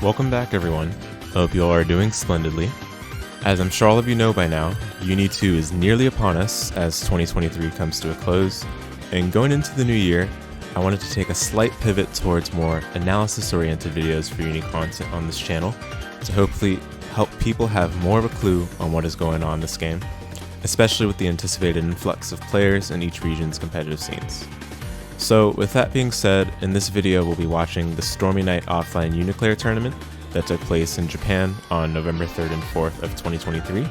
Welcome back everyone, hope you all are doing splendidly. As I'm sure all of you know by now, UNI2 is nearly upon us as 2023 comes to a close, and going into the new year, I wanted to take a slight pivot towards more analysis-oriented videos for Uni content on this channel to hopefully help people have more of a clue on what is going on in this game, especially with the anticipated influx of players in each region's competitive scenes. So with that being said, in this video we'll be watching the Stormy Night offline UNICLR tournament that took place in Japan on November 3rd and 4th of 2023,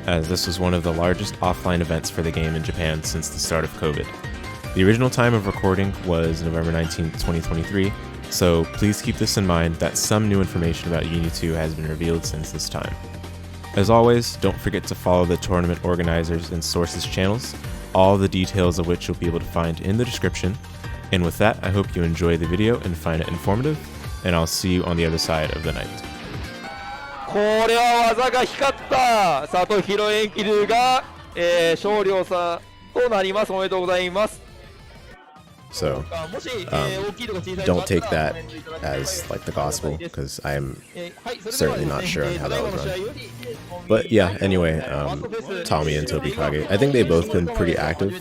as this was one of the largest offline events for the game in Japan since the start of COVID. The original time of recording was November 19th, 2023, so please keep this in mind that some new information about UNI2 has been revealed since this time. As always, don't forget to follow the tournament organizers and sources channels, all the details of which you'll be able to find in the description. And with that, I hope you enjoy the video and find it informative, and I'll see you on the other side of the night. これは技が光ったSatohiro Enkiduが、勝利をさとなります。おめでとうございます。 So, don't take that as like the gospel, because I'm certainly not sure on how that was run. But yeah, anyway, Tommy and Tobikage, I think they've both been pretty active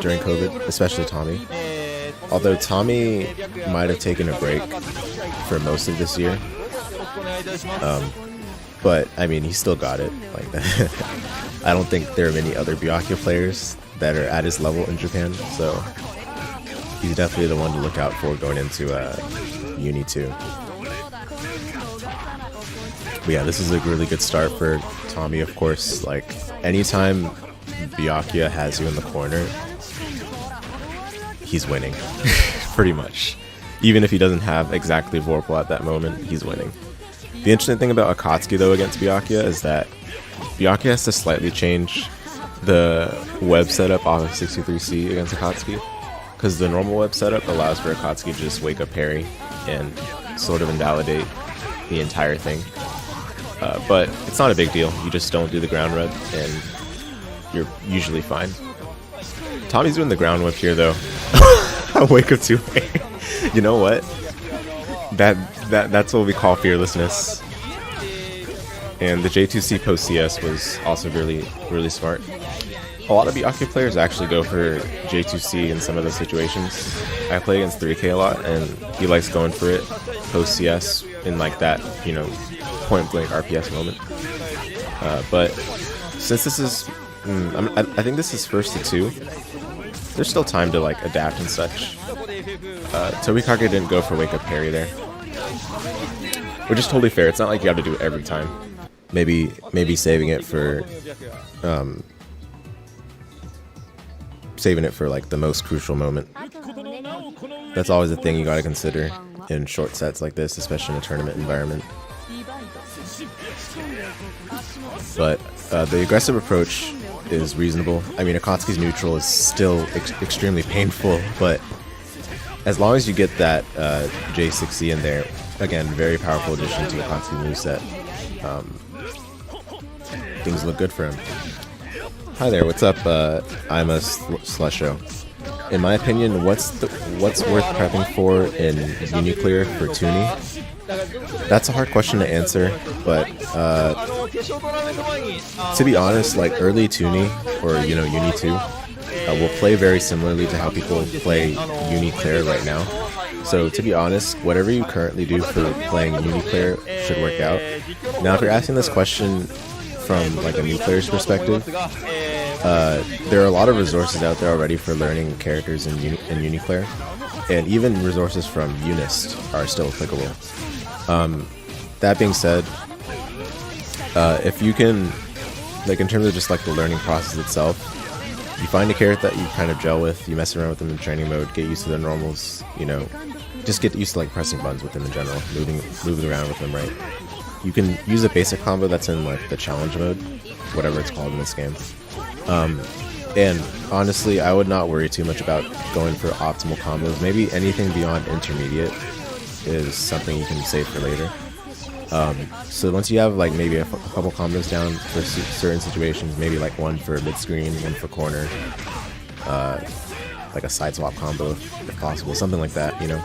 during COVID, especially Tommy. Although Tommy might have taken a break for most of this year. But I mean, he still got it. Like I don't think there are many other Byakuya players that are at his level in Japan, so he's definitely the one to look out for going into UNI2. But yeah, this is a really good start for Tommy, of course. Like, anytime Byakuya has you in the corner, he's winning. Pretty much. Even if he doesn't have exactly Vorpal at that moment, he's winning. The interesting thing about Akatsuki, though, against Byakuya is that Byakuya has to slightly change the web setup off of 63C against Akatsuki, because the normal web setup allows for Akatsuki to just wake up parry and sort of invalidate the entire thing. But it's not a big deal. You just don't do the ground web and you're usually fine. Tommy's doing the ground whip here though. Wake up too late. You know what? That's what we call fearlessness. And the J2C post CS was also really smart. A lot of Byakuya players actually go for J2C in some of those situations. I play against 3K a lot, and he likes going for it post CS in like that, you know, point blank RPS moment. But since this is, I think this is first to 2. There's still time to like adapt and such. Tobikage didn't go for wake up parry there, which is totally fair. It's not like you have to do it every time. Maybe saving it for like the most crucial moment. That's always a thing you gotta consider in short sets like this, especially in a tournament environment. But the aggressive approach is reasonable. I mean, Akatsuki's neutral is still extremely painful, but as long as you get that J6C in there, again, very powerful addition to Akatsuki's moveset. Things look good for him. Hi there, what's up? I'm a Slusho. In my opinion, what's worth prepping for in UNICLR for Tuni? That's a hard question to answer, but to be honest, like early Tuni or UNI2 will play very similarly to how people play UNICLR right now. So to be honest, whatever you currently do for playing UNICLR should work out. Now, if you're asking this question from like a new player's perspective, there are a lot of resources out there already for learning characters in UNICLR, and even resources from UNIST are still applicable. That being said, if you can, like in terms of just like the learning process itself, you find a character that you kind of gel with, you mess around with them in training mode, get used to the normals, you know, just get used to like pressing buttons with them in general, moving around with them, right? You can use a basic combo that's in like the challenge mode, whatever it's called in this game. And honestly, I would not worry too much about going for optimal combos. Maybe anything beyond intermediate is something you can save for later. So once you have like maybe a couple combos down for certain situations, maybe like one for mid screen, one for corner, like a side swap combo if possible, something like that, you know.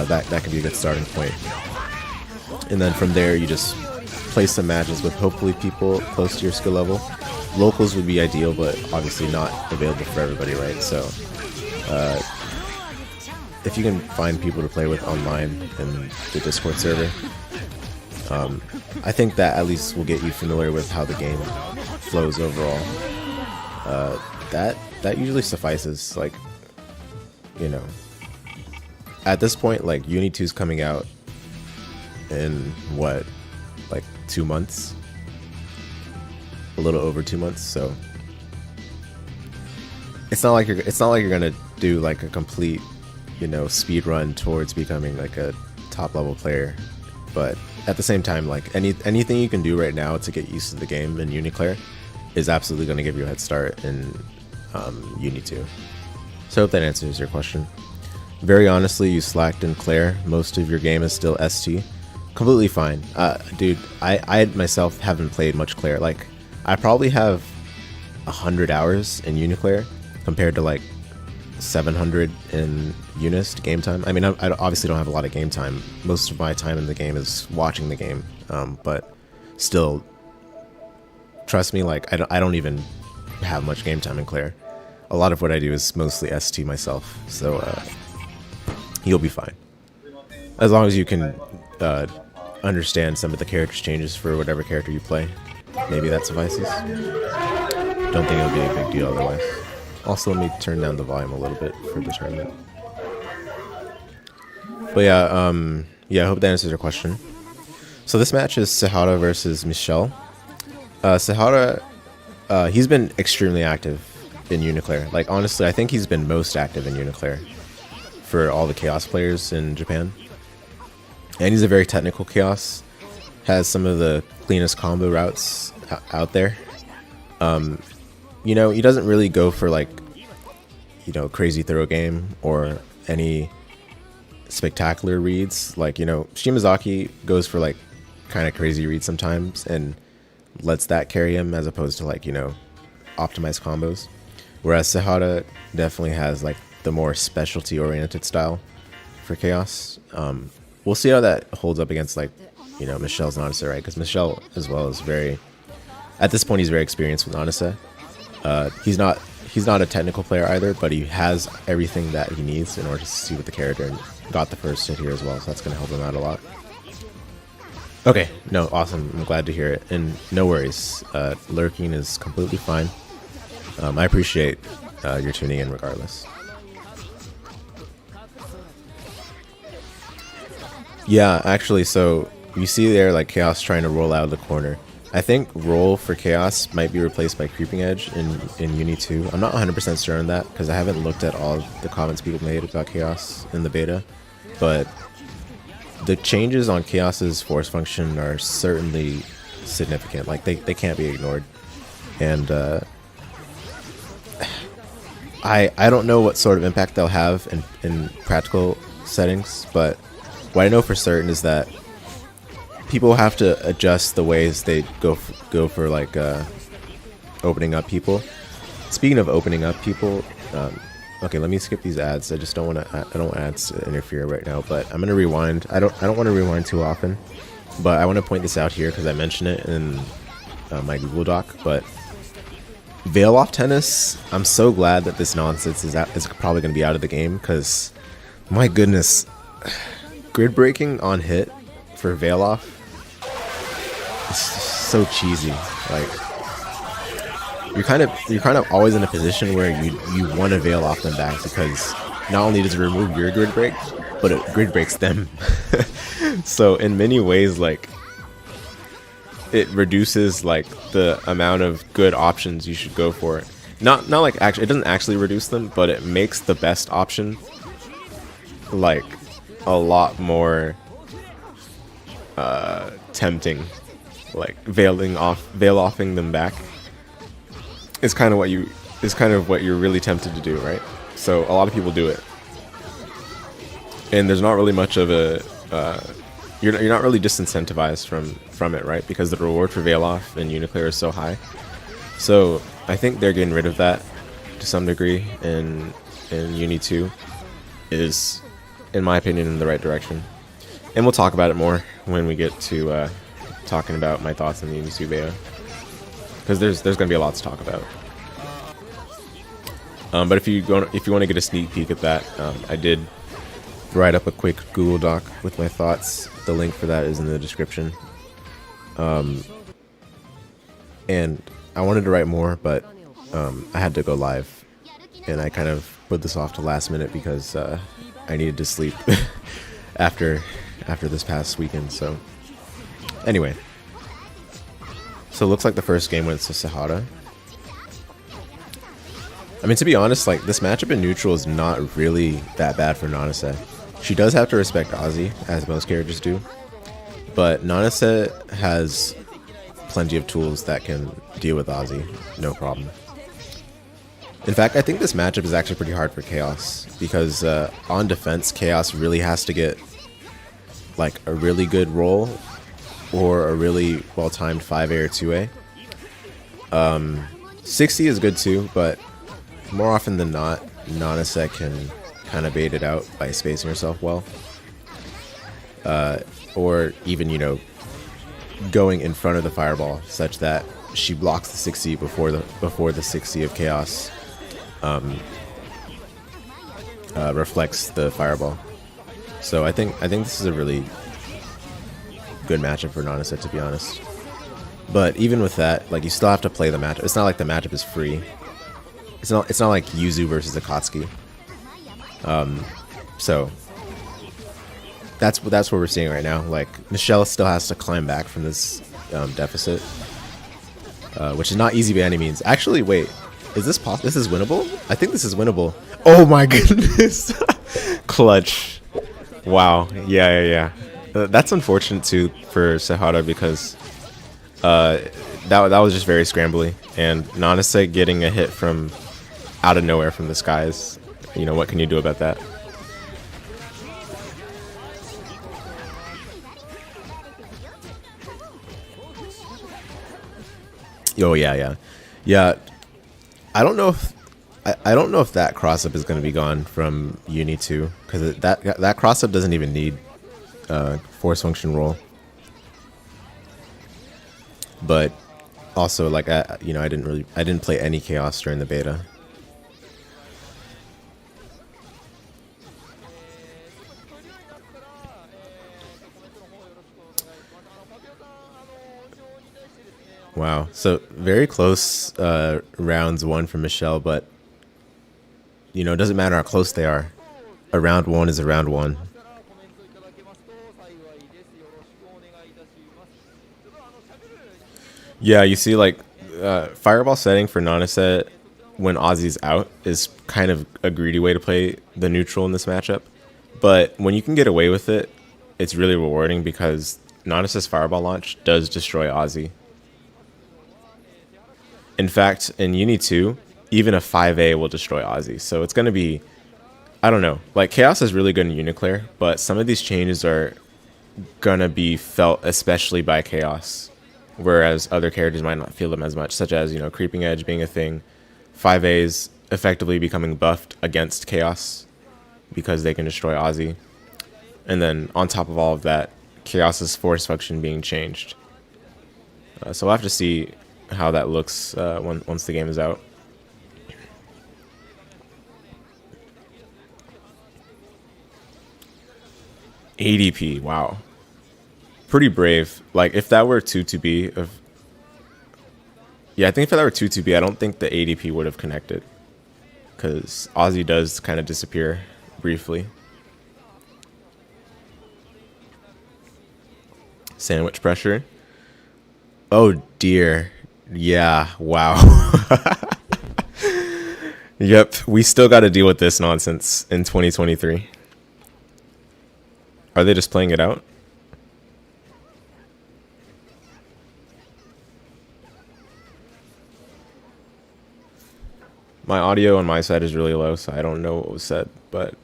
That could be a good starting point. and then from there you just play some matches with hopefully people close to your skill level. Locals would be ideal, but obviously not available for everybody, right? So if you can find people to play with online in the Discord server, I think that at least will get you familiar with how the game flows overall. That usually suffices. Like, you know, at this point, like UNI2 is coming out in what, like 2 months, a little over 2 months. So it's not like you're gonna do like a complete, you know, speed run towards becoming like a top level player. But at the same time, like anything you can do right now to get used to the game in UNICLR is absolutely going to give you a head start in UNI2. So I hope that answers your question. Very honestly, you slacked in Claire. Most of your game is still ST. Completely fine. Dude, I myself haven't played much Claire. Like, I probably have 100 hours in UNICLR compared to like 700 in Unist game time. I mean, I obviously don't have a lot of game time. Most of my time in the game is watching the game, but still, trust me, like I don't even have much game time in Claire. A lot of what I do is mostly ST myself, so you'll be fine as long as you can understand some of the character changes for whatever character you play. Maybe that suffices. Don't think it'll be a big deal otherwise. Also, let me turn down the volume a little bit for the tournament. But yeah, I hope that answers your question. So this match is Sehara versus Michel. Sehara, he's been extremely active in UNICLR. Like, honestly, I think he's been most active in UNICLR for all the Chaos players in Japan. And he's a very technical Chaos. Has some of the cleanest combo routes out there. You know, he doesn't really go for like, you know, crazy throw game or any spectacular reads. Like, you know, Shimazaki goes for like kind of crazy reads sometimes and lets that carry him as opposed to like, you know, optimized combos. Whereas Sehara definitely has like the more specialty oriented style for Chaos. We'll see how that holds up against like, you know, Michel's Nanase, right? Because Michel as well is very, at this point he's very experienced with Nanase. He's not a technical player either, but he has everything that he needs in order to succeed with the character, and got the first hit here as well, so that's going to help him out a lot. Okay, no, awesome. I'm glad to hear it, and no worries. Lurking is completely fine. I appreciate your tuning in regardless. Yeah, actually, so you see there like Chaos trying to roll out of the corner. I think roll for Chaos might be replaced by Creeping Edge in UNI2. I'm not 100% sure on that because I haven't looked at all the comments people made about Chaos in the beta. But the changes on Chaos's force function are certainly significant. Like, they can't be ignored. And I don't know what sort of impact they'll have in practical settings, but what I know for certain is that people have to adjust the ways they go for like opening up people. Speaking of opening up people, okay, let me skip these ads. I just don't want to. I don't want ads to interfere right now. But I'm gonna rewind. I don't want to rewind too often, but I want to point this out here because I mentioned it in my Google Doc. But Veil off tennis. I'm so glad that this nonsense is probably gonna be out of the game because, my goodness, grid breaking on hit for Veil off. It's so cheesy. Like, you're kind of always in a position where you want to Veil off them back because not only does it remove your grid break, but it grid breaks them. So in many ways, like, it reduces like the amount of good options you should go for. Not like actually, it doesn't actually reduce them, but it makes the best option like a lot more tempting. Like veil offing them back is kind of what you're really tempted to do, right? So a lot of people do it, and there's not really much of a you're not really disincentivized from it, right? Because the reward for veil off in UNICLR is so high. So I think they're getting rid of that to some degree in UNI2. It is, in my opinion, in the right direction. And we'll talk about it more when we get to talking about my thoughts on the UNI2 beta, because there's going to be a lot to talk about. But if you want to get a sneak peek at that, I did write up a quick Google Doc with my thoughts. The link for that is in the description. And I wanted to write more, but I had to go live, and I kind of put this off to last minute because I needed to sleep after this past weekend. So anyway, so it looks like the first game went to Sehara. I mean, to be honest, like, this matchup in neutral is not really that bad for Nanase. She does have to respect Ozzy, as most characters do, but Nanase has plenty of tools that can deal with Ozzy, no problem. In fact, I think this matchup is actually pretty hard for Chaos, because on defense, Chaos really has to get like a really good roll or a really well-timed 5A or 2A. 60 is good too, but more often than not, Nanase can kind of bait it out by spacing herself well. Or even, you know, going in front of the fireball such that she blocks the 60 before the 60 of Chaos reflects the fireball. So I think this is a really good matchup for Nanase, to be honest. But even with that, like, you still have to play the matchup. It's not like the matchup is free. It's not like Yuzu versus Akatsuki. So that's what we're seeing right now. Like, Michel still has to climb back from this deficit, which is not easy by any means. Actually, wait, is this possible? This is winnable? I think this is winnable. Oh my goodness! Clutch! Wow. Yeah. That's unfortunate too for Sehara, because that was just very scrambly, and Nanase getting a hit from out of nowhere from the skies. You know, what can you do about that? Oh yeah. I don't know if that cross up is going to be gone from UNI2, because that cross up doesn't even need force function roll. But also, like, you know, I didn't play any Chaos during the beta. Wow, so very close rounds won for Michel, but, you know, it doesn't matter how close they are. A round one is a round one. Yeah, you see, like, fireball setting for Nanase when Ozzy's out is kind of a greedy way to play the neutral in this matchup. But when you can get away with it, it's really rewarding, because Nanase's fireball launch does destroy Ozzy. In fact, in UNI2, even a 5A will destroy Ozzy. So it's going to be, I don't know. Like, Chaos is really good in UNICLR, but some of these changes are going to be felt especially by Chaos, whereas other characters might not feel them as much, such as, you know, Creeping Edge being a thing, 5As effectively becoming buffed against Chaos because they can destroy Ozzy. And then on top of all of that, Chaos's force function being changed. So we'll have to see how that looks once the game is out. ADP, wow. Pretty brave. Like, if that were 2-2B of... Yeah, I think if that were 2-2B, I don't think the ADP would have connected, because Ozzy does kind of disappear briefly. Sandwich pressure. Oh dear. Yeah, wow. Yep, we still got to deal with this nonsense in 2023. Are they just playing it out? My audio on my side is really low, so I don't know what was said, but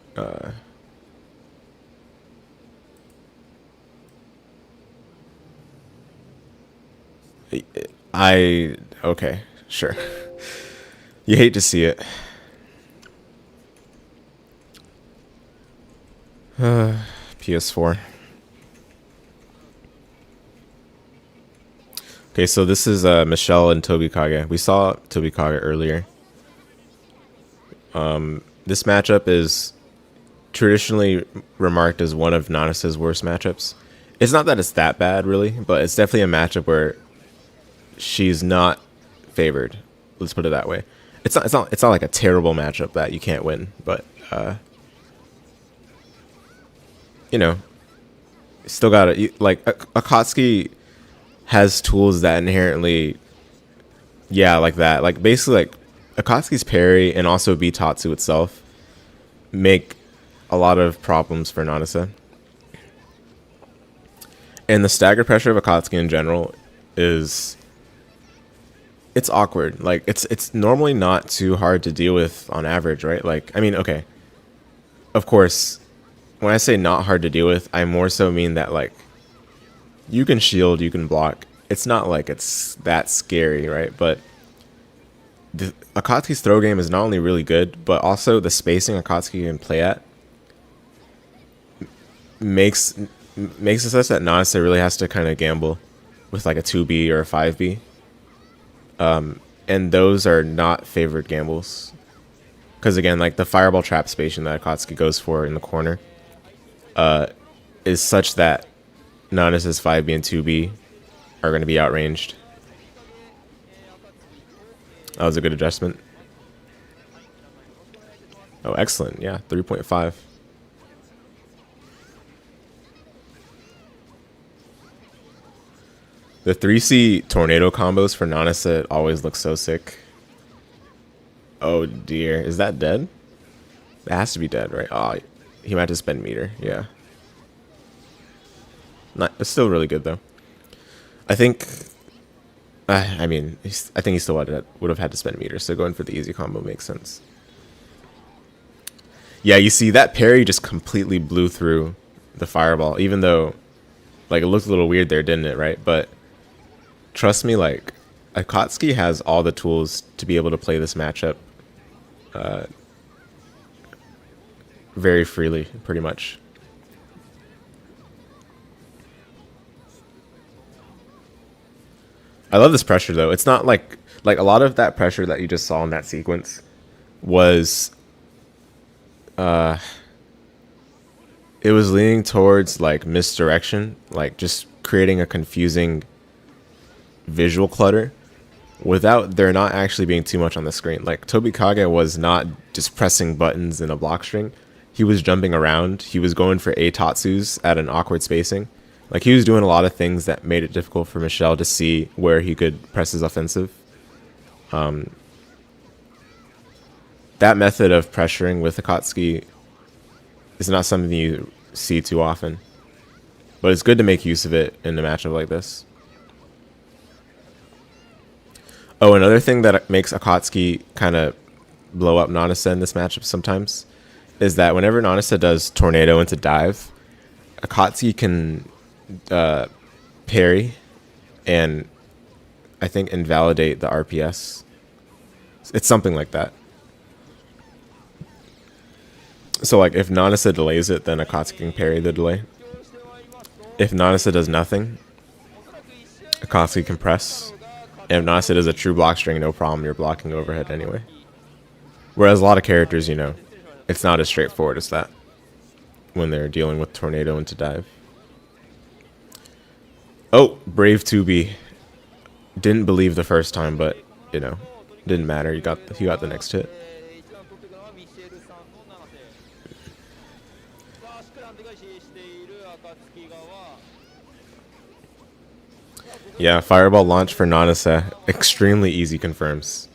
okay, sure. You hate to see it. PS4. Okay, so this is Michel and Tobikage. We saw Tobikage earlier. This matchup is traditionally remarked as one of Nanase's worst matchups. It's not that it's that bad, really, but it's definitely a matchup where she's not favored. Let's put it that way. It's not like a terrible matchup that you can't win, but you know, still gotta like Akatsuki has tools that inherently, yeah, like that. Like basically, like Akatsuki's parry and also Bitatsu itself make a lot of problems for Nanase. And the stagger pressure of Akatsuki in general is, it's awkward. Like it's normally not too hard to deal with on average, right? Like, I mean, okay, of course, when I say not hard to deal with, I more so mean that like you can shield, you can block. It's not like it's that scary, right? But Akatsuki's throw game is not only really good, but also the spacing Akatsuki can play at makes it such that Nanase really has to kind of gamble with like a 2B or a 5B. And those are not favored gambles. Because again, like the fireball trap spacing that Akatsuki goes for in the corner is such that Nanase's 5B and 2B are going to be outranged. That was a good adjustment. Oh, excellent. Yeah, 3.5. The 3C tornado combos for Nanase always look so sick. Oh dear. Is that dead? It has to be dead, right? Oh, he might have to spend meter. Yeah. It's still really good though. I think. I mean, I think he still would have had to spend meter. So going for the easy combo makes sense. Yeah, you see that parry just completely blew through the fireball, even though, like, it looked a little weird there, didn't it? Right, but trust me, like, Akatsuki has all the tools to be able to play this matchup very freely, pretty much. I love this pressure though. It's not like a lot of that pressure that you just saw in that sequence was it was leaning towards like misdirection, like just creating a confusing visual clutter without there not actually being too much on the screen. Like Tobikage was not just pressing buttons in a block string. He was jumping around. He was going for A tatsus at an awkward spacing. Like he was doing a lot of things that made it difficult for Michel to see where he could press his offensive. That method of pressuring with Akatsuki is not something you see too often, but it's good to make use of it in a matchup like this. Oh, another thing that makes Akatsuki kind of blow up Nanase in this matchup sometimes is that whenever Nanase does tornado into dive, Akatsuki can parry and I think invalidate the RPS. It's something like that. So like if Nanase delays it, then Akatsuki can parry the delay. If Nanase does nothing, Akatsuki can press. And if Nanase does a true block string, no problem, you're blocking overhead anyway. Whereas a lot of characters, you know, it's not as straightforward as that when they're dealing with tornado into dive. Oh, brave 2B. Didn't believe the first time, but you know, didn't matter. He got the next hit. Yeah, fireball launch for Nanase. Extremely easy confirms.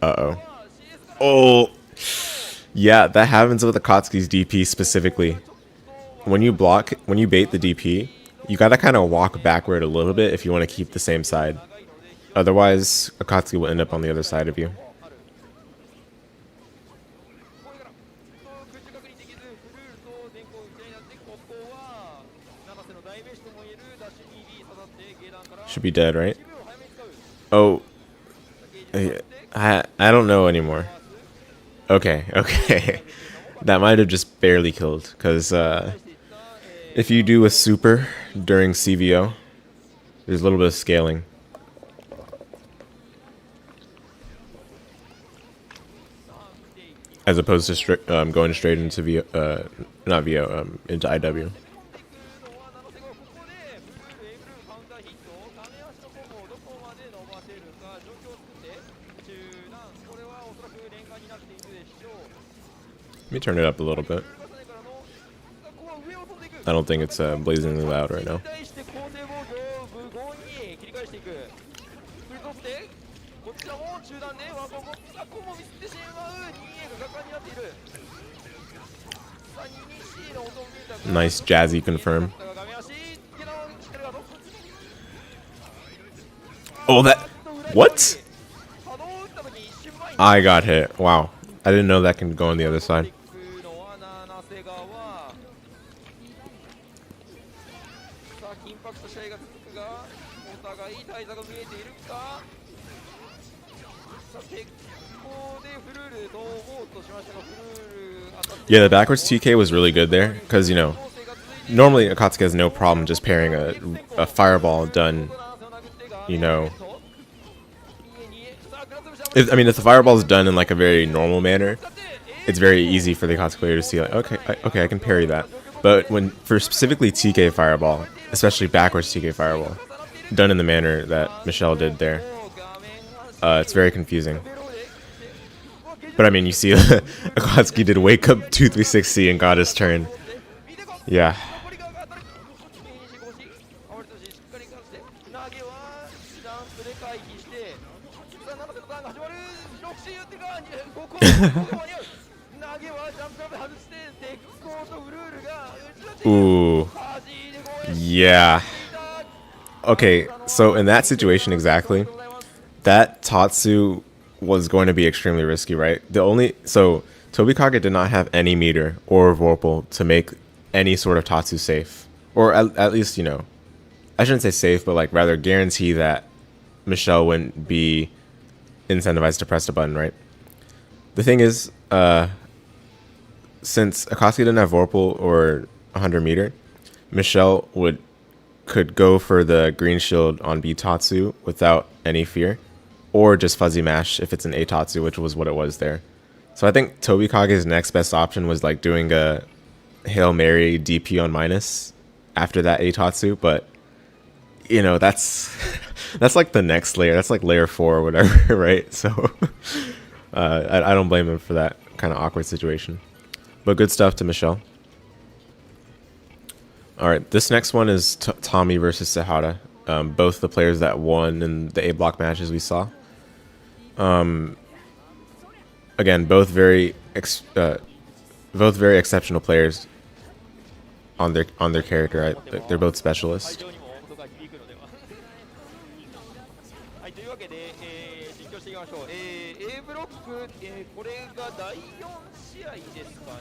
Uh-oh. Oh. Yeah, that happens with Akatsuki's DP specifically. When you bait the DP, you gotta kind of walk backward a little bit if you want to keep the same side. Otherwise, Akatsuki will end up on the other side of you. Should be dead, right? Oh. I don't know anymore. Okay, okay. That might have just barely killed, because if you do a super during CVO, there's a little bit of scaling. As opposed to going straight into VO, not VO, into IW. Let me turn it up a little bit. I don't think it's blazingly loud right now. Nice jazzy confirm. Oh, that... What? I got hit. Wow. I didn't know that can go on the other side. Yeah, the backwards TK was really good there, because, you know, normally Akatsuki has no problem just pairing a fireball done, you know... If the fireball is done in like a very normal manner, it's very easy for the Akatsuki player to see like, okay, I can parry that. But for specifically TK fireball, especially backwards TK fireball, done in the manner that Michel did there, it's very confusing. But I mean, you see, Akatsuki did wake up 236C and got his turn. Yeah. Ooh. Yeah. Okay, so in that situation exactly, that Tatsu was going to be extremely risky, right? So Tobikage did not have any meter or Vorpal to make any sort of Tatsu safe. Or at least, you know, I shouldn't say safe, but like rather guarantee that Michel wouldn't be incentivized to press the button, right? The thing is, since Akatsuki didn't have Vorpal or 100 meter, Michel could go for the green shield on B Tatsu without any fear, or just fuzzy mash if it's an A Tatsu, which was what it was there. So I think Tobikage's next best option was like doing a Hail Mary DP on minus after that A Tatsu, but you know, that's like the next layer. That's like layer 4 or whatever, right? So I don't blame him for that kind of awkward situation. But good stuff to Michel. Alright, this next one is Tommy versus Sehara. Both the players that won in the A block matches we saw. Again, both very exceptional players on their character. Right? They're both specialists.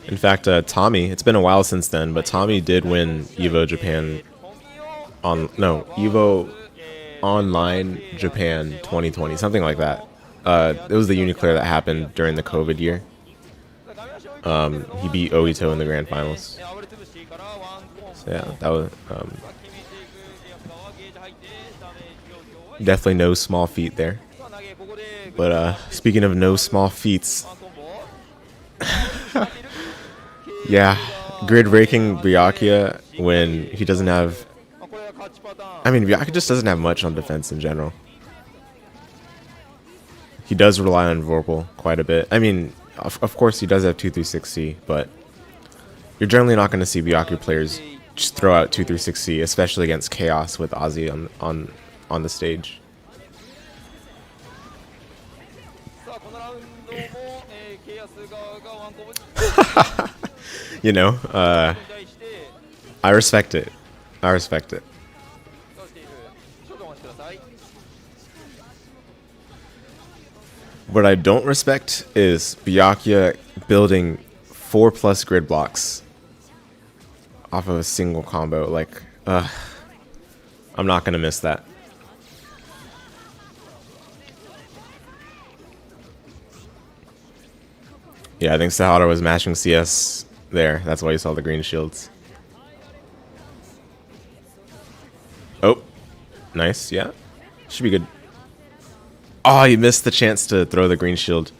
In fact, Tommy, it's been a while since then, but Tommy did win EVO Japan EVO Online Japan 2020, something like that. It was the UNICLR that happened during the COVID year. He beat Ohittou in the grand finals. So yeah, that was definitely no small feat there. But speaking of no small feats, yeah, grid breaking Byakuya when he doesn't have... I mean, Byakuya just doesn't have much on defense in general. He does rely on Vorpal quite a bit. I mean, of course he does have 236C, but you're generally not going to see Byakuya players just throw out 236C, especially against Chaos with Ozzy on the stage. You know, I respect it. I respect it. What I don't respect is Byakuya building 4+ grid blocks off of a single combo. Like, I'm not gonna miss that. Yeah, I think Sehara was mashing CS there. That's why you saw the green shields. Oh, nice. Yeah, should be good. Oh, you missed the chance to throw the green shield.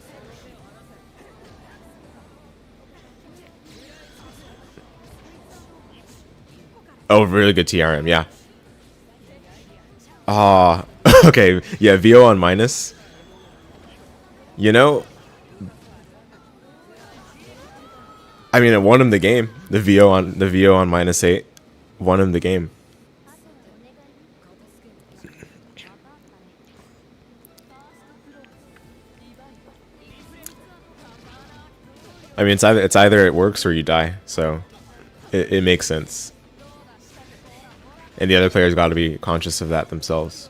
Oh, really good TRM. Yeah. Ah, okay. Yeah, VO on minus. You know, I mean, it won him the game. The VO on -8 won him the game. I mean, it's either it works or you die. So it makes sense. And the other players got to be conscious of that themselves.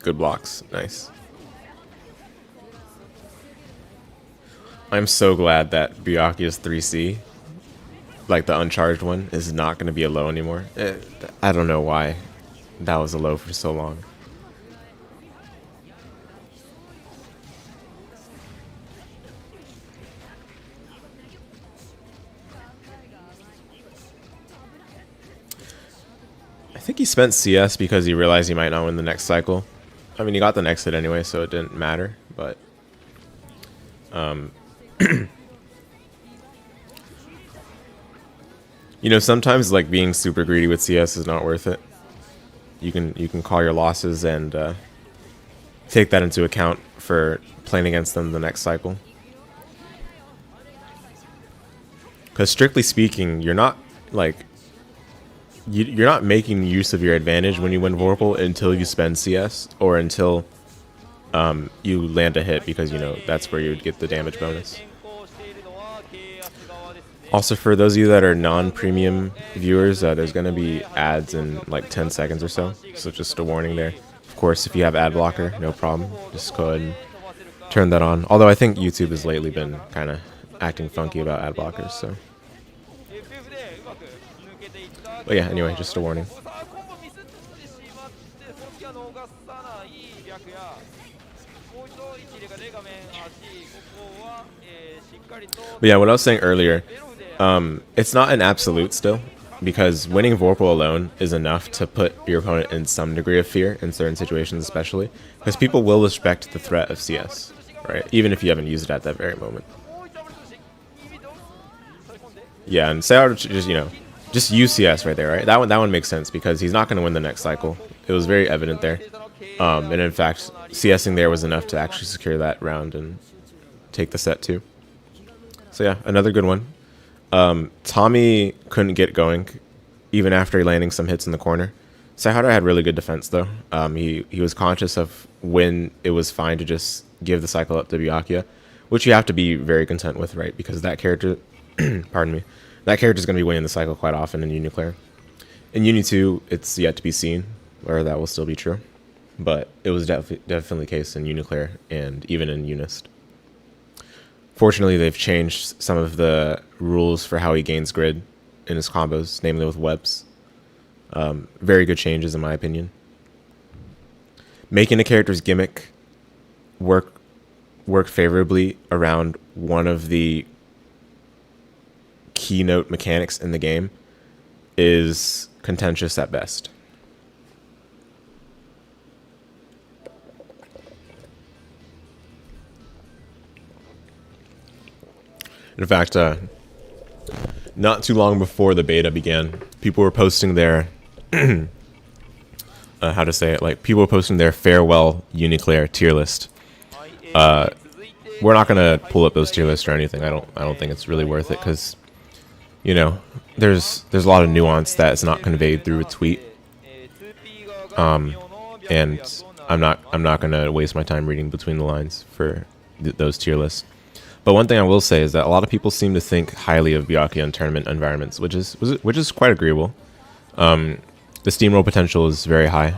Good blocks. Nice. I'm so glad that Byakuya's 3C, like the uncharged one, is not going to be a low anymore. I don't know why that was a low for so long. I think he spent CS because he realized he might not win the next cycle. I mean, he got the next hit anyway, so it didn't matter, but you know, sometimes like being super greedy with CS is not worth it. You can call your losses and take that into account for playing against them the next cycle. Because strictly speaking, you're not like you're not making use of your advantage when you win Vorpal until you spend CS or until you land a hit, because you know that's where you would get the damage bonus. Also, for those of you that are non-premium viewers, there's going to be ads in like 10 seconds or so, so just a warning there. Of course, if you have ad blocker, no problem, just go ahead and turn that on. Although I think YouTube has lately been kind of acting funky about ad blockers, so. But yeah, anyway, just a warning. But yeah, what I was saying earlier, it's not an absolute still, because winning Vorpal alone is enough to put your opponent in some degree of fear in certain situations, especially because people will respect the threat of CS, right? Even if you haven't used it at that very moment. Yeah, and Sehara just, you know, just use CS right there, right? That one makes sense because he's not going to win the next cycle. It was very evident there. And in fact, CSing there was enough to actually secure that round and take the set too. So yeah, another good one. Tommy couldn't get going even after landing some hits in the corner. Sehara had really good defense though. He was conscious of when it was fine to just give the cycle up to Byakuya, which you have to be very content with, right? Because that character, pardon me, that character is going to be winning the cycle quite often in UNICLR. In UNI2, it's yet to be seen whether that will still be true, but it was definitely the case in UNICLR and even in UNIST. Fortunately, they've changed some of the rules for how he gains grid in his combos, namely with webs. Very good changes in my opinion. Making a character's gimmick work favorably around one of the keynote mechanics in the game is contentious at best. In fact, not too long before the beta began, people were posting their how to say it, like people were posting their farewell UNICLR tier list. We're not gonna pull up those tier lists or anything. I don't think it's really worth it, because you know, there's a lot of nuance that is not conveyed through a tweet. And I'm not gonna waste my time reading between the lines for those tier lists. But one thing I will say is that a lot of people seem to think highly of Byakuya in tournament environments, which is quite agreeable. The steamroll potential is very high,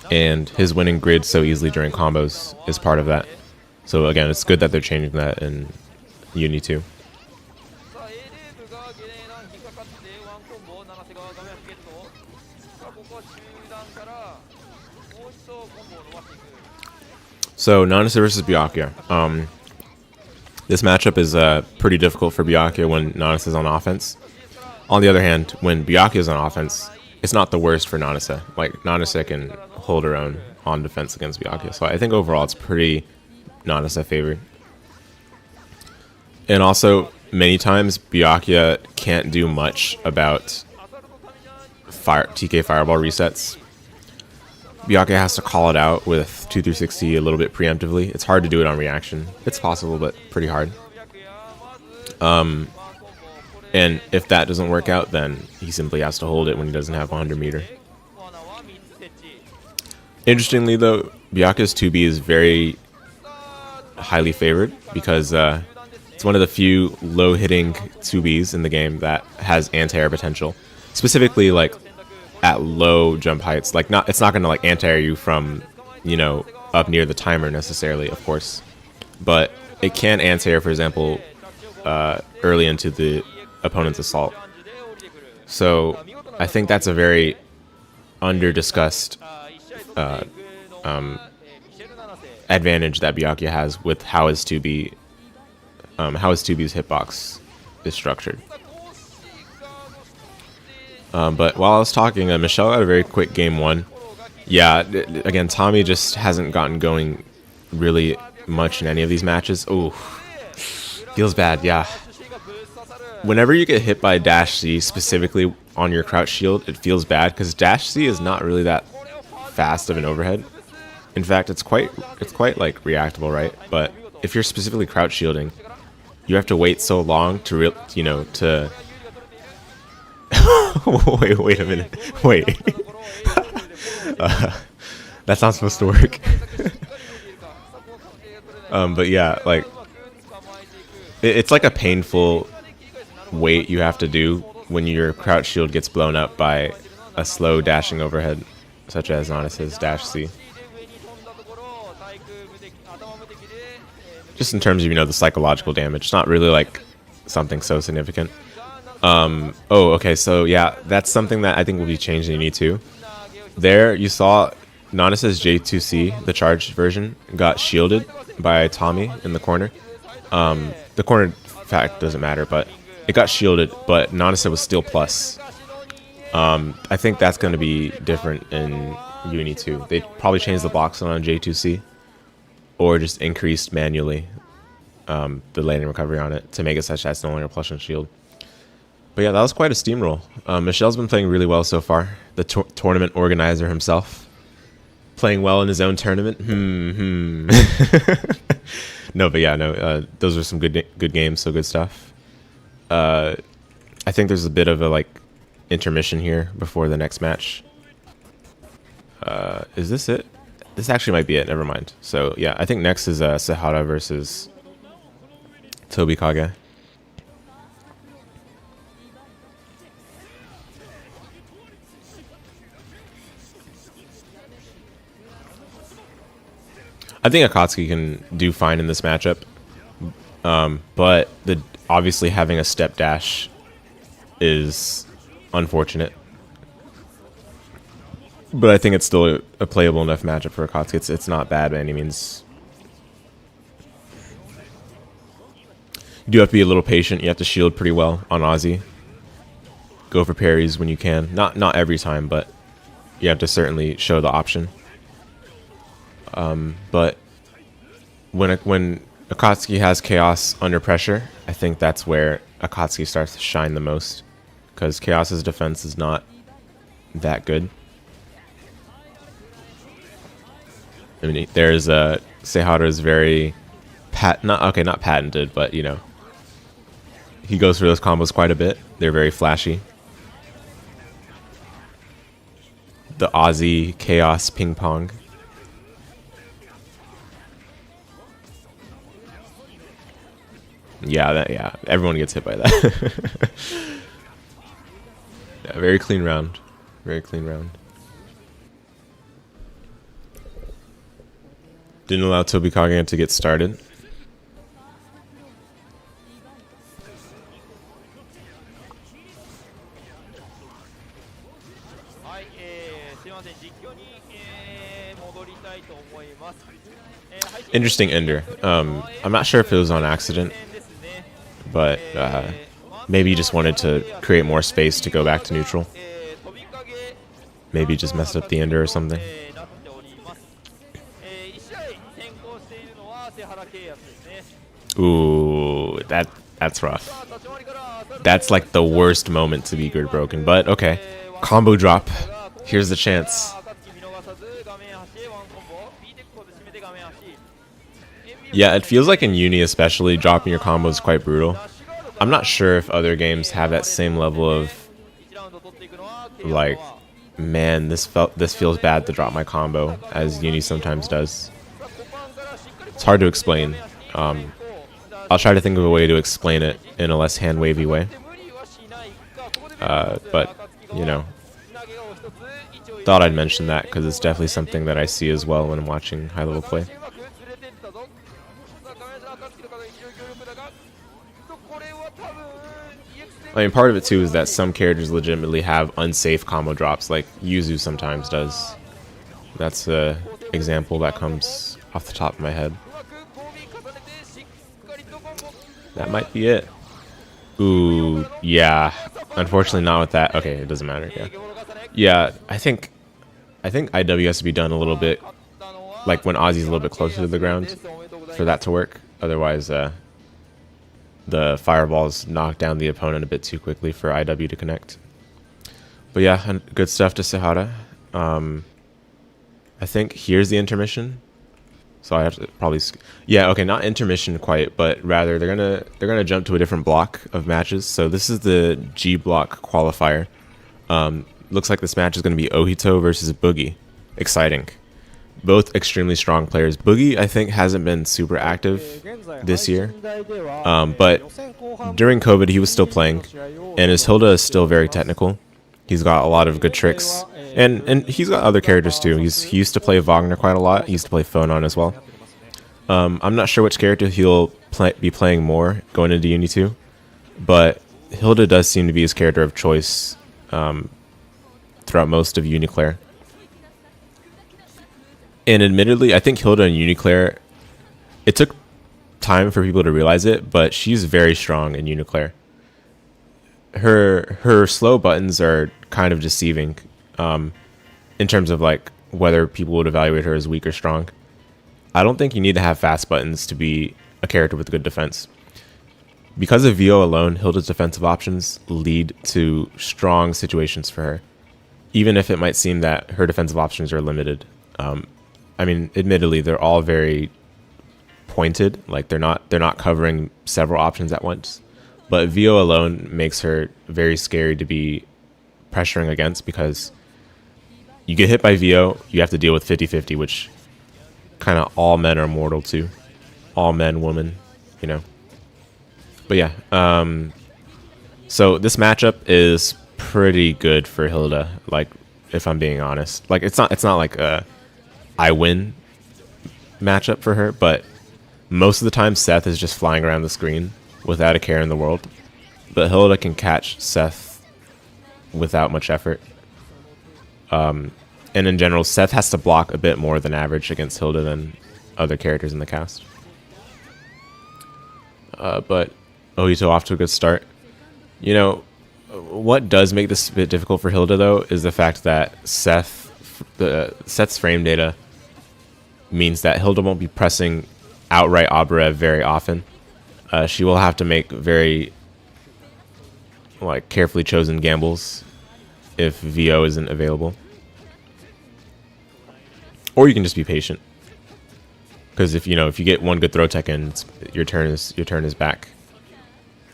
and his winning grid so easily during combos is part of that. So again, it's good that they're changing that in UNI2. So Nanase versus Byakuya. This matchup is pretty difficult for Byakuya when Nanase is on offense. On the other hand, when Byakuya is on offense, it's not the worst for Nanase. Like, Nanase can hold her own on defense against Byakuya. So I think overall it's pretty Nanase favored. And also, many times Byakuya can't do much about TK Fireball resets. Byakuya has to call it out with 2-360 a little bit preemptively. It's hard to do it on reaction. It's possible, but pretty hard. And if that doesn't work out, then he simply has to hold it when he doesn't have 100 meter. Interestingly, though, Byakuya's 2B is very highly favored because it's one of the few low-hitting 2Bs in the game that has anti-air potential. Specifically, like, at low jump heights. Like, it's not going to, like, anti-air you from, you know, up near the timer necessarily, of course. But it can anti-air, for example, early into the opponent's assault. So I think that's a very under-discussed advantage that Byakuya has with how his 2B, how his 2B's hitbox is structured. But while I was talking, Michel had a very quick game 1. Yeah, again, Tommy just hasn't gotten going really much in any of these matches. Ooh, feels bad, yeah. Whenever you get hit by dash C, specifically on your crouch shield, it feels bad because dash C is not really that fast of an overhead. In fact, it's quite like reactable, right? But if you're specifically crouch shielding, you have to wait so long to to wait a minute. Wait. That's not supposed to work. But yeah, like, it's like a painful wait you have to do when your crouch shield gets blown up by a slow dashing overhead, such as Nanase's dash C. Just in terms of, the psychological damage. It's not really like something so significant. Oh, okay, so yeah, that's something that I think will be changed in UNI2. There, you saw Nanase's J2C, the charged version, got shielded by Tommy in the corner. The corner fact doesn't matter, but it got shielded, but Nanase was still plus. I think that's going to be different in UNI2. They probably changed the box on J2C, or just increased manually the landing recovery on it to make it such that it's no longer plus and shield. But yeah, that was quite a steamroll. Michel's been playing really well so far. The tournament organizer himself. Playing well in his own tournament. No, but yeah, no. Those are some good games, so good stuff. I think there's a bit of a intermission here before the next match. Is this it? This actually might be it. Never mind. So yeah, I think next is Sehara versus Tobikage. I think Akatsuki can do fine in this matchup, but obviously having a step dash is unfortunate. But I think it's still a playable enough matchup for Akatsuki. It's not bad by any means. You do have to be a little patient. You have to shield pretty well on Ozzy. Go for parries when you can. Not every time, but you have to certainly show the option. But when Akatsuki has Chaos under pressure, I think that's where Akatsuki starts to shine the most, because Chaos's defense is not that good. I mean, there's Sehara's very not patented, but he goes for those combos quite a bit. They're very flashy. The Ozzy Chaos ping pong. Yeah, everyone gets hit by that. Yeah, very clean round. Very clean round. Didn't allow Tobikage to get started. Interesting ender. I'm not sure if it was on accident, but maybe he just wanted to create more space to go back to neutral. Maybe just messed up the ender or something. Ooh, that's rough. That's like the worst moment to be grid broken, but okay. Combo drop. Here's the chance. Yeah, it feels like in Uni especially, dropping your combo is quite brutal. I'm not sure if other games have that same level of, like, man, this feels bad to drop my combo, as Uni sometimes does. It's hard to explain. I'll try to think of a way to explain it in a less hand-wavy way. But, you know, thought I'd mention that because it's definitely something that I see as well when I'm watching high-level play. I mean, part of it too is that some characters legitimately have unsafe combo drops, like Yuzu sometimes does. That's an example that comes off the top of my head. That might be it. Ooh, yeah. Unfortunately, not with that. Okay, it doesn't matter. Yeah, yeah. I think IW has to be done a little bit, like when Ozzy's a little bit closer to the ground, for that to work. Otherwise, the fireballs knock down the opponent a bit too quickly for IW to connect. But yeah, good stuff to Sehara. I think here's the intermission. So I have to probably, yeah, okay, not intermission quite, but rather they're gonna jump to a different block of matches. So this is the G block qualifier. Looks like this match is gonna be Ohittou versus Boogie. Exciting. Both extremely strong players. Boogie, I think, hasn't been super active this year, but during COVID he was still playing, and his Hilda is still very technical. He's got a lot of good tricks, and he's got other characters too. He used to play Wagner quite a lot. He used to play Phonon as well. I'm not sure which character he'll be playing more going into UNI2, but Hilda does seem to be his character of choice throughout most of UNICLR. And admittedly, I think Hilda and UNICLR, it took time for people to realize it, but she's very strong in UNICLR. Her slow buttons are kind of deceiving in terms of like whether people would evaluate her as weak or strong. I don't think you need to have fast buttons to be a character with good defense. Because of VO alone, Hilda's defensive options lead to strong situations for her, even if it might seem that her defensive options are limited. I mean, admittedly, they're all very pointed. Like they're not covering several options at once. But VO alone makes her very scary to be pressuring against, because you get hit by VO, you have to deal with 50-50, which kind of all men are mortal to. All men, woman, you know. But yeah, so this matchup is pretty good for Hilda. Like, if I'm being honest, like it's not like a I win matchup for her, but most of the time Seth is just flying around the screen without a care in the world. But Hilda can catch Seth without much effort. And in general, Seth has to block a bit more than average against Hilda than other characters in the cast. But Ohittou off to a good start. You know, what does make this a bit difficult for Hilda, though, is the fact that Seth's frame data means that Hilda won't be pressing outright Abarev very often. She will have to make very carefully chosen gambles if VO isn't available. Or you can just be patient, because if you get one good throw tech in, your turn is back.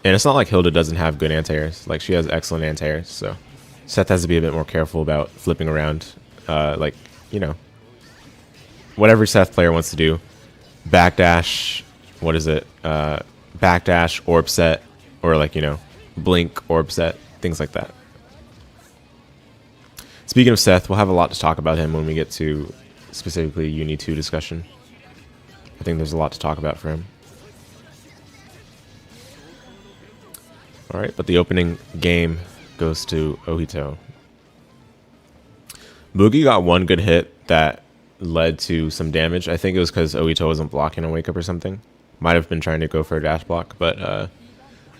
And it's not like Hilda doesn't have good anti-airs. Like, she has excellent anti-airs, so Seth has to be a bit more careful about flipping around. Whatever Seth player wants to do, backdash, what is it? Backdash, orb set, or blink, orb set, things like that. Speaking of Seth, we'll have a lot to talk about him when we get to specifically UNI2 discussion. I think there's a lot to talk about for him. Alright, but the opening game goes to Ohittou. Boogie got one good hit that led to some damage. I think it was because Ohittou wasn't blocking a wake up or something. Might have been trying to go for a dash block, but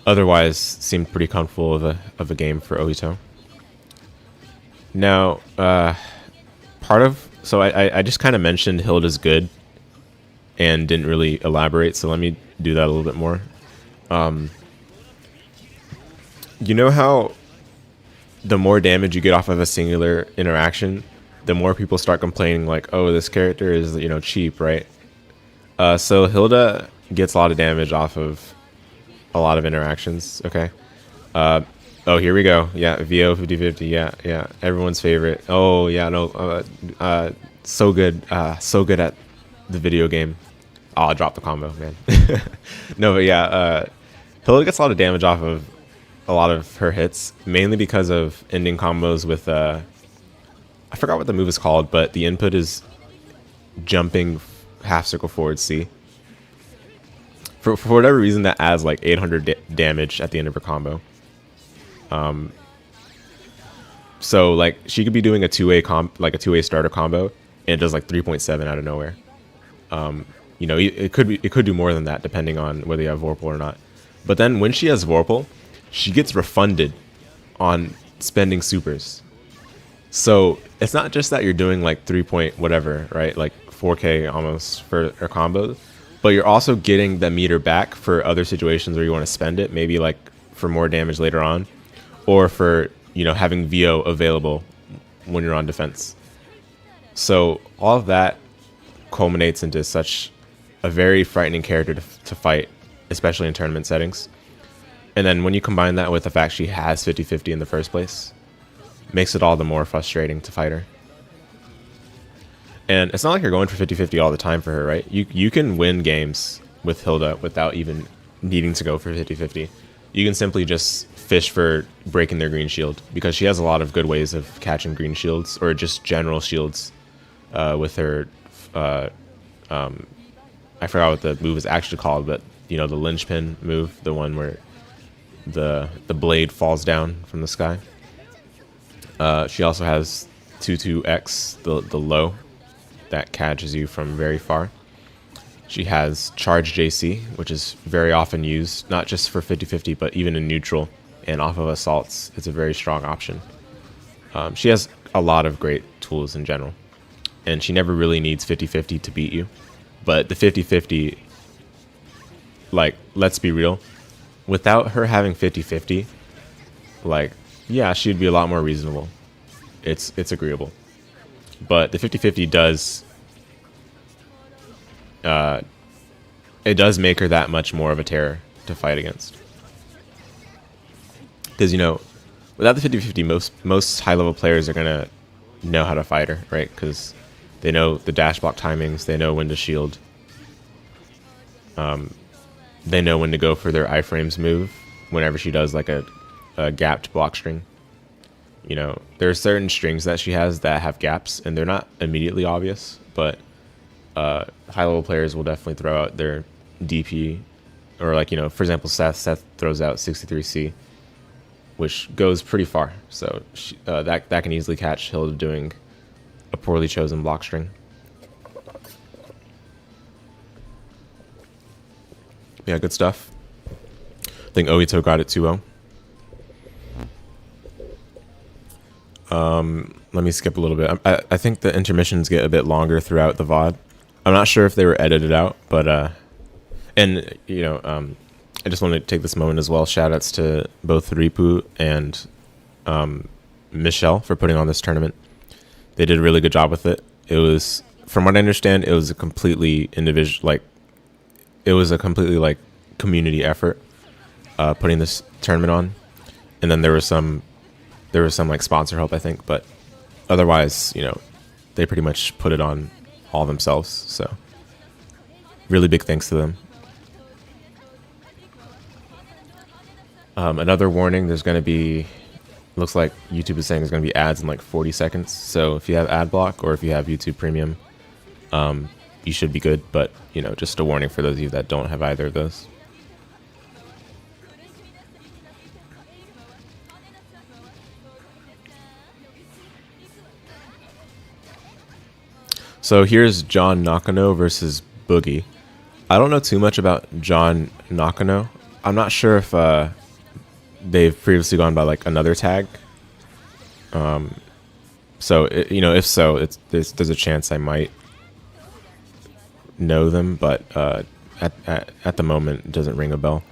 otherwise seemed pretty comfortable of a game for Ohittou. Now, so I just kind of mentioned Hilda's good and didn't really elaborate, so let me do that a little bit more. You know how the more damage you get off of a singular interaction, the more people start complaining like, oh, this character is, you know, cheap, right? So Hilda gets a lot of damage off of a lot of interactions, okay? Oh, here we go. Yeah, VO 50/50. Yeah. Everyone's favorite. Oh, yeah, no. So good. So good at the video game. Oh, I dropped the combo, man. No, but yeah, Hilda gets a lot of damage off of a lot of her hits, mainly because of ending combos with, I forgot what the move is called, but the input is jumping half circle forward C. For whatever reason, that adds like 800 damage at the end of her combo. So like she could be doing a two-way starter combo, and it does like 3.7 out of nowhere. You know, it could do more than that depending on whether you have Vorpal or not. But then when she has Vorpal, she gets refunded on spending supers. So it's not just that you're doing like 3 point whatever, right? Like 4K almost for her combo, but you're also getting the meter back for other situations where you want to spend it, maybe like for more damage later on, or for, you know, having VO available when you're on defense. So all of that culminates into such a very frightening character to fight, especially in tournament settings. And then when you combine that with the fact she has 50/50 in the first place, makes it all the more frustrating to fight her. And it's not like you're going for 50/50 all the time for her, right? You can win games with Hilda without even needing to go for 50/50. You can simply just fish for breaking their green shield, because she has a lot of good ways of catching green shields, or just general shields with her... I forgot what the move is actually called, but, you know, the linchpin move, the one where the blade falls down from the sky. She also has 2-2X, the low, that catches you from very far. She has Charge JC, which is very often used, not just for 50/50, but even in neutral and off of assaults. It's a very strong option. She has a lot of great tools in general, and she never really needs 50/50 to beat you. But the 50/50, like, let's be real, without her having 50/50, like, yeah, she'd be a lot more reasonable. It's agreeable. But the 50/50 does... it does make her that much more of a terror to fight against. Because, you know, without the 50/50, most high-level players are going to know how to fight her, right? Because they know the dash block timings, they know when to shield. They know when to go for their iframes move whenever she does like a gapped block string. You know, there are certain strings that she has that have gaps, and they're not immediately obvious, but high-level players will definitely throw out their DP, or like, you know, for example, Seth throws out 63C, which goes pretty far. So that can easily catch Hilda doing a poorly chosen block string. Yeah, good stuff. I think Ohittou got it 2-0. Let me skip a little bit. I think the intermissions get a bit longer throughout the VOD. I'm not sure if they were edited out, but and you know, I just want to take this moment as well. Shout outs to both Ripu and Michel for putting on this tournament. They did a really good job with it. It was, from what I understand, it was a completely community effort putting this tournament on. And then there was some like sponsor help, I think, but otherwise, you know, they pretty much put it on all themselves. So really big thanks to them. Another warning, there's going to be, looks like YouTube is saying there's going to be ads in like 40 seconds. So if you have ad block or if you have YouTube Premium, you should be good. But, you know, just a warning for those of you that don't have either of those. So here's John Nakano versus Boogie. I don't know too much about John Nakano. I'm not sure if they've previously gone by like another tag. So if so, there's a chance I might know them, but at the moment it doesn't ring a bell.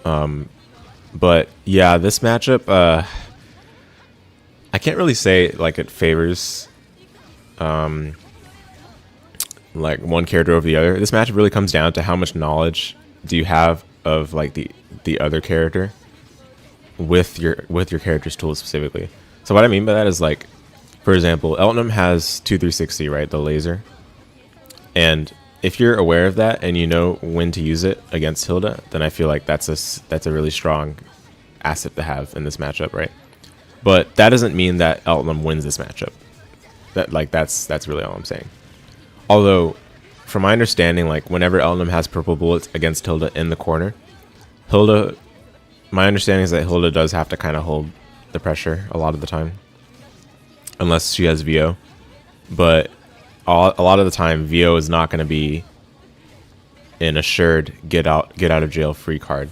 But yeah, this matchup, I can't really say like it favors like one character over the other. This matchup really comes down to how much knowledge do you have of like the other character with your character's tools specifically. So what I mean by that is, like, for example, Eltnum has 2360, right, the laser, and if you're aware of that and you know when to use it against Hilda, then I feel like that's a really strong asset to have in this matchup, right? But that doesn't mean that Eltnum wins this matchup. That's really all I'm saying. Although, from my understanding, like whenever Eltnum has purple bullets against Hilda in the corner, my understanding is that Hilda does have to kind of hold the pressure a lot of the time, unless she has VO. But a lot of the time, VO is not going to be an assured get out of jail free card.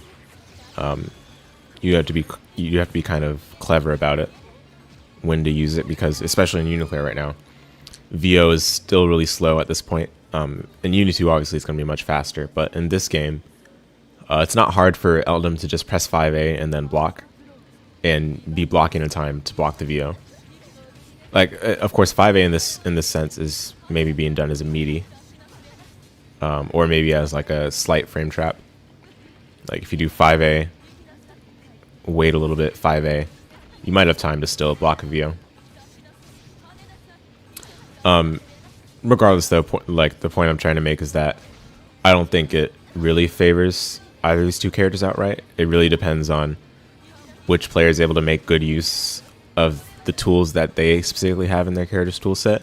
You have to be kind of clever about it when to use it, because especially in UNICLR right now, VO is still really slow at this point. In UNI2 obviously it's going to be much faster, but in this game it's not hard for Eltnum to just press 5A and then block and be blocking in time to block the VO. Like, of course 5A in this sense is maybe being done as a meaty, or maybe as like a slight frame trap. Like if you do 5A, wait a little bit, 5A, you might have time to still block a VO. Regardless, though, the point I'm trying to make is that I don't think it really favors either of these two characters outright. It really depends on which player is able to make good use of the tools that they specifically have in their character's tool set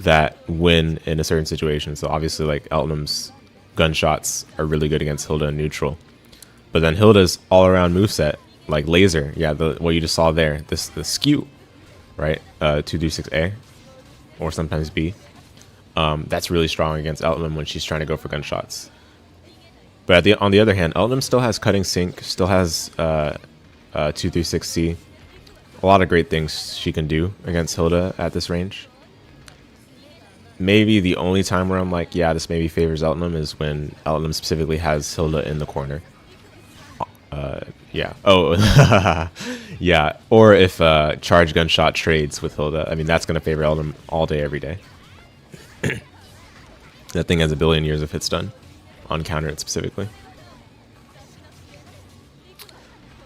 that win in a certain situation. So obviously, like, Eltnum's gunshots are really good against Hilda in neutral, but then Hilda's all-around moveset, like laser, yeah, what you just saw there, the skew, right, 236A, or sometimes B. That's really strong against Eltnum when she's trying to go for gunshots. But on the other hand, Eltnum still has cutting sync, still has 236C. A lot of great things she can do against Hilda at this range. Maybe the only time where I'm like, yeah, this maybe favors Eltnum is when Eltnum specifically has Hilda in the corner. Yeah. Oh, yeah. Or if charge gunshot trades with Hilda. I mean, that's going to favor Eltnum all day, every day. That thing has a billion years of hits done on counter it specifically.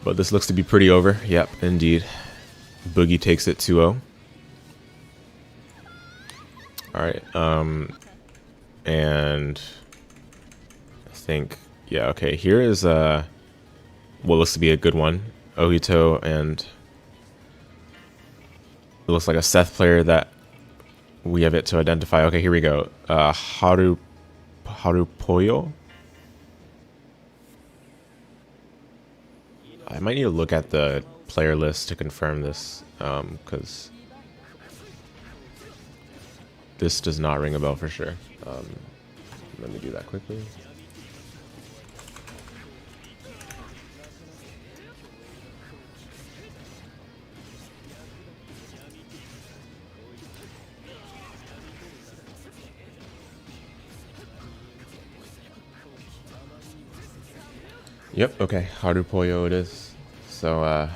But this looks to be pretty over. Yep, indeed. Boogie takes it 2-0. Alright, and I think, yeah, okay, here is what looks to be a good one. Ohittou, and it looks like a Seth player that we have it to identify. Okay, here we go. Harupoyo. I might need to look at the player list to confirm this, because this does not ring a bell for sure. Let me do that quickly. Yep, okay, Harupoyo it is. So,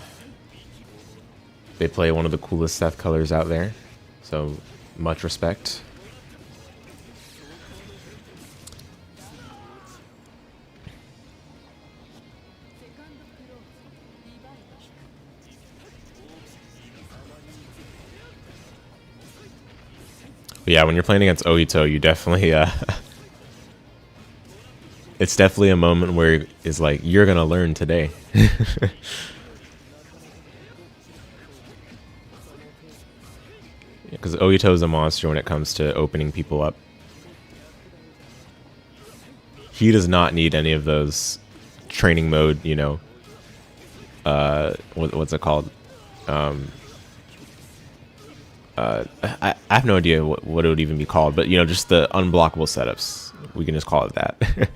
they play one of the coolest Seth colors out there, so much respect. But yeah, when you're playing against Ohittou, you definitely, it's definitely a moment where it's like, you're gonna learn today. Because Ohittou is a monster when it comes to opening people up. He does not need any of those training mode, you know, what's it called? I have no idea what it would even be called, but you know, just the unblockable setups. We can just call it that.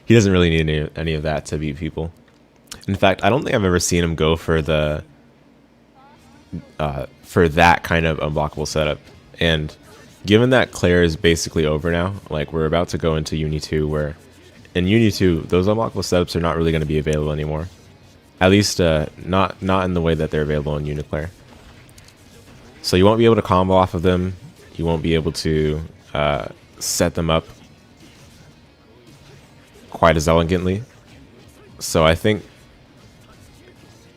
He doesn't really need any of that to beat people. In fact, I don't think I've ever seen him go for the for that kind of unblockable setup. And given that Claire is basically over now, like we're about to go into UNI2, where in UNI2 those unblockable setups are not really going to be available anymore. At least not in the way that they're available in UNICLR. So you won't be able to combo off of them. You won't be able to set them up quite as elegantly. So I think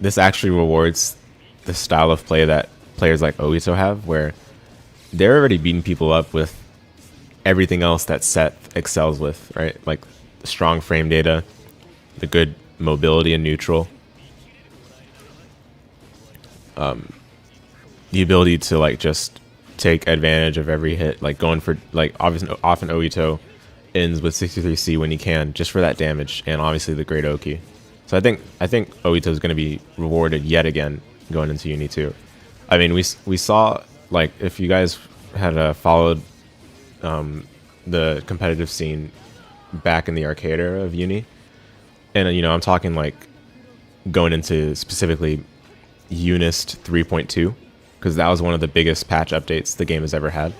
this actually rewards the style of play that players like Ohittou have, where they're already beating people up with everything else that Seth excels with, right? Like the strong frame data, the good mobility in neutral, the ability to like just take advantage of every hit, like going for like often Ohittou ends with 63C when he can, just for that damage, and obviously the great Oki. So I think Ohittou is going to be rewarded yet again going into UNI2. I mean, we saw, like, if you guys had followed the competitive scene back in the arcade era of Uni, and you know, I'm talking like going into specifically UNIST 3.2, because that was one of the biggest patch updates the game has ever had.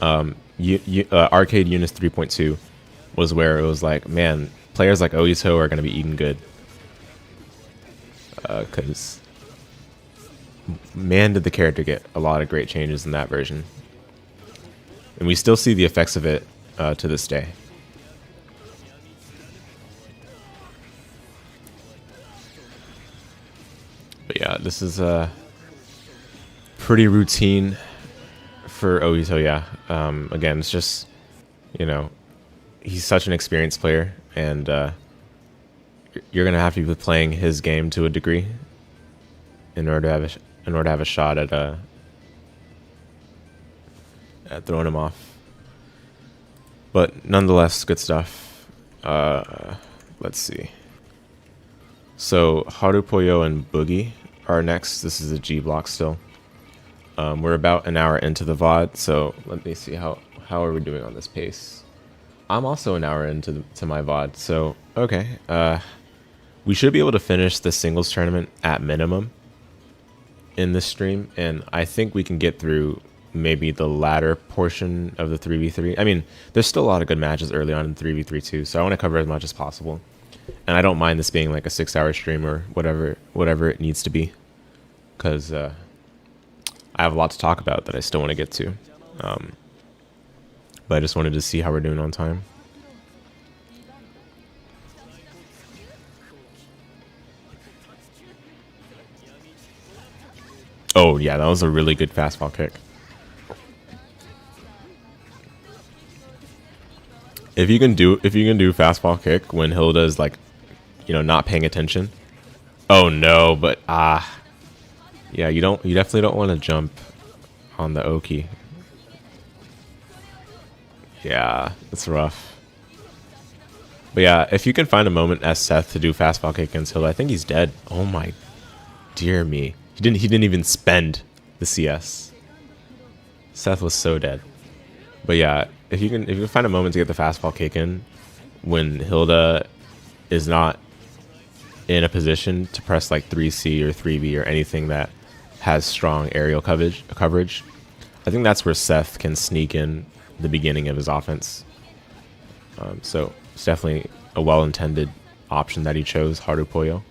Arcade UNIST 3.2 was where it was like, man, players like Ohittou are going to be eating good. Because, man, did the character get a lot of great changes in that version. And we still see the effects of it to this day. But yeah, this is pretty routine for Ohittou, yeah. Again, it's just, you know, he's such an experienced player, and you're gonna have to be playing his game to a degree in order to have a shot at throwing him off. But nonetheless, good stuff. Let's see. So Harupoyo and Boogie are next. This is a G block still. We're about an hour into the VOD, so let me see how are we doing on this pace. I'm also an hour into my VOD, so okay. We should be able to finish the singles tournament at minimum in this stream, and I think we can get through maybe the latter portion of the 3v3. I mean, there's still a lot of good matches early on in 3v3 too, so I want to cover as much as possible. And I don't mind this being like a 6-hour stream or whatever it needs to be, because I have a lot to talk about that I still want to get to. But I just wanted to see how we're doing on time. Oh yeah, that was a really good fastball kick. If you can do fastball kick when Hilda is like, you know, not paying attention. Oh no, but yeah, you definitely don't want to jump on the Oki. Yeah, it's rough. But yeah, if you can find a moment as Seth to do fastball kick against Hilda, I think he's dead. Oh my dear me. He didn't even spend the CS. Seth was so dead. But yeah, if you can find a moment to get the fastball kick in when Hilda is not in a position to press like 3C or 3V or anything that has strong aerial coverage, I think that's where Seth can sneak in the beginning of his offense. So it's definitely a well-intended option that he chose, Harupoyo.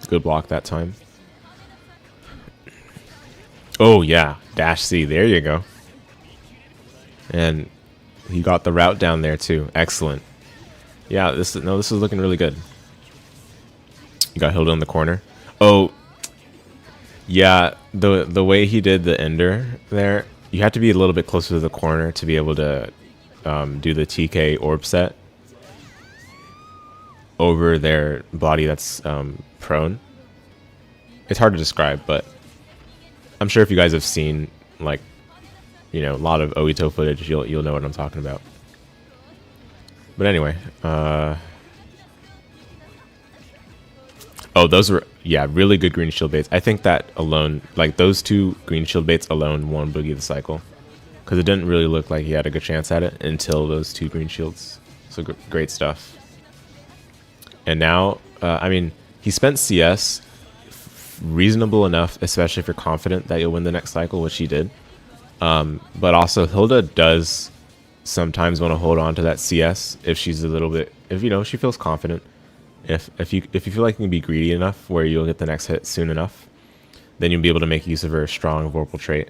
Good block that time. Oh yeah, dash C, there you go. And he got the route down there too. Excellent. Yeah, this is looking really good. You got Hilda in the corner. Oh, yeah, the way he did the ender there, you have to be a little bit closer to the corner to be able to do the TK orb set over their body that's prone. It's hard to describe, but I'm sure if you guys have seen, like, you know, a lot of Ohittou footage, you'll know what I'm talking about. But anyway, oh Oh, those were, yeah, really good green shield baits. I think that alone, like those 2 green shield baits alone won Boogie the cycle. Because it didn't really look like he had a good chance at it until those 2 green shields. So great stuff. And now, I mean, he spent CS reasonable enough, especially if you're confident that you'll win the next cycle, which he did. But also, Hilda does sometimes want to hold on to that CS if she's a little bit, if you know, she feels confident. If you feel like you can be greedy enough where you'll get the next hit soon enough, then you'll be able to make use of her strong Vorpal trait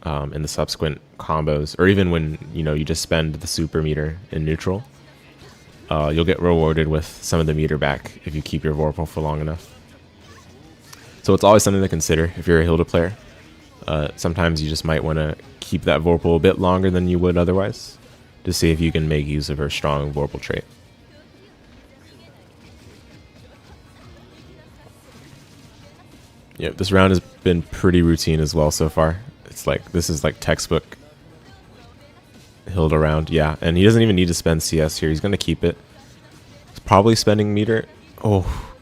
in the subsequent combos, or even when you just spend the super meter in neutral. You'll get rewarded with some of the meter back if you keep your Vorpal for long enough. So it's always something to consider if you're a Hilda player. Sometimes you just might want to keep that Vorpal a bit longer than you would otherwise to see if you can make use of her strong Vorpal trait. Yep, this round has been pretty routine as well so far. It's like, this is like textbook Hilda round, yeah. And he doesn't even need to spend CS here. He's going to keep it. He's probably spending meter. Oh.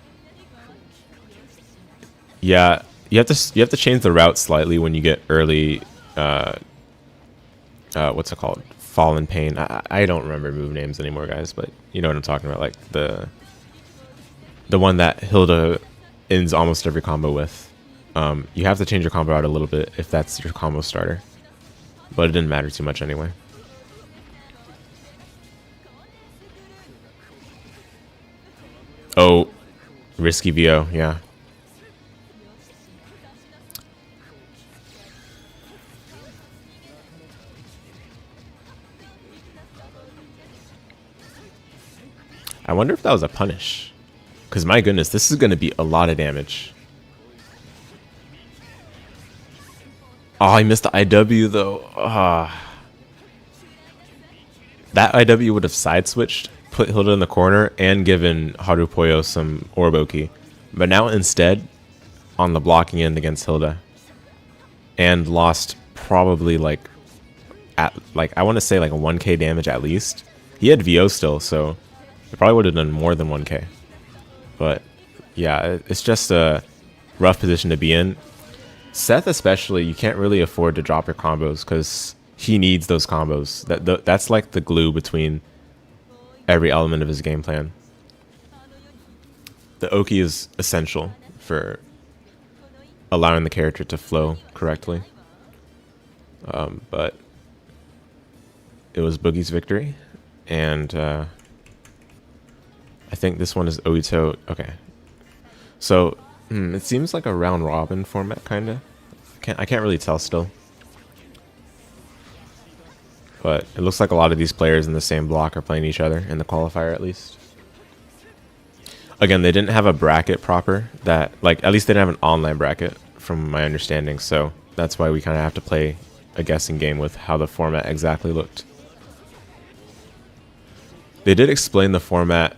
Yeah, you have to change the route slightly when you get early, what's it called? Fallen Pain. I don't remember move names anymore, guys, but you know what I'm talking about. Like the one that Hilda ends almost every combo with. You have to change your combo out a little bit if that's your combo starter, but it didn't matter too much anyway. Oh, risky VO, yeah. I wonder if that was a punish. Because my goodness, this is going to be a lot of damage. Oh, he missed the IW though. That IW would have side switched, put Hilda in the corner, and given Harupoyo some Orboki. But now instead, on the blocking end against Hilda. And lost probably I want to say like a 1k damage at least. He had VO still, so it probably would have done more than 1k. But yeah, it's just a rough position to be in. Seth especially, you can't really afford to drop your combos because he needs those combos. That's like the glue between every element of his game plan. The Oki is essential for allowing the character to flow correctly. But it was Boogie's victory, and I think this one is Ohittou. Okay, so it seems like a round robin format, kind of. I can't really tell still, but it looks like a lot of these players in the same block are playing each other in the qualifier at least. Again, they didn't have a bracket proper that, like, at least they didn't have an online bracket from my understanding, so that's why we kind of have to play a guessing game with how the format exactly looked. They did explain the format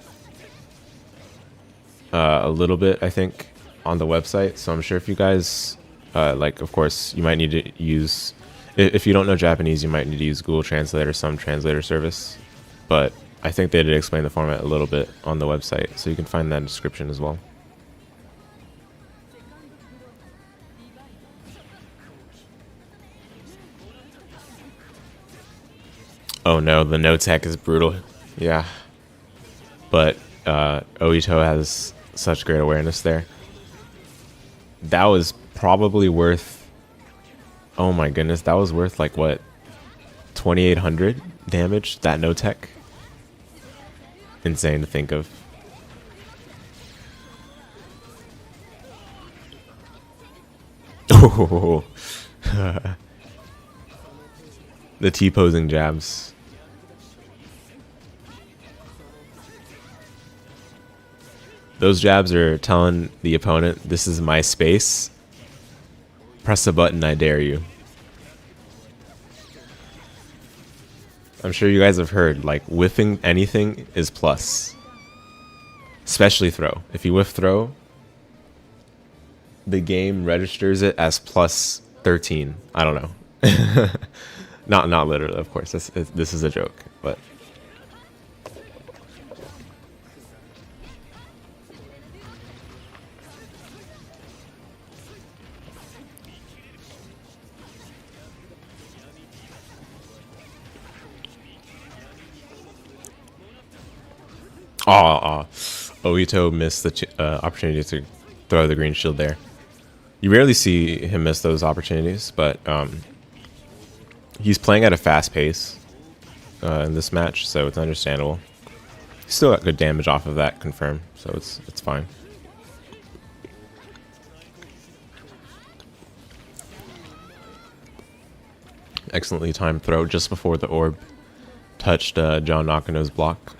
a little bit, I think, on the website, so I'm sure if you guys of course you might need to use, if you don't know Japanese, you might need to use Google Translate or some translator service, but I think they did explain the format a little bit on the website, so you can find that in the description as well. Oh no, the no tech is brutal. Yeah, but Ohittou has such great awareness there. That was probably worth, oh my goodness, that was worth like what, 2800 damage, that no tech. Insane to think of. Oh, the T-posing jabs. Those jabs are telling the opponent, this is my space. Press the button, I dare you. I'm sure you guys have heard, like, whiffing anything is plus. Especially throw. If you whiff throw, the game registers it as plus 13. I don't know. Not literally, of course. This is a joke, but... Ohittou missed the opportunity to throw the green shield there. You rarely see him miss those opportunities, but he's playing at a fast pace in this match, so it's understandable. He still got good damage off of that confirm, so it's fine. Excellently timed throw just before the orb touched John Nakano's block.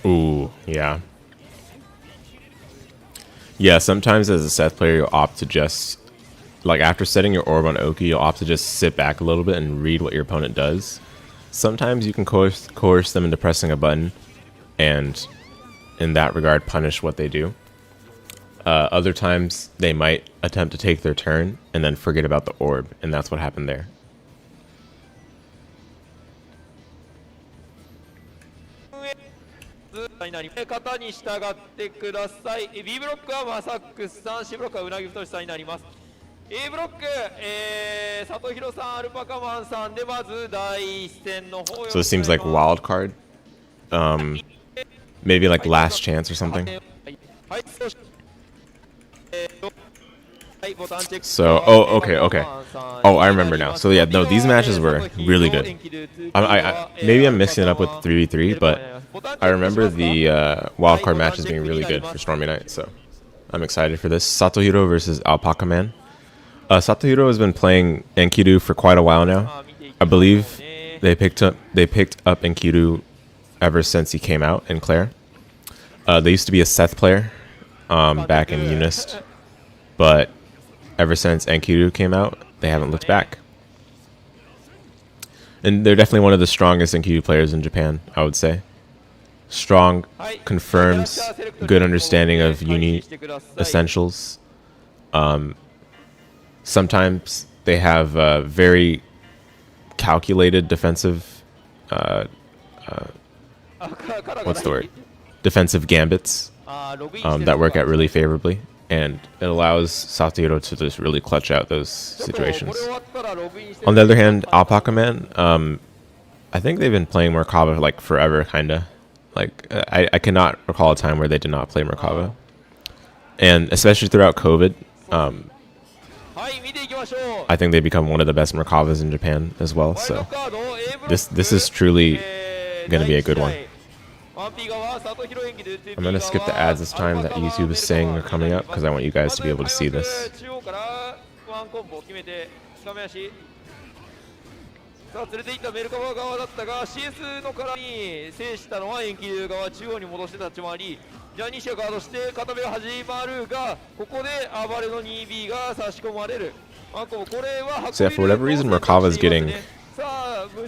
Ooh, yeah. Yeah, sometimes as a Seth player, you'll opt to just, like after setting your orb on Oki, you'll opt to just sit back a little bit and read what your opponent does. Sometimes you can coerce them into pressing a button and in that regard punish what they do. Other times they might attempt to take their turn and then forget about the orb, and that's what happened there. B ブロックはマサックスさん、C ブロックはうなぎ太さんになります。A ブロック、佐藤弘さん、アルパカマンさんでまず第一戦の方。So it seems like Wildcard, maybe like last chance or something. So, okay. Oh, I remember now. So yeah, no, these matches were really good. Maybe I'm mixing it up with 3v3, but I remember the wildcard matches being really good for Stormy Night, so I'm excited for this. Satohiro versus alpacaman. Satohiro has been playing Enkidu for quite a while now. I believe they picked up Enkidu ever since he came out in Claire. They used to be a Seth player back in UNICLR, but ever since Enkidu came out, they haven't looked back. And they're definitely one of the strongest Enkidu players in Japan, I would say. Strong, confirms, good understanding of uni essentials. Sometimes they have very calculated defensive, what's the word? Defensive gambits that work out really favorably. And it allows Satohiro to just really clutch out those situations. On the other hand, alpacaman, I think they've been playing Merkava like forever, kinda. Like I cannot recall a time where they did not play Merkava, and especially throughout COVID, I think they become one of the best Merkavas in Japan as well. So this is truly gonna be a good one. I'm gonna skip the ads this time that YouTube is saying are coming up because I want you guys to be able to see this. さあ連れていったメルカバ側だったが CS の絡み制したのはエンキドゥ側中央に戻して立ち回りじゃあ西がガードして片目が始まるがここで暴れの 2B が差し込まれるこれは So yeah, for whatever reason Merkava is getting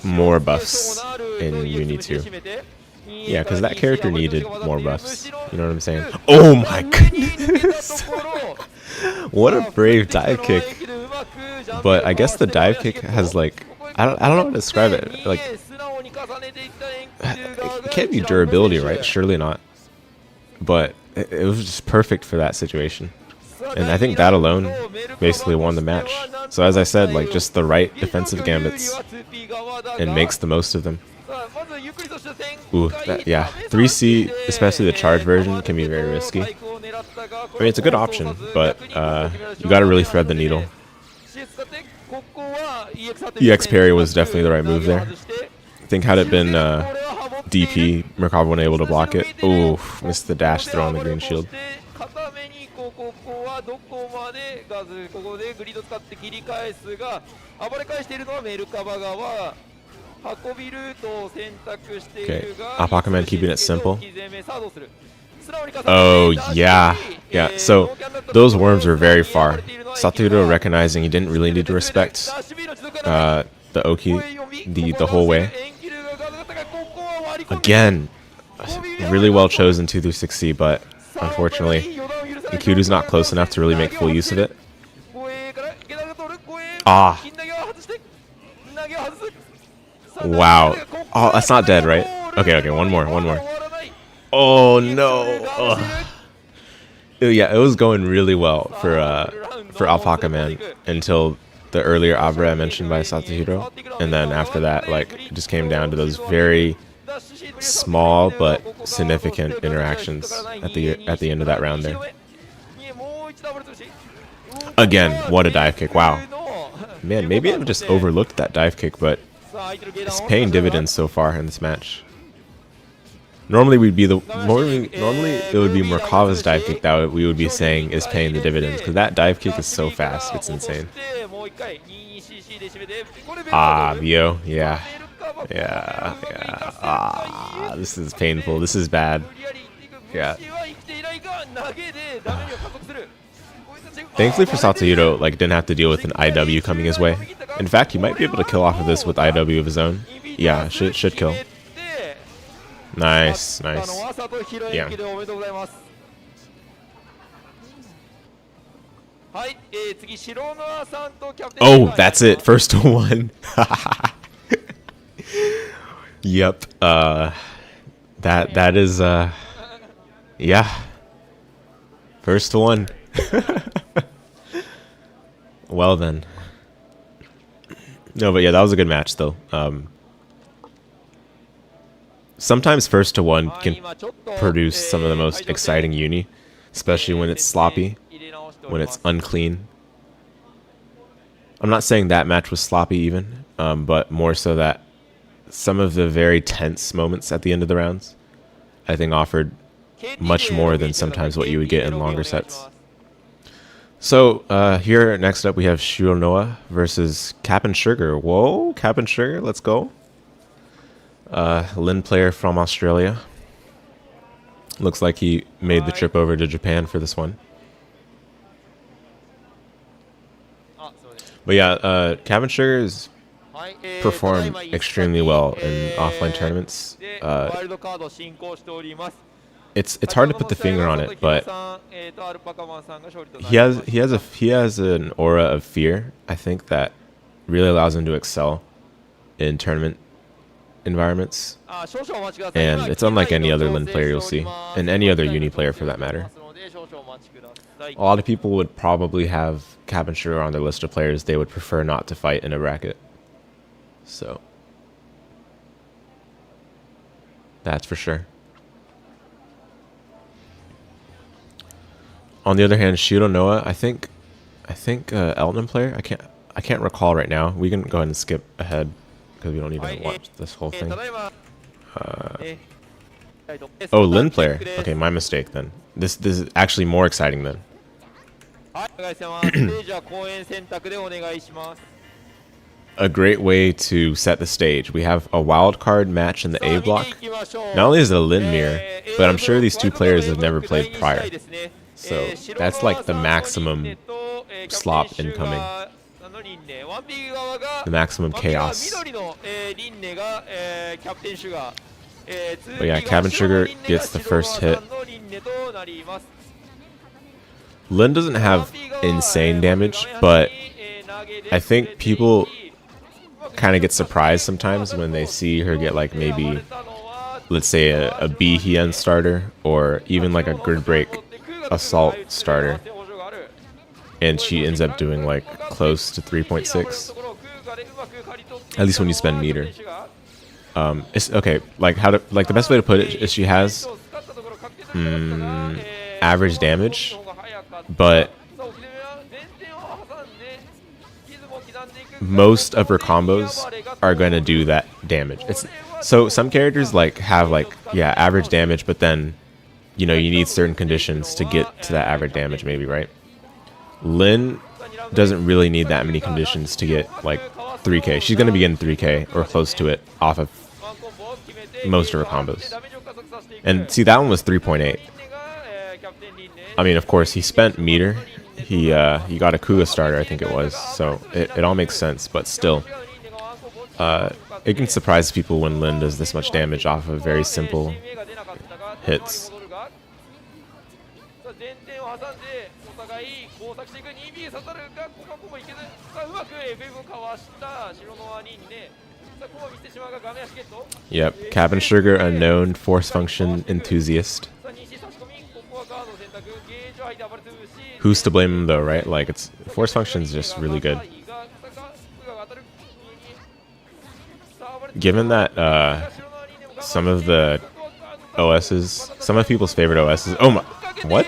more buffs in UNI2. Yeah, because that character needed more buffs. You know what I'm saying? Oh my goodness! What a brave dive kick. But I guess the dive kick has like I don't know how to describe it. Like, it can't be durability, right? Surely not. But it was just perfect for that situation. And I think that alone basically won the match. So as I said, like just the right defensive gambits and makes the most of them. Ooh, yeah. 3C, especially the charge version, can be very risky. I mean, it's a good option, but you gotta really thread the needle. EX parry was definitely the right move there. I think had it been DP, Merkava wasn't able to block it. Ooh, missed the dash throw on the green shield. Okay, alpacaman keeping it simple. Oh, yeah. Yeah, so those worms were very far. Satohiro recognizing he didn't really need to respect the Oki the whole way. Again, really well chosen 2 through 6C, but unfortunately, Enkidu's not close enough to really make full use of it. Ah. Wow. Oh, that's not dead, right? Okay, one more. Oh no. Ugh. Yeah, it was going really well for alpacaman until the earlier Abra mentioned by Satohiro, and then after that, like, it just came down to those very small but significant interactions at the end of that round there. Again, what a dive kick! Wow, man, maybe I've just overlooked that dive kick, but it's paying dividends so far in this match. Normally we'd be normally it would be Merkava's dive kick that we would be saying is paying the dividends, because that dive kick is so fast, it's insane. Ah, Vio, yeah. Ah, this is painful. This is bad. Yeah. Thankfully for Satohiro, like, didn't have to deal with an IW coming his way. In fact, he might be able to kill off of this with IW of his own. Yeah, should kill. Nice. Yeah. Oh, that's it. First to one. Yep. That is yeah. First to one. Well then. No, but yeah, that was a good match though. Sometimes first to one can produce some of the most exciting uni, especially when it's sloppy, when it's unclean. I'm not saying that match was sloppy even, but more so that some of the very tense moments at the end of the rounds, I think, offered much more than sometimes what you would get in longer sets. So here next up we have Shironoa versus CapnSugar. Whoa, CapnSugar, let's go. Linne player from Australia. Looks like he made the trip over to Japan for this one. But yeah, CapnSugar is performed extremely well in offline tournaments. It's hard to put the finger on it, but he has an aura of fear, I think, that really allows him to excel in tournament environments, and it's unlike any other Linne player you'll see, and any other uni player for that matter. A lot of people would probably have CapnSugar on their list of players they would prefer not to fight in a bracket. So that's for sure. On the other hand, Shironoa, I think Eltnum player. I can't recall right now. We can go ahead and skip ahead because we don't need to watch this whole thing. Oh, Linne player. Okay, my mistake then. This is actually more exciting then. A great way to set the stage. We have a wildcard match in the A block. Not only is it a Linne mirror, but I'm sure these two players have never played prior. So that's like the maximum slop incoming. The maximum chaos. But yeah, CapnSugar gets the first hit. Linne doesn't have insane damage, but I think people kind of get surprised sometimes when they see her get like maybe, let's say, a B-Hien starter, or even like a grid break assault starter, and she ends up doing like close to 3.6, at least when you spend meter. It's okay, like the best way to put it is she has average damage, but most of her combos are going to do that damage. So some characters like have like, yeah, average damage, but then, you know, you need certain conditions to get to that average damage maybe, right? Linne doesn't really need that many conditions to get like 3k. She's going to be getting 3k or close to it off of most of her combos. And see, that one was 3.8. I mean, of course, he spent meter. He got a Kuga starter, I think it was. So it all makes sense, but still. It can surprise people when Linne does this much damage off of very simple hits. Yep, CapnSugar, a known force function enthusiast. Who's to blame him though, right? Like, it's force function is just really good. Given that some of the OSs, some of people's favorite OSs. Oh my, what?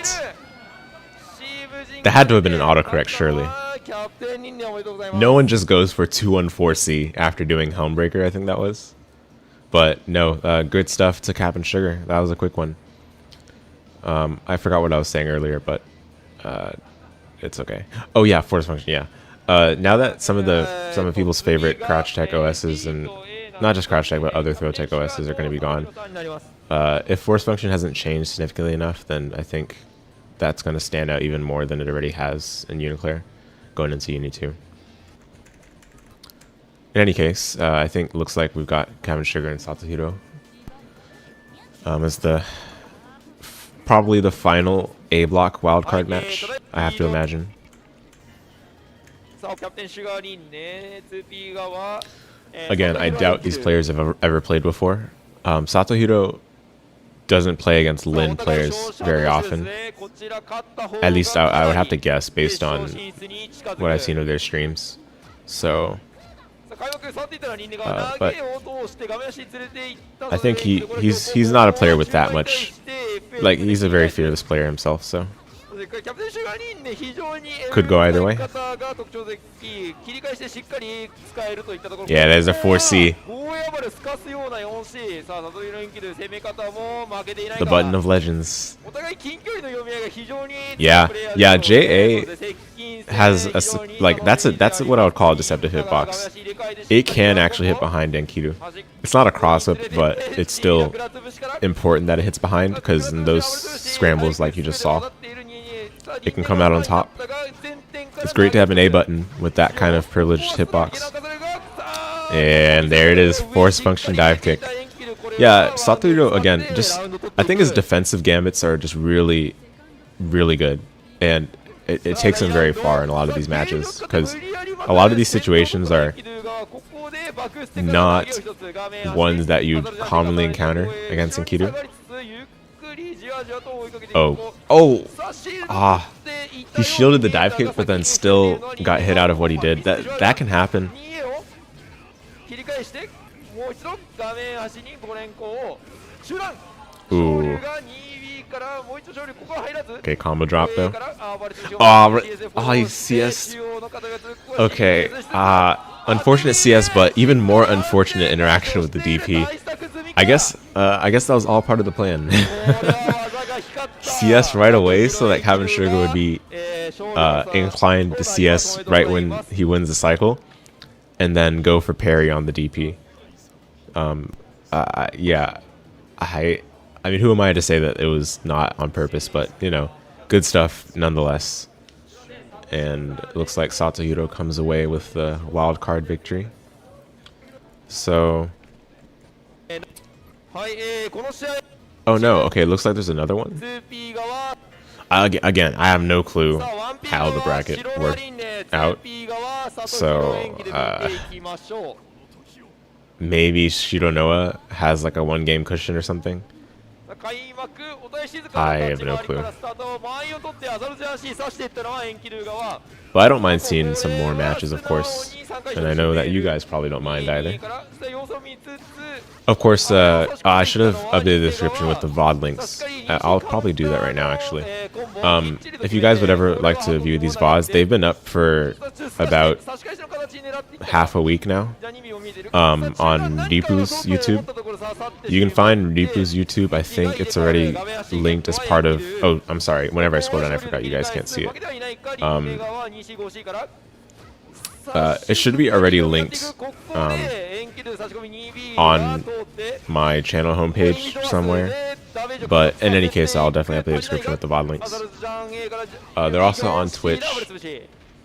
That had to have been an autocorrect, surely. No one just goes for 214C after doing Helmbreaker, I think that was. But no, good stuff to CapnSugar. That was a quick one. I forgot what I was saying earlier, but it's okay. Oh yeah, force function. Yeah. Now that some of people's favorite crouch tech OSs, and not just crouch tech but other throw tech OSs, are going to be gone. If force function hasn't changed significantly enough, then I think that's going to stand out even more than it already has in UNICLR going into UNI2. In any case, I think it looks like we've got CapnSugar and Satohiro as probably the final A block wildcard match, I have to imagine. Again, I doubt these players have ever played before. Satohiro doesn't play against Linne players very often. At least I would have to guess based on what I've seen of their streams. So, but I think he's not a player with that much. Like, he's a very fearless player himself, so could go either way. Yeah, there's a 4C. The button of legends. Yeah, JA has like that's what I would call a deceptive hitbox. It can actually hit behind Enkidu. It's not a cross whip, but it's still important that it hits behind, because in those scrambles like you just saw, it can come out on top. It's great to have an A button with that kind of privileged hitbox. And there it is, force function dive kick. Yeah, Satohiro, again, I think his defensive gambits are just really, really good. And it takes him very far in a lot of these matches, because a lot of these situations are not ones that you commonly encounter against Enkidu. He shielded the dive kick, but then still got hit out of what he did. That can happen. Ooh. Okay, combo drop though. He CS. Okay, unfortunate CS, but even more unfortunate interaction with the DP. I guess that was all part of the plan. CS right away so that CapnSugar would be inclined to CS right when he wins the cycle, and then go for parry on the DP. Yeah, I mean, who am I to say that it was not on purpose? But, you know, good stuff nonetheless. And it looks like Satohiro comes away with the wild card victory. So, oh no, okay, looks like there's another one. Again, I have no clue how the bracket worked out. So, maybe Shironoa has like a 1-game cushion or something. I have no clue. But I don't mind seeing some more matches, of course. And I know that you guys probably don't mind either. Of course, I should have updated the description with the VOD links. I'll probably do that right now, actually. If you guys would ever like to view these VODs, they've been up for about half a week now on Ripu's YouTube. You can find Ripu's YouTube. I think it's already linked as part of... Oh, I'm sorry. Whenever I scroll down, I forgot you guys can't see it. It should be already linked on my channel homepage somewhere. But in any case, I'll definitely update the description with the VOD links. They're also on Twitch,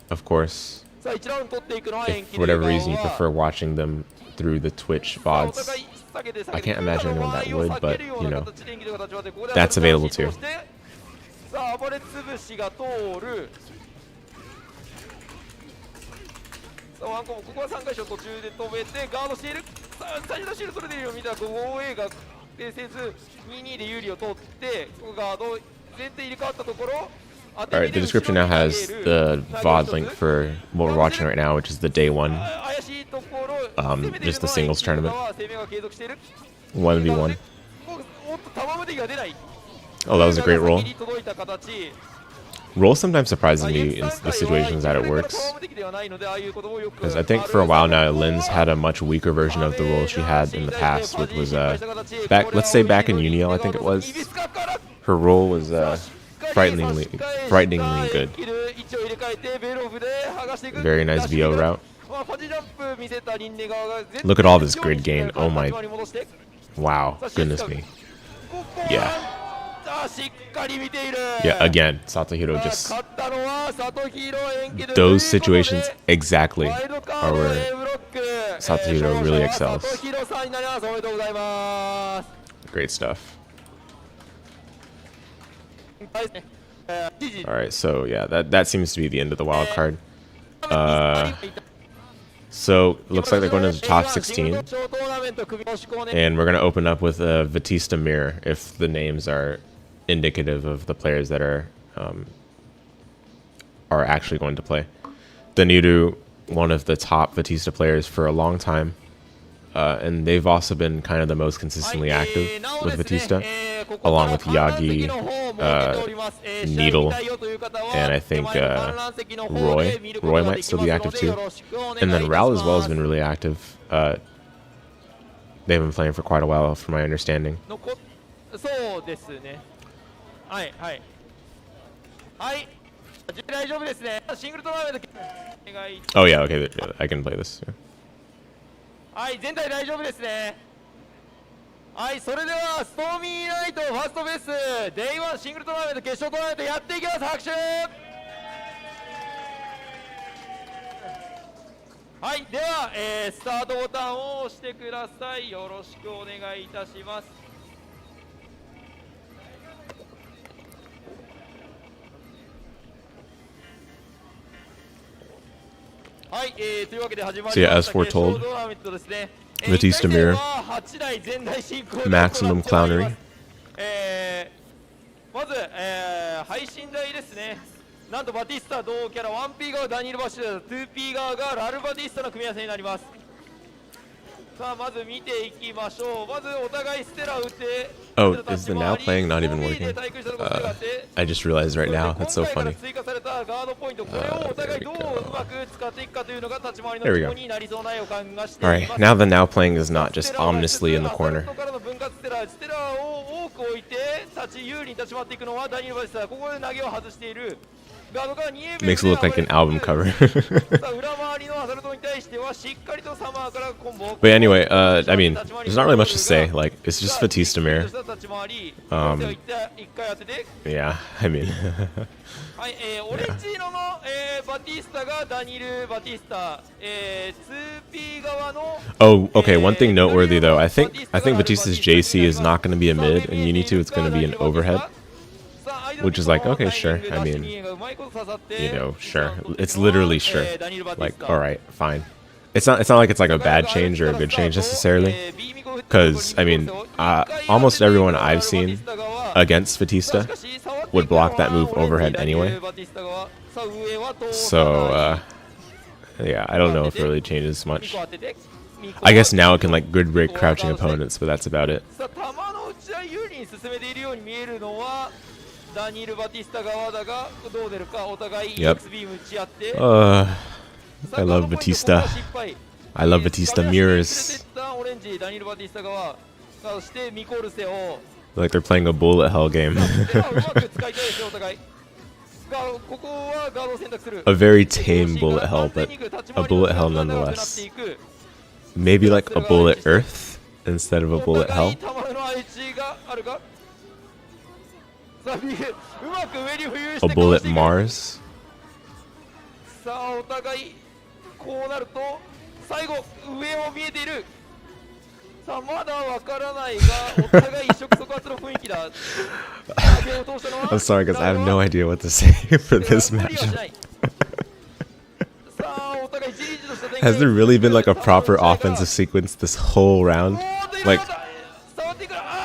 of course. If for whatever reason you prefer watching them through the Twitch VODs. I can't imagine anyone that would, but, you know, that's available too. ワンコもここは3回所途中で止めてガードしている。最初のシール取れているように見たら5A が訂正ず 2-2 で有利を取ってガード前提入れ替わったところ。Alright, the description now has the VOD link for what we're watching right now, which is the day one, just the singles tournament. 1v1. Oh, that was a great roll. Roll sometimes surprises me in the situations that it works. Because I think for a while now, Linne's had a much weaker version of the roll she had in the past, which was, let's say back in UNIL, I think it was. Her roll was, frighteningly good. Very nice VO route. Look at all this grid gain. Oh my. Wow. Goodness me. Yeah. Yeah, again, Satohiro just... Those situations exactly are where Satohiro really excels. Great stuff. Alright, so yeah, that seems to be the end of the wild card. So looks like they're going to the top 16, and we're going to open up with a Vatista mirror if the names are indicative of the players that are actually going to play. Daniru, one of the top Vatista players for a long time, and they've also been kind of the most consistently active with Vatista, along with Yagi, Needle, and I think Roy. Roy might still be active too. And then Ral as well has been really active. They've been playing for quite a while, from my understanding. Oh yeah, okay, I can play this. Yeah. はい、全体大丈夫ですね。はい、それではストーミーナイトファーストベースデイ1シングルトーナメント決勝トーナメントやっていきます。拍手。はい、では、スタートボタンを押してください。よろしくお願いいたします。はい、というわけで始まりました。 So yeah, as foretold, Vatista mirror, maximum clownery. まず、配信台ですね。なんとバティスタ同キャラ 1P 側ダニール・バッシュダー 2P 側がラルバティスタの組み合わせになります。さあまず見ていきましょう。まずお互いステラを打って。 Oh, is the now playing not even working? I just realized right now. That's so funny. There we go. Alright, now the now playing is not just ominously in the corner. Makes it look like an album cover. But anyway, I mean, there's not really much to say. Like, it's just Vatista mirror. Yeah, I mean. Oh, okay. One thing noteworthy though, I think Batista's JC is not going to be a mid, and UNI2 it's going to be an overhead. Which is like, okay, sure. I mean, you know, sure. It's literally sure. Like, all right, fine. It's not like it's like a bad change or a good change necessarily. Because, I mean, almost everyone I've seen against Vatista would block that move overhead anyway. So, yeah, I don't know if it really changes much. I guess now it can like grid break crouching opponents, but that's about it. Yep. I love Vatista. I love Vatista mirrors. Like they're playing a bullet hell game. A very tame bullet hell, but a bullet hell nonetheless. Maybe like a bullet earth instead of a bullet hell. A bullet Mars. I'm sorry because I have no idea what to say for this matchup. Has there really been like a proper offensive sequence this whole round? Like,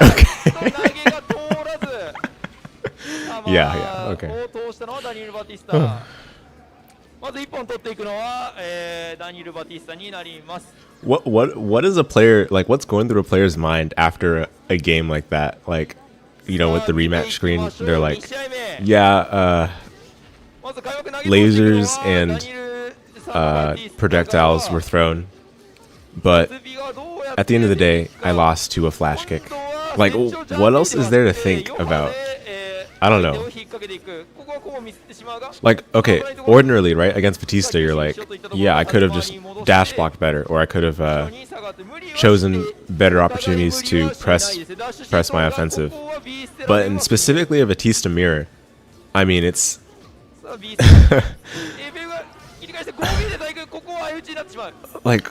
okay. Yeah, okay. 通したのはダニエル・バティスタ。まず1本取っていくのは、ダニエル・バティスタになります。What is a player like? What's going through a player's mind after a game like that? Like, you know, with the rematch screen, they're like, yeah, lasers and projectiles were thrown, but at the end of the day, I lost to a flash kick. Like, what else is there to think about? I don't know. Like, okay, ordinarily, right, against Vatista, you're like, yeah, I could have just dash blocked better, or I could have chosen better opportunities to press my offensive. But in specifically a Vatista mirror, I mean, it's... like...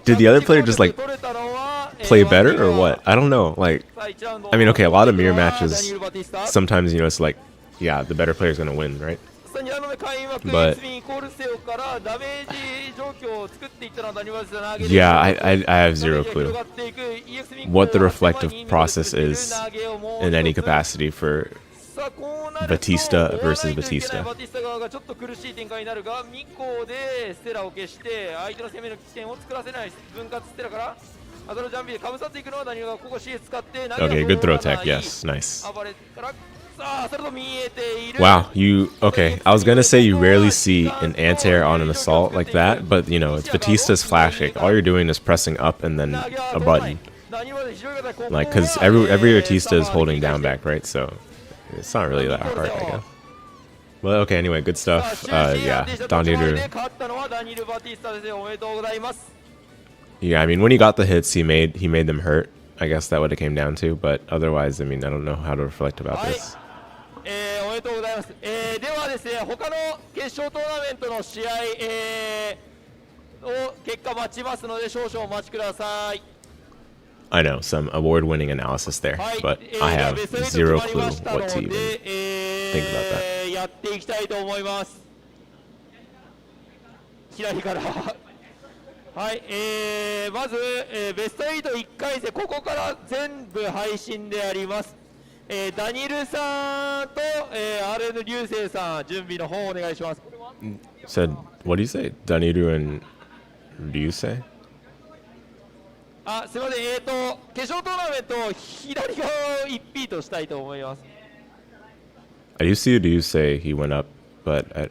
Did the other player just like play better or what? I don't know. Like, I mean, okay, a lot of mirror matches, sometimes, you know, it's like, yeah, the better player is gonna win, right? But yeah, I have zero clue what the reflective process is in any capacity for Vatista versus Vatista. Okay, good throw tech, yes, nice. Wow, okay, I was gonna say you rarely see an anti-air on an assault like that, but you know, it's Batista's flash kick. All you're doing is pressing up and then a button. Like, cause every Batista is holding down back, right? So it's not really that hard, I guess. Well, okay, anyway, good stuff. Yeah, Daniru. Yeah, I mean, when he got the hits, he made them hurt. I guess that what it came down to, but otherwise, I mean, I don't know how to reflect about this. おめでとうございます。ではですね、他の決勝トーナメントの試合、を結果待ちますので少々お待ちください。I know, some award-winning analysis there, but I have zero clue what to even think about that. やっていきたいと思います。左からはい、まず、ベスト8、1回戦、ここから全部配信であります。ダニルさんと、RN 流星さん、準備の方お願いします。Said, what do you say? Daniru and Ryūsei? あ、すみません、決勝トーナメント、左側を1ピートしたいと思います。I do see Ryūsei, he went up, but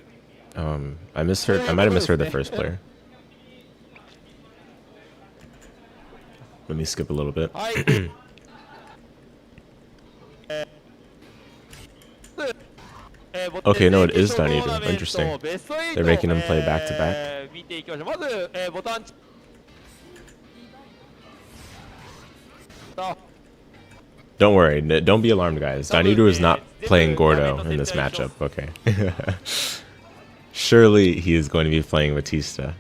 I misheard. I might have misheard the first player. Let me skip a little bit. Okay, no, it is Daniru. Interesting. They're making him play back to back. Don't worry, don't be alarmed, guys. Daniru is not playing Gordo in this matchup. Okay. Surely he is going to be playing Vatista.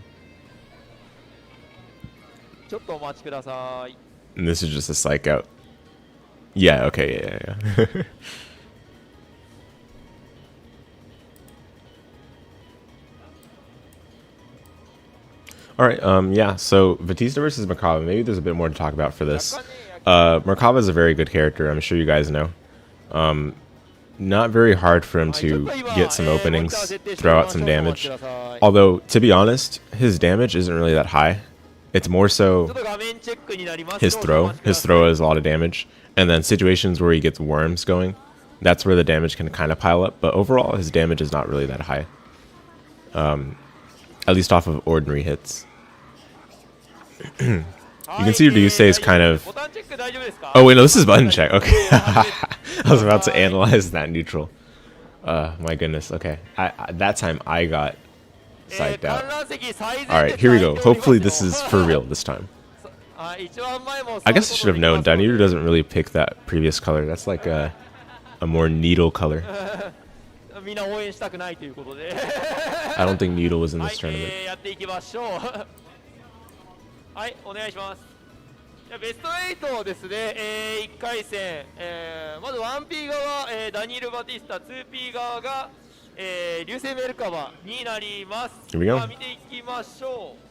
And this is just a psych out. Yeah, okay, yeah. Alright, yeah, so Vatista versus Merkava. Maybe there's a bit more to talk about for this. Merkava is a very good character, I'm sure you guys know. Not very hard for him to get some openings, throw out some damage. Although, to be honest, his damage isn't really that high. It's more so his throw. His throw is a lot of damage. And then situations where he gets worms going, that's where the damage can kind of pile up. But overall, his damage is not really that high. At least off of ordinary hits. You can see Ryūsei is kind of... Oh wait, no, this is button check. Okay. I was about to analyze that neutral. My goodness, okay. That time I got psyched out. Alright, here we go. Hopefully this is for real this time. I guess I should have known. Daniru doesn't really pick that previous color. That's like a more needle color. I don't think Needle was in this tournament. はい、お願いします。じゃあベスト8ですね、1回戦、まず 1P 側、ダニール・バティスタ、2P 側が、流星メルカバになります。 Here we go. 見ていきましょう。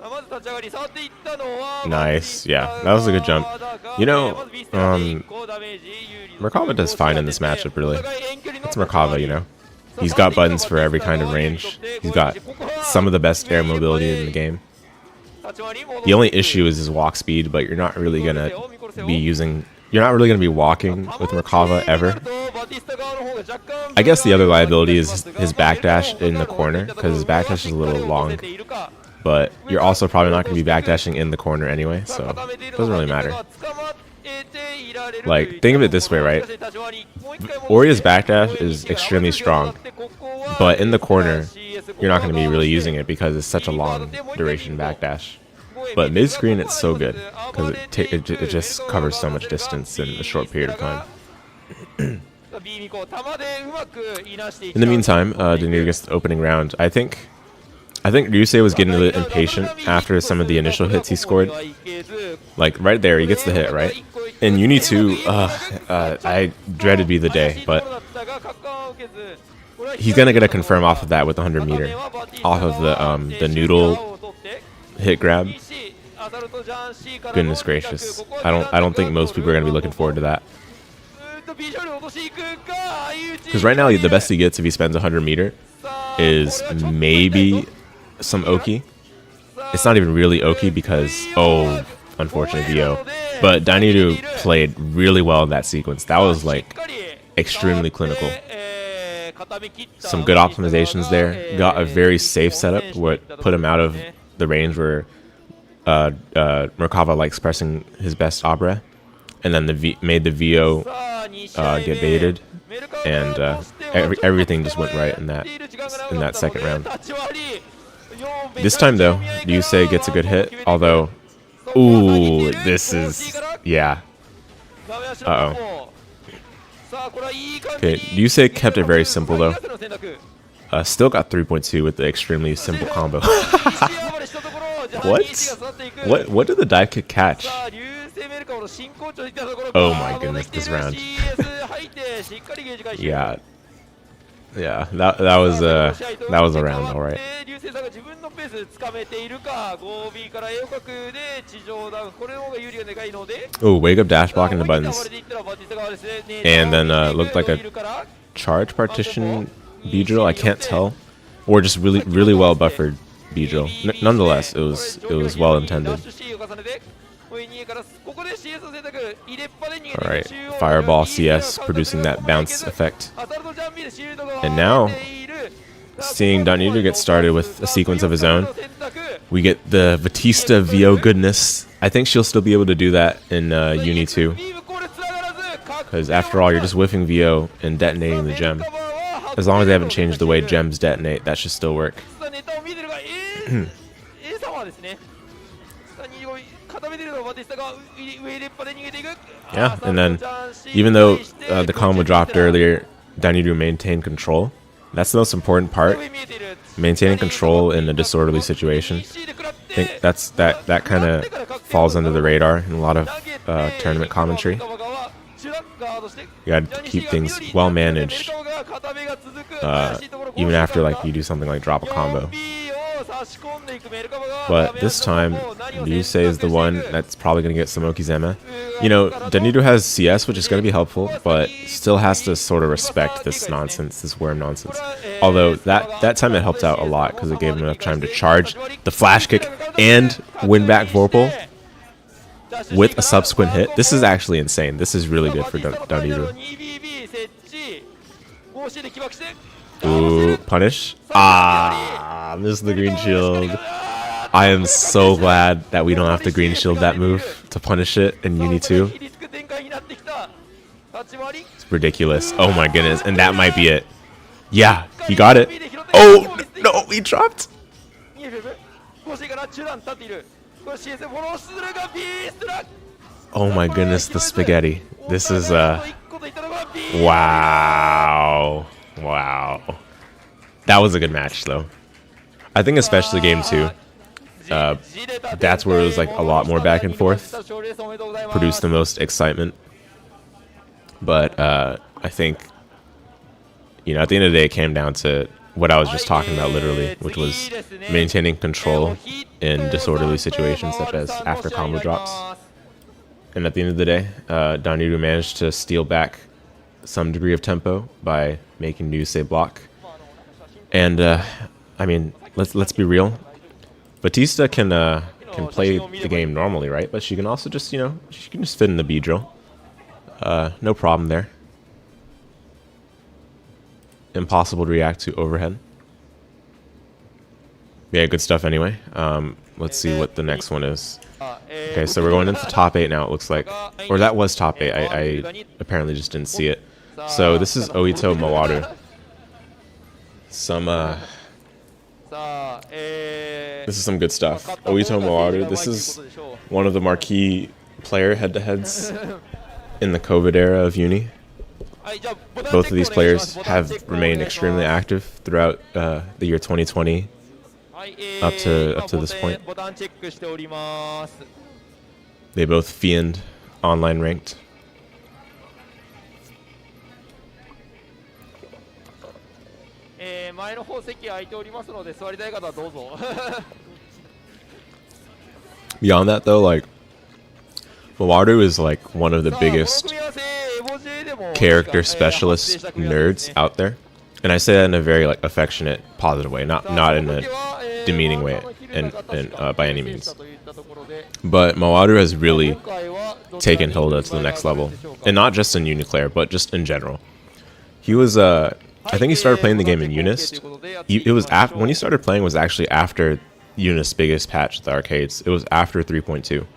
まず立ち上がり触っていったのは Nice. Yeah, that was a good jump. You know, Merkava does fine in this matchup, really. It's Merkava, you know. He's got buttons for every kind of range. He's got some of the best air mobility in the game. The only issue is his walk speed, but you're not really gonna be using. You're not really gonna be walking with Merkava ever. I guess the other liability is his backdash in the corner, because his backdash is a little long. But you're also probably not going to be backdashing in the corner anyway, so it doesn't really matter. Like, think of it this way, right? Oria's backdash is extremely strong, but in the corner, you're not going to be really using it because it's such a long duration backdash. But mid-screen, it's so good, because it just covers so much distance in a short period of time. In the meantime, Daniru gets the opening round. I think Ryūsei was getting a little impatient after some of the initial hits he scored. Like, right there, he gets the hit, right? In UNI2, I dreaded be the day, but he's gonna get a confirm off of that with the 100 meter. Off of the noodle hit grab. Goodness gracious. I don't think most people are gonna be looking forward to that. Because right now, the best he gets if he spends 100 meter is maybe some Oki. It's not even really Oki because, oh, unfortunate VO. But Daniru played really well in that sequence. That was like extremely clinical. Some good optimizations there. Got a very safe setup what put him out of the range where Merkava likes pressing his best Abre. And then made the VO get baited. And everything just went right in that second round. This time though, Ryūsei gets a good hit, although, ooh, this is, yeah. Uh-oh. Okay, Ryūsei kept it very simple though. Still got 3.2 with the extremely simple combo. What did the dive kick catch? Oh my goodness, this round. Yeah. Yeah, that was a round, all right. Oh, wake up dash blocking the buttons, and then looked like a charge partition B drill. I can't tell, or just really well buffered B drill. Nonetheless, it was well intended. Alright, Fireball CS producing that bounce effect. And now, seeing Daniru get started with a sequence of his own, we get the Vatista VO goodness. I think she'll still be able to do that in UNI2. Because after all, you're just whiffing VO and detonating the gem. As long as they haven't changed the way gems detonate, that should still work. Yeah, and then even though the combo dropped earlier, Daniru maintained control. That's the most important part. Maintaining control in a disorderly situation. I think that kind of falls under the radar in a lot of tournament commentary. You gotta keep things well managed, even after like you do something like drop a combo. But this time, Ryūsei is the one that's probably going to get some Okizeme. You know, Daniru has CS, which is going to be helpful, but still has to sort of respect this nonsense, this worm nonsense. Although, that time it helped out a lot, because it gave him enough time to charge the flash kick and win back Vorpal with a subsequent hit. This is actually insane. This is really good for Daniru. Ooh, punish. Ah, missed the green shield. I am so glad that we don't have to green shield that move to punish it in UNI2. It's ridiculous. Oh my goodness, and that might be it. Yeah, he got it. Oh, no, he dropped. Oh my goodness, the spaghetti. This is, wow. Wow. That was a good match, though. I think especially game 2. That's where it was like a lot more back and forth. Produced the most excitement. But I think you know, at the end of the day, it came down to what I was just talking about, literally, which was maintaining control in disorderly situations such as after combo drops. And at the end of the day, Daniru managed to steal back some degree of tempo by making Ryūsei block. And I mean, let's be real. Vatista can play the game normally, right? But she can also just, you know, she can just fit in the B drill. No problem there. Impossible to react to overhead. Yeah, good stuff anyway. Let's see what the next one is. Okay, so we're going into top 8 now, it looks like. Or that was top 8. I apparently just didn't see it. So this is Ohittou Mawaru. This is some good stuff. Ohittou Mawaru, this is one of the marquee player head-to-heads in the COVID era of Uni. Both of these players have remained extremely active throughout the year 2020 up to this point. They both fiend online ranked. Beyond that though, like, Mawaru is like one of the biggest character specialist nerds out there, and I say that in a very like affectionate, positive way, not in a demeaning way, and by any means. But Mawaru has really taken Hilda to the next level, and not just in UNICLR, but just in general. He was I think he started playing the game in Unis. It was when he started playing was actually after Unis' biggest patch at the arcades. It was after 3.2.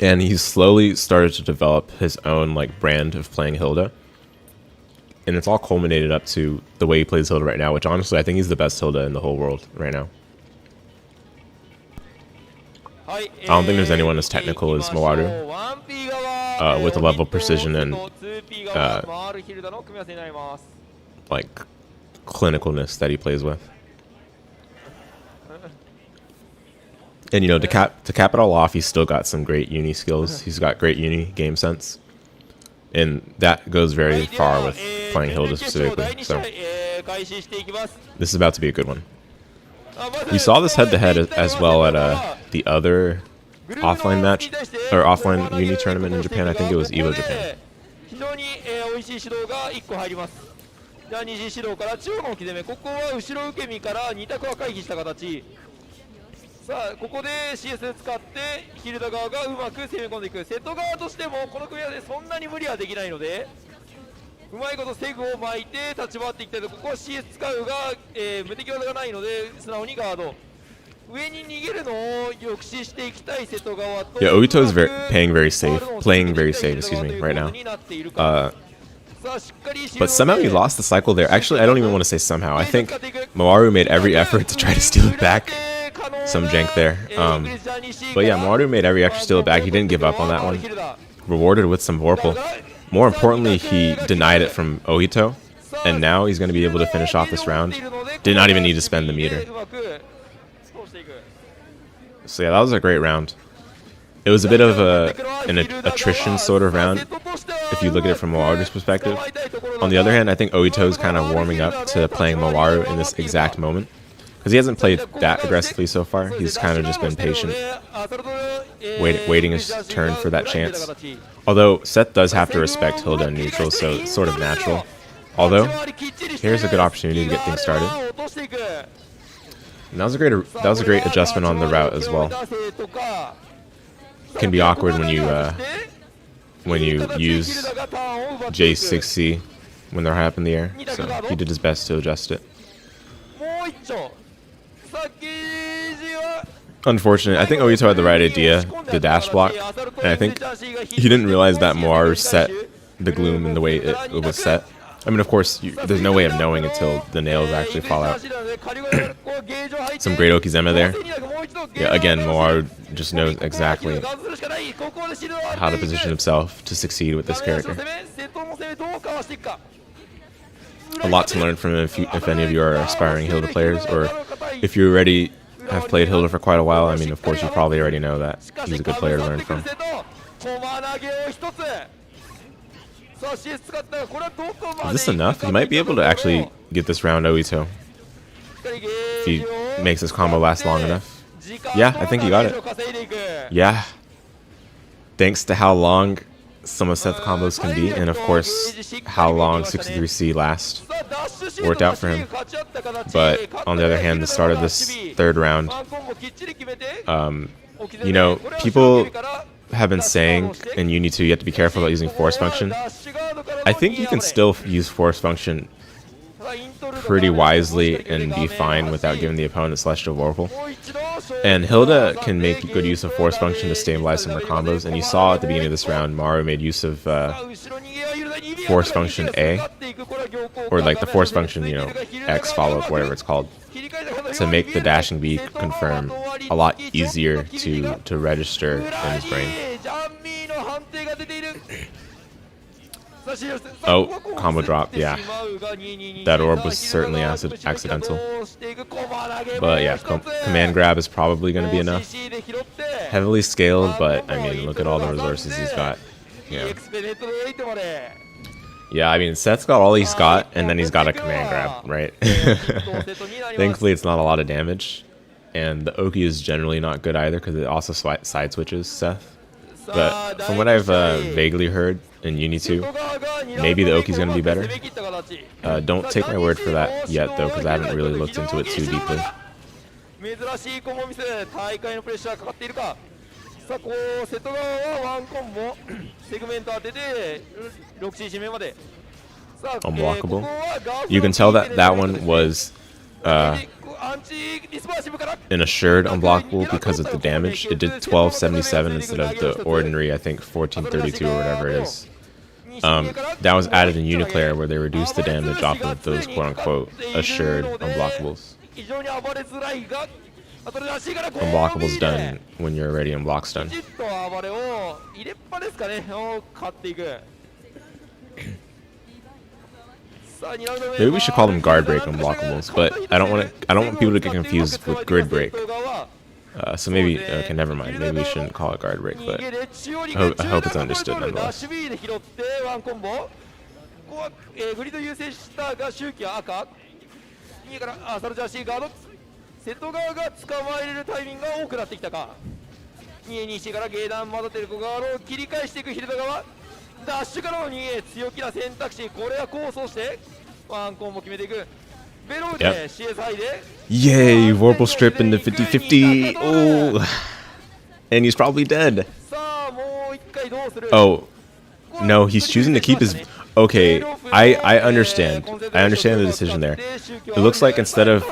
And he slowly started to develop his own like brand of playing Hilda. And it's all culminated up to the way he plays Hilda right now, which honestly I think he's the best Hilda in the whole world right now. I don't think there's anyone as technical as Mawaru with the level of precision and like clinicalness that he plays with. And you know, to cap it all off, he's still got some great Uni skills. He's got great Uni game sense, and that goes very far with playing Hilda specifically. So this is about to be a good one. We saw this head-to-head as well at the other offline match or offline Uni tournament in Japan. I think it was Evo Japan. CS 使ってヒルダ側がうまく攻め込んでいく。セット側としてもこの組み合わせそんなに無理はできないので、うまいことセグを巻いて立ち回っていきたいと。ここは CS 使うが、無敵技がないので素直にガード。上に逃げるのを抑止していきたいセット側と。Yeah, Ohittou is playing very safe, excuse me, right now. But somehow he lost the cycle there. Actually, I don't even want to say somehow. I think Mawaru made every effort to try to steal it back. Some jank there. But yeah, Mawaru made every effort to steal it back. He didn't give up on that one. Rewarded with some Vorpal. More importantly, he denied it from Ohittou. And now he's going to be able to finish off this round. Did not even need to spend the meter. So yeah, that was a great round. It was a bit of an attrition sort of round, if you look at it from Mawaru's perspective. On the other hand, I think Ohittou is kind of warming up to playing Mawaru in this exact moment. Because he hasn't played that aggressively so far. He's kind of just been patient, waiting his turn for that chance. Although Seth does have to respect Hilda in neutral, so it's sort of natural. Although, here's a good opportunity to get things started. And that was a great adjustment on the route as well. It can be awkward when you use J6C when they're high up in the air. So he did his best to adjust it. Unfortunate. I think Ohittou had the right idea, the dash block, and I think he didn't realize that Mawaru set the gloom in the way it was set. I mean, of course, there's no way of knowing until the nails actually fall out. Some great Okizeme there. Yeah, again, Mawaru just knows exactly how to position himself to succeed with this character. A lot to learn from him if any of you are aspiring Hilda players, or if you already have played Hilda for quite a while. I mean, of course, you probably already know that he's a good player to learn from. Is this enough? He might be able to actually get this round Ohittou if he makes his combo last long enough. Yeah, I think he got it. Yeah. Thanks to how long some of Seth's combos can be, and of course how long 63C lasts, worked out for him. But on the other hand, the start of this third round, you know, people have been saying in UNI2 you have to be careful about using force function. I think you can still use force function pretty wisely and be fine without giving the opponent Celestial Whirlpool. And Hilda can make good use of force function to stabilize some of her combos, and you saw at the beginning of this round Mawaru made use of force function A, or like the force function, you know, X follow-up, whatever it's called, to make the dashing B confirm a lot easier to register in his brain. Oh, combo drop, yeah. That orb was certainly accidental. But yeah, command grab is probably going to be enough. Heavily scaled, but I mean, look at all the resources he's got. Yeah. Yeah, I mean, Seth's got all he's got, and then he's got a command grab, right? Thankfully, it's not a lot of damage. And the Oki is generally not good either, because it also side switches Seth. But from what I've vaguely heard in UNI2, maybe the Oki's going to be better. Don't take my word for that yet, though, because I haven't really looked into it too deeply. Unblockable. You can tell that that one was an assured unblockable because of the damage. It did 1277 instead of the ordinary, I think, 1432 or whatever it is. That was added in UNICLR, where they reduced the damage off of those quote-unquote assured unblockables. Unblockables done when you're already unblocks done. Maybe we should call them guard break unblockables, but I don't want people to get confused with grid break. So maybe okay, never mind. Maybe we shouldn't call it guard break, but I hope it's understood nonetheless. Yep. Yay, Vorpal strip into 50-50. Oh, and he's probably dead. Oh, no, he's choosing to keep his... Okay, I understand. I understand the decision there. It looks like instead of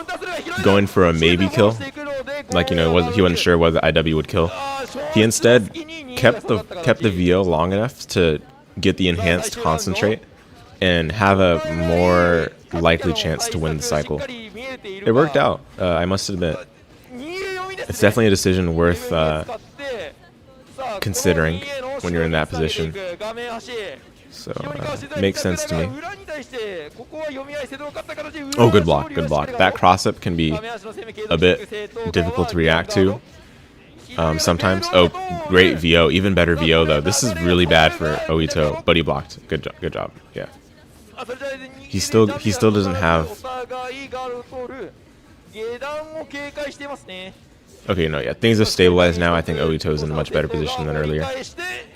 going for a maybe kill, like, you know, he wasn't sure whether IW would kill, he instead kept the VO long enough to get the enhanced concentrate and have a more likely chance to win the cycle. It worked out, I must admit. It's definitely a decision worth considering when you're in that position. So, makes sense to me. Oh, good block, good block. That cross-up can be a bit difficult to react to sometimes. Oh, great VO. Even better VO, though. This is really bad for Ohittou, but he blocked. Good job. Yeah. He still doesn't have... Okay, no, yeah. Things have stabilized now. I think Ohittou is in a much better position than earlier,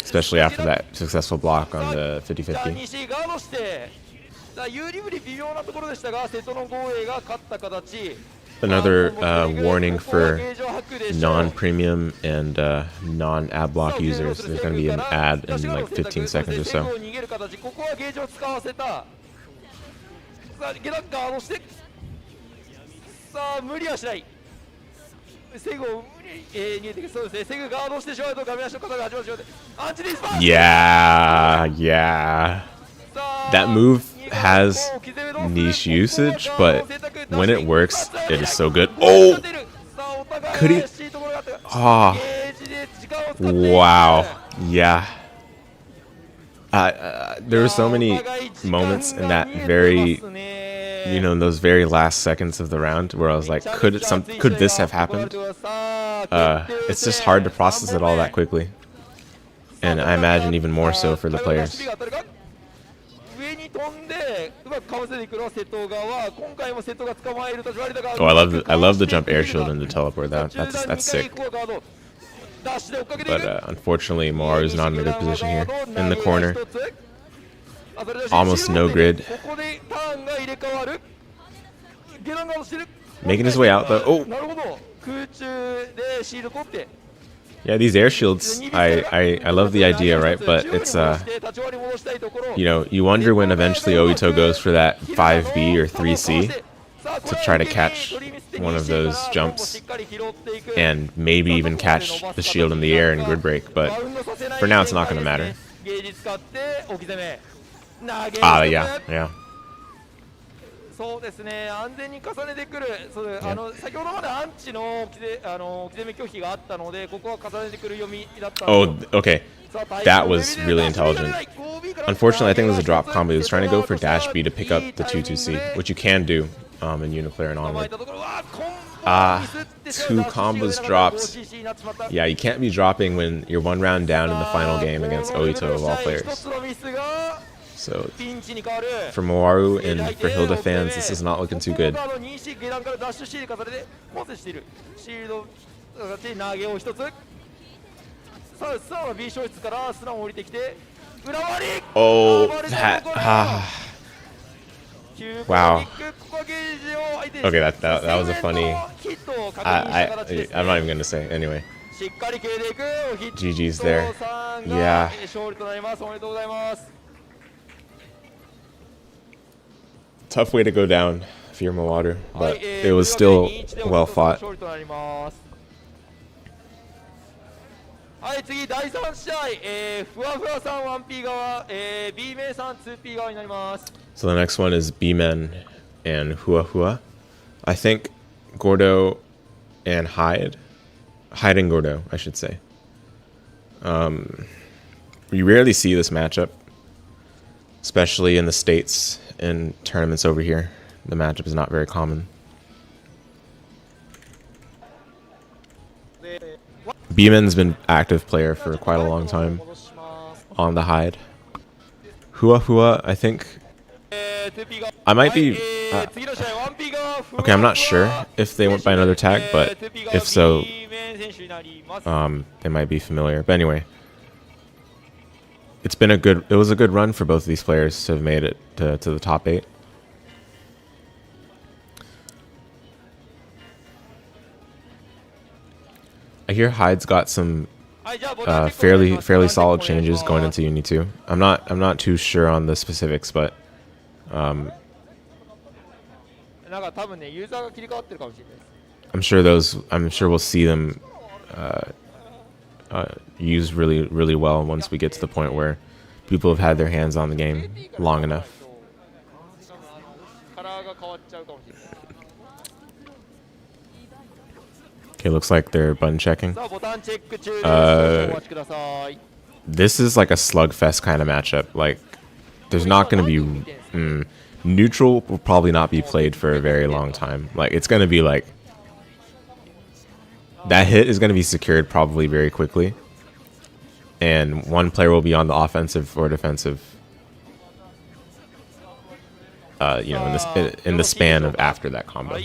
especially after that successful block on the 50-50. Another warning for non-premium and non-ad block users. There's going to be an ad in like 15 seconds or so. Yeah. That move has niche usage, but when it works, it is so good. Oh! Could he? Oh. Wow. Yeah. There were so many moments in that very, you know, in those very last seconds of the round where I was like, could this have happened? It's just hard to process it all that quickly. And I imagine even more so for the players. 上に飛んでうまくかわせていくのは瀬戸側。今回も瀬戸が捕まえると言われたが、 Oh, I love the jump air shield and the teleport. That's sick. But unfortunately, Mawaru's not in a good position here. In the corner. Almost no grid. Making his way out though. Oh! Yeah, these air shields, I love the idea, right? But it's, you know, you wonder when eventually Ohittou goes for that 5B or 3C to try to catch one of those jumps and maybe even catch the shield in the air and grid break, but for now it's not going to matter. Ah, yeah. そうですね、安全に重ねてくる、先ほどまでアンチの置き攻め拒否があったので、ここは重ねてくる読みだったので。Oh, okay. That was really intelligent. Unfortunately, I think it was a drop combo. He was trying to go for dash B to pick up the 2-2C, which you can do in UNICLR and onward. Ah, 2 combos dropped. Yeah, you can't be dropping when you're 1 round down in the final game against Ohittou of all players. So, for Mawaru and for Hilda fans, this is not looking too good. Oh, that, wow. Okay, that was a funny. I'm not even gonna say. Anyway, GG's there. Yeah. Tough way to go down if you're Mawaru, but it was still well fought. はい、次第3試合、ふわふわさん 1P 側、B 面さん 2P 側になります。 So the next one is B-Men and Hua Hua. I think Gordo and Hyde and Gordo, I should say. You rarely see this matchup, especially in the States and tournaments over here. The matchup is not very common. B-Man's been active player for quite a long time on the Hyde. Hua Hua, I think I might be okay, I'm not sure if they went by another tag, but if so, they might be familiar. But anyway, it was a good run for both of these players to have made it to the top 8. I hear Hyde's got some fairly solid changes going into UNI2. I'm not too sure on the specifics, but I'm sure we'll see them used really well once we get to the point where people have had their hands on the game long enough. Okay, looks like they're button checking. This is like a slugfest kind of matchup. Like, there's not going to be... neutral will probably not be played for a very long time. Like, it's going to be like... That hit is going to be secured probably very quickly. And one player will be on the offensive or defensive. You know, in the span of after that combo.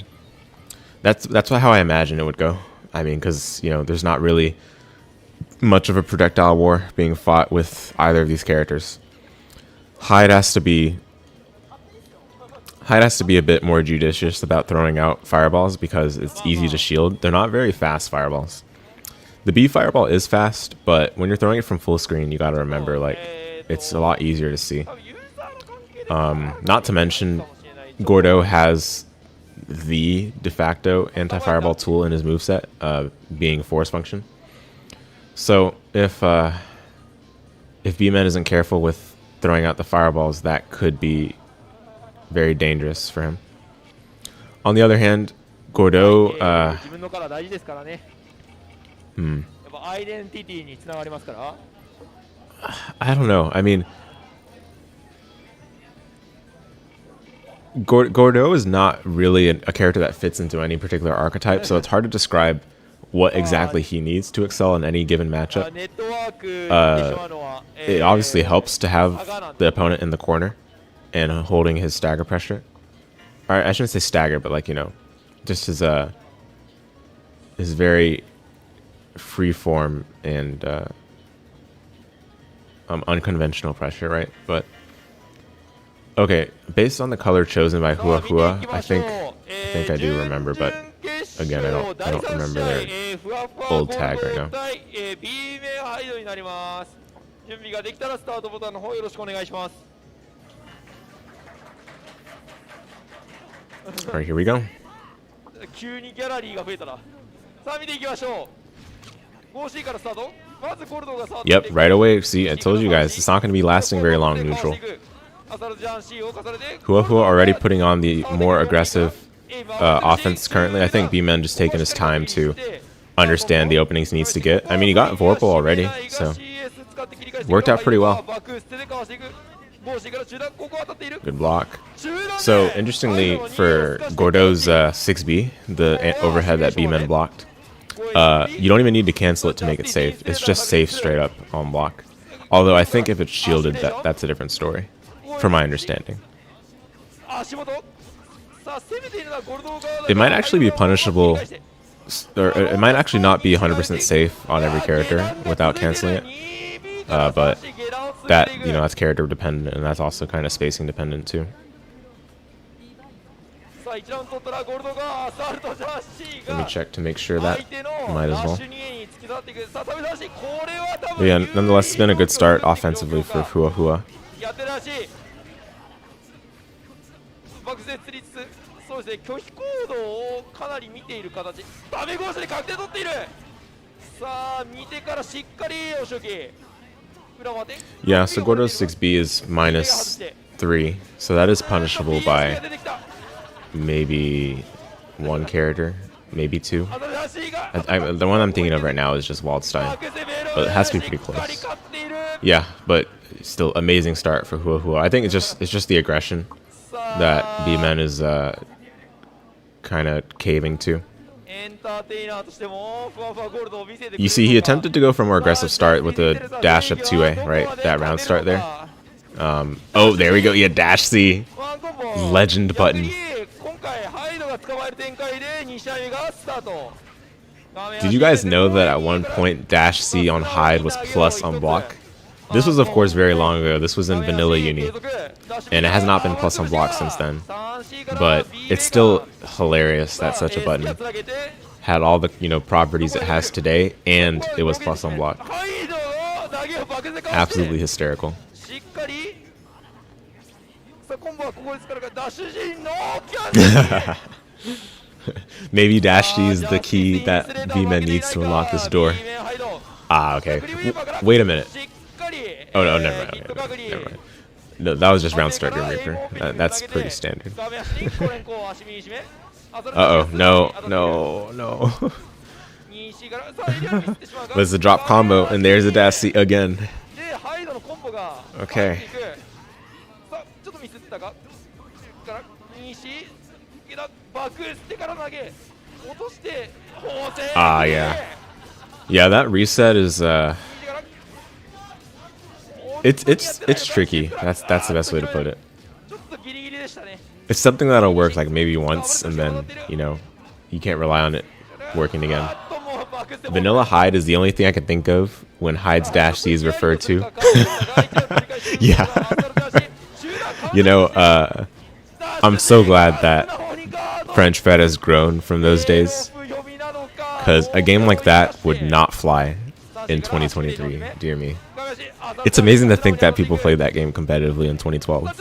That's how I imagine it would go. I mean, because, you know, there's not really much of a projectile war being fought with either of these characters. Hyde has to be a bit more judicious about throwing out fireballs because it's easy to shield. They're not very fast fireballs. The B fireball is fast, but when you're throwing it from full screen, you gotta remember, like, it's a lot easier to see. Not to mention, Gordo has the de facto anti-fireball tool in his moveset, being force function. So if B-Man isn't careful with throwing out the fireballs, that could be very dangerous for him. On the other hand, Gordo, I don't know. I mean, Gordo is not really a character that fits into any particular archetype, so it's hard to describe what exactly he needs to excel in any given matchup. It obviously helps to have the opponent in the corner, and holding his stagger pressure. Or I shouldn't say stagger, but like, you know, just his very free form and unconventional pressure, right? But okay, based on the color chosen by Hua Hua, I think I do remember, but again, I don't remember their old tag right now. B 名ハイドになります。準備ができたらスタートボタンの方よろしくお願いします。 Alright, here we go. 急にギャラリーが増えたな。さあ見ていきましょう。5C からスタート。まずゴルドが触って。 Yep, right away. See, I told you guys, it's not going to be lasting very long neutral. Hua Hua already putting on the more aggressive offense currently. I think B-Man just taking his time to understand the openings he needs to get. I mean, he got Vorpal already, so worked out pretty well. Good block. So, interestingly, for Gordo's 6B, the overhead that B-Man blocked, you don't even need to cancel it to make it safe. It's just safe straight up on block. Although I think if it's shielded, that's a different story, from my understanding. It might actually be punishable, or it might actually not be 100% safe on every character without canceling it. But that, you know, that's character dependent, and that's also kind of spacing dependent too. Let me check to make sure that might as well. But yeah, nonetheless, it's been a good start offensively for Hua Hua. Yeah, so Gordo's 6B is -3, so that is punishable by maybe one character, maybe two. The one I'm thinking of right now is just Wildstein, but it has to be pretty close. Yeah, but still amazing start for Hua Hua. I think it's just the aggression that B-Man is kind of caving to. You see, he attempted to go for a more aggressive start with a dash up 2A, right? That round start there. Oh, there we go. Yeah, dash C. Legend button. Did you guys know that at one point dash C on Hyde was plus on block? This was, of course, very long ago. This was in vanilla Uni, and it has not been plus on block since then. But it's still hilarious that such a button had all the, you know, properties it has today, and it was plus on block. Absolutely hysterical. Maybe dash D is the key that B-Man needs to unlock this door. Ah, okay. Wait a minute. Oh no, never mind. Okay, never mind. No, that was just round start Grim Reaper. That's pretty standard. Uh-oh, no. There's a drop combo, and there's a dash C again. Okay. Ah, yeah. Yeah, that reset is it's tricky. That's the best way to put it. It's something that'll work like maybe once, and then, you know, you can't rely on it working again. Vanilla Hyde is the only thing I can think of when Hyde's dash C is referred to. Yeah. You know, I'm so glad that French Fed has grown from those days, because a game like that would not fly in 2023. Dear me. It's amazing to think that people played that game competitively in 2012.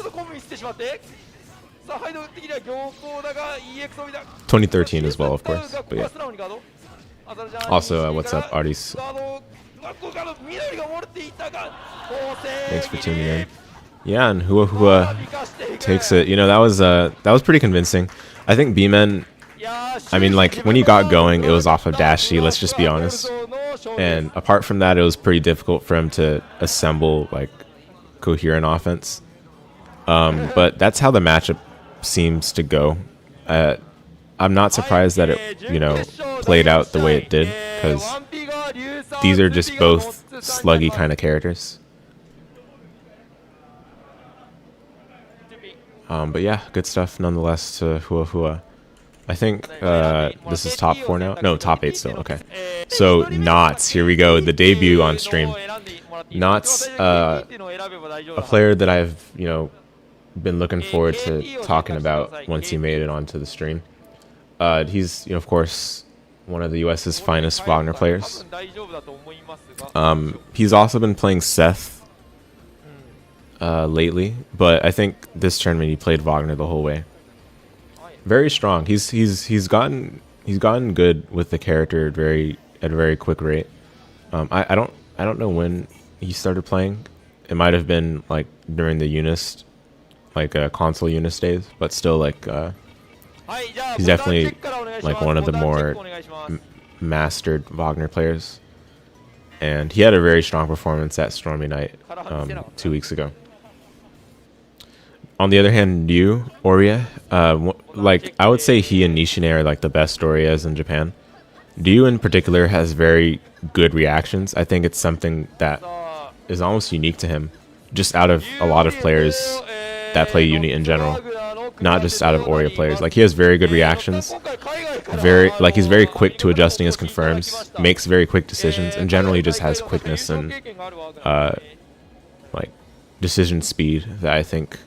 2013 as well, of course. But yeah. Also, what's up, Artis? Thanks for tuning in. Yeah, and Hua Hua takes it. You know, that was pretty convincing. I think B-Man, I mean, like, when he got going, it was off of dash C, let's just be honest. And apart from that, it was pretty difficult for him to assemble, like, coherent offense. But that's how the matchup seems to go. I'm not surprised that it, you know, played out the way it did, because these are just both sluggy kind of characters. But yeah, good stuff nonetheless to Hua Hua. I think this is top 4 now. No, top 8 still. Okay. So Knots, here we go. The debut on stream. Knots, a player that I've been looking forward to talking about once he made it onto the stream. He's of course one of the US's finest Wagner players. He's also been playing Seth lately, but I think this tournament he played Wagner the whole way. Very strong. He's gotten good with the character at a very quick rate. I don't know when he started playing. It might have been like during the Unist, like console Unist days, but still like he's definitely like one of the more mastered Wagner players. And he had a very strong performance at Stormy Night 2 weeks ago. On the other hand, Ryu, Oria, like I would say he and Nishine are like the best Orias in Japan. Ryu in particular has very good reactions. I think it's something that is almost unique to him, just out of a lot of players that play Uni in general, not just out of Oria players. Like he has very good reactions, he's very quick to adjusting his confirms, makes very quick decisions, and generally just has quickness and like decision speed that I think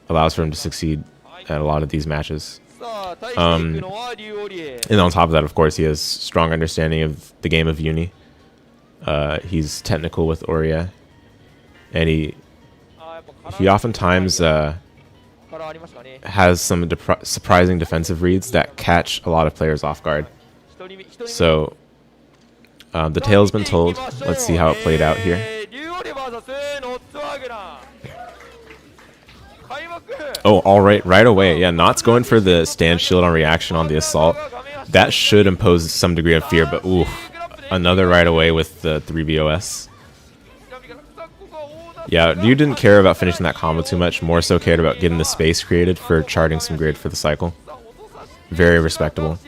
allows for him to succeed at a lot of these matches. And on top of that, of course, he has strong understanding of the game of Uni. He's technical with Oria, and he oftentimes has some surprising defensive reads that catch a lot of players off guard. So the tale's been told. Let's see how it played out here. Oh, all right away. Yeah, Knott's going for the stand shield on reaction on the assault. That should impose some degree of fear, but ooh, another right away with the 3BOS. Yeah, you didn't care about finishing that combo too much, more so cared about getting the space created for charting some grid for the cycle. Very respectable.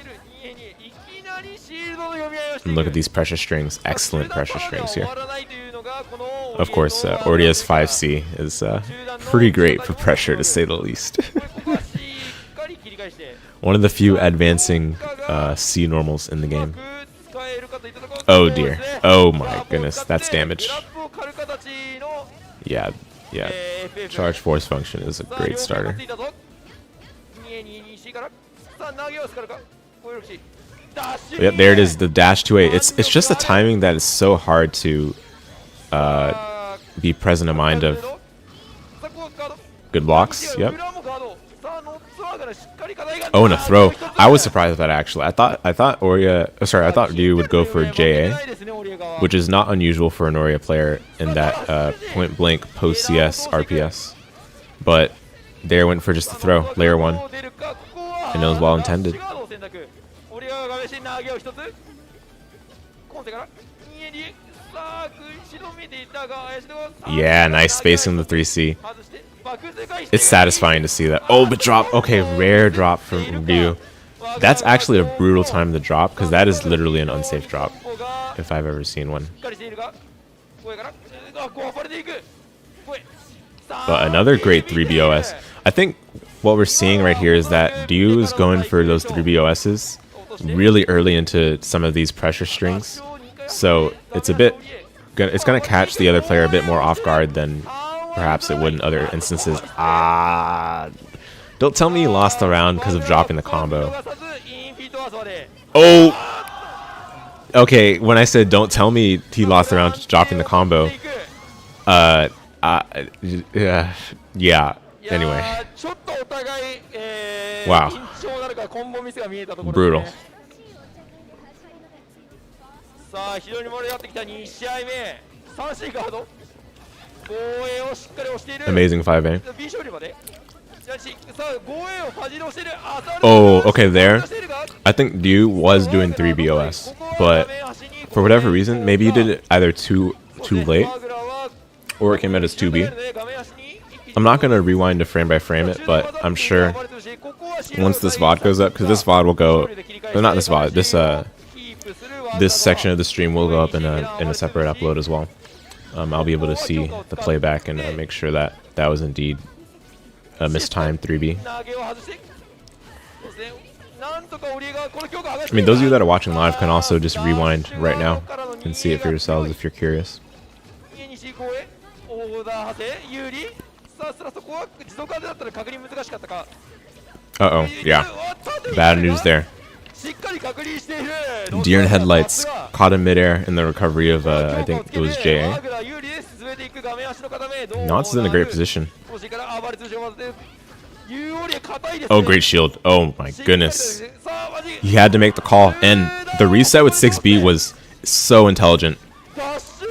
And look at these pressure strings. Excellent pressure strings here. Of course, Ordia's 5C is pretty great for pressure, to say the least. One of the few advancing C normals in the game. Oh dear. Oh my goodness, that's damage. Yeah. Charge force function is a great starter. Yep, there it is, the dash 2A. It's just the timing that is so hard to be present in mind of. Good blocks, yep. Oh, and a throw. I was surprised at that actually. I thought Ryu would go for JA, which is not unusual for an Oria player in that point blank post CS RPS. But there went for just the throw, layer 1. And it was well intended. Yeah, nice spacing the 3C. It's satisfying to see that. Oh, but drop. Okay, rare drop from Ryu. That's actually a brutal time to drop, because that is literally an unsafe drop, if I've ever seen one. But another great 3BOS. I think what we're seeing right here is that Ryu is going for those 3BOSs really early into some of these pressure strings. So it's gonna catch the other player a bit more off guard than perhaps it would in other instances. Don't tell me he lost the round because of dropping the combo. Oh! Okay, when I said don't tell me he lost the round dropping the combo, yeah, anyway. Wow. Brutal. Amazing 5A. Oh, okay, there. I think Ryu was doing 3BOS, but for whatever reason, maybe he did it either too late, or it came out as 2B. I'm not going to rewind to frame by frame it, but I'm sure once this VOD goes up, because this VOD will go, well, not this VOD, this section of the stream will go up in a separate upload as well. I'll be able to see the playback and make sure that that was indeed a mistimed 3B. I mean, those of you that are watching live can also just rewind right now and see it for yourselves if you're curious. Uh-oh, yeah. Bad news there. Deer in headlights caught in midair in the recovery of, I think it was JA. Knots is in a great position. Oh, great shield. Oh my goodness. He had to make the call. And the reset with 6B was so intelligent.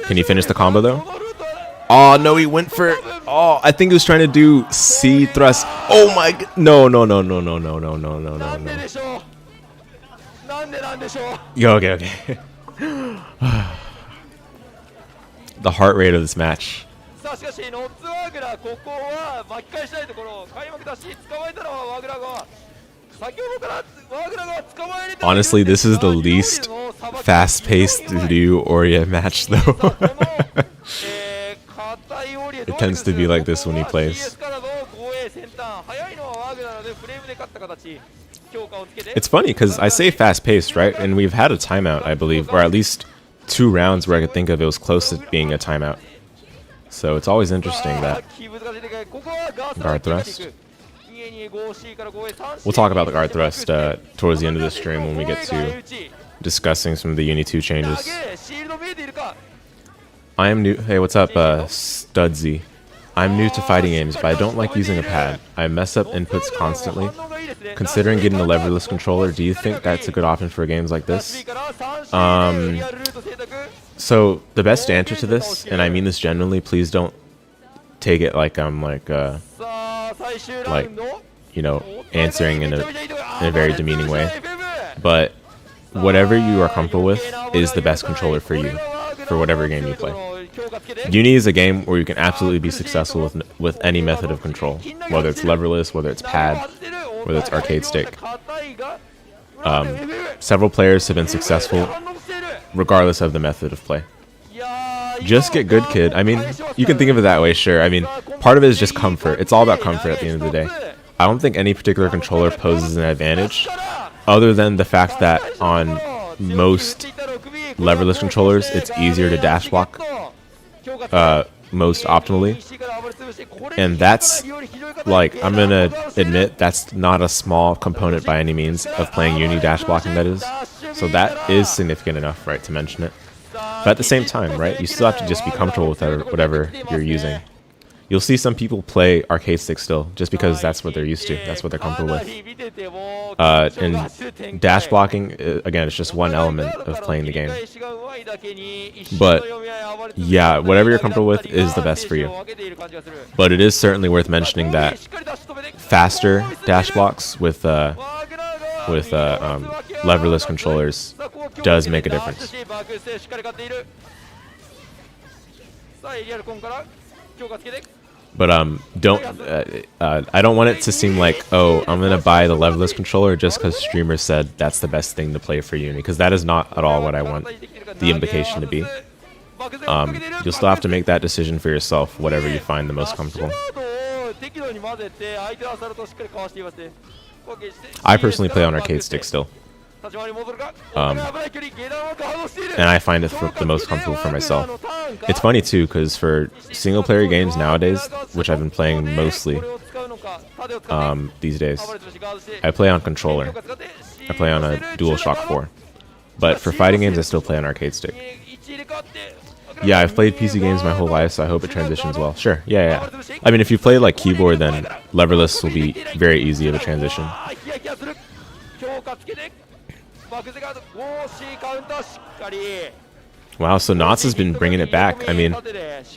Can he finish the combo though? Oh, no, he went for... Oh, I think he was trying to do C thrust. Oh my... No. Yo, okay. The heart rate of this match. Honestly, this is the least fast-paced Ryu Oria match, though. It tends to be like this when he plays. It's funny because I say fast-paced, right? And we've had a timeout, I believe, or at least 2 rounds where I could think of it was close to being a timeout. So it's always interesting that guard thrust. We'll talk about the guard thrust towards the end of the stream when we get to discussing some of the UNI2 changes. I am new. Hey, what's up, Studzy? I'm new to fighting games, but I don't like using a pad. I mess up inputs constantly. Considering getting a leverless controller, do you think that's a good option for games like this? So the best answer to this, and I mean this genuinely, please don't take it like I'm like you know, answering in a very demeaning way. But whatever you are comfortable with is the best controller for you, for whatever game you play. Uni is a game where you can absolutely be successful with any method of control, whether it's leverless, whether it's pad, whether it's arcade stick. Several players have been successful regardless of the method of play. Just get good, kid. I mean, you can think of it that way, sure. I mean, part of it is just comfort. It's all about comfort at the end of the day. I don't think any particular controller poses an advantage other than the fact that on most leverless controllers, it's easier to dash block most optimally. And that's, like, I'm going to admit, that's not a small component by any means of playing Uni dash blocking, that is. So that is significant enough, right, to mention it. But at the same time, right, you still have to just be comfortable with whatever you're using. You'll see some people play arcade stick still, just because that's what they're used to, that's what they're comfortable with. And dash blocking, again, it's just one element of playing the game. But yeah, whatever you're comfortable with is the best for you. But it is certainly worth mentioning that faster dash blocks with leverless controllers does make a difference. But don't I don't want it to seem like, oh, I'm gonna buy the leverless controller just because streamers said that's the best thing to play for Uni, because that is not at all what I want the implication to be. You'll still have to make that decision for yourself, whatever you find the most comfortable. I personally play on arcade stick still. And I find it the most comfortable for myself. It's funny too, because for single player games nowadays, which I've been playing mostly these days, I play on controller. I play on a DualShock 4. But for fighting games, I still play on arcade stick. Yeah, I've played PC games my whole life, so I hope it transitions well. Sure, yeah. I mean, if you play like keyboard, then leverless will be very easy of a transition. Wow, so Knots has been bringing it back. I mean,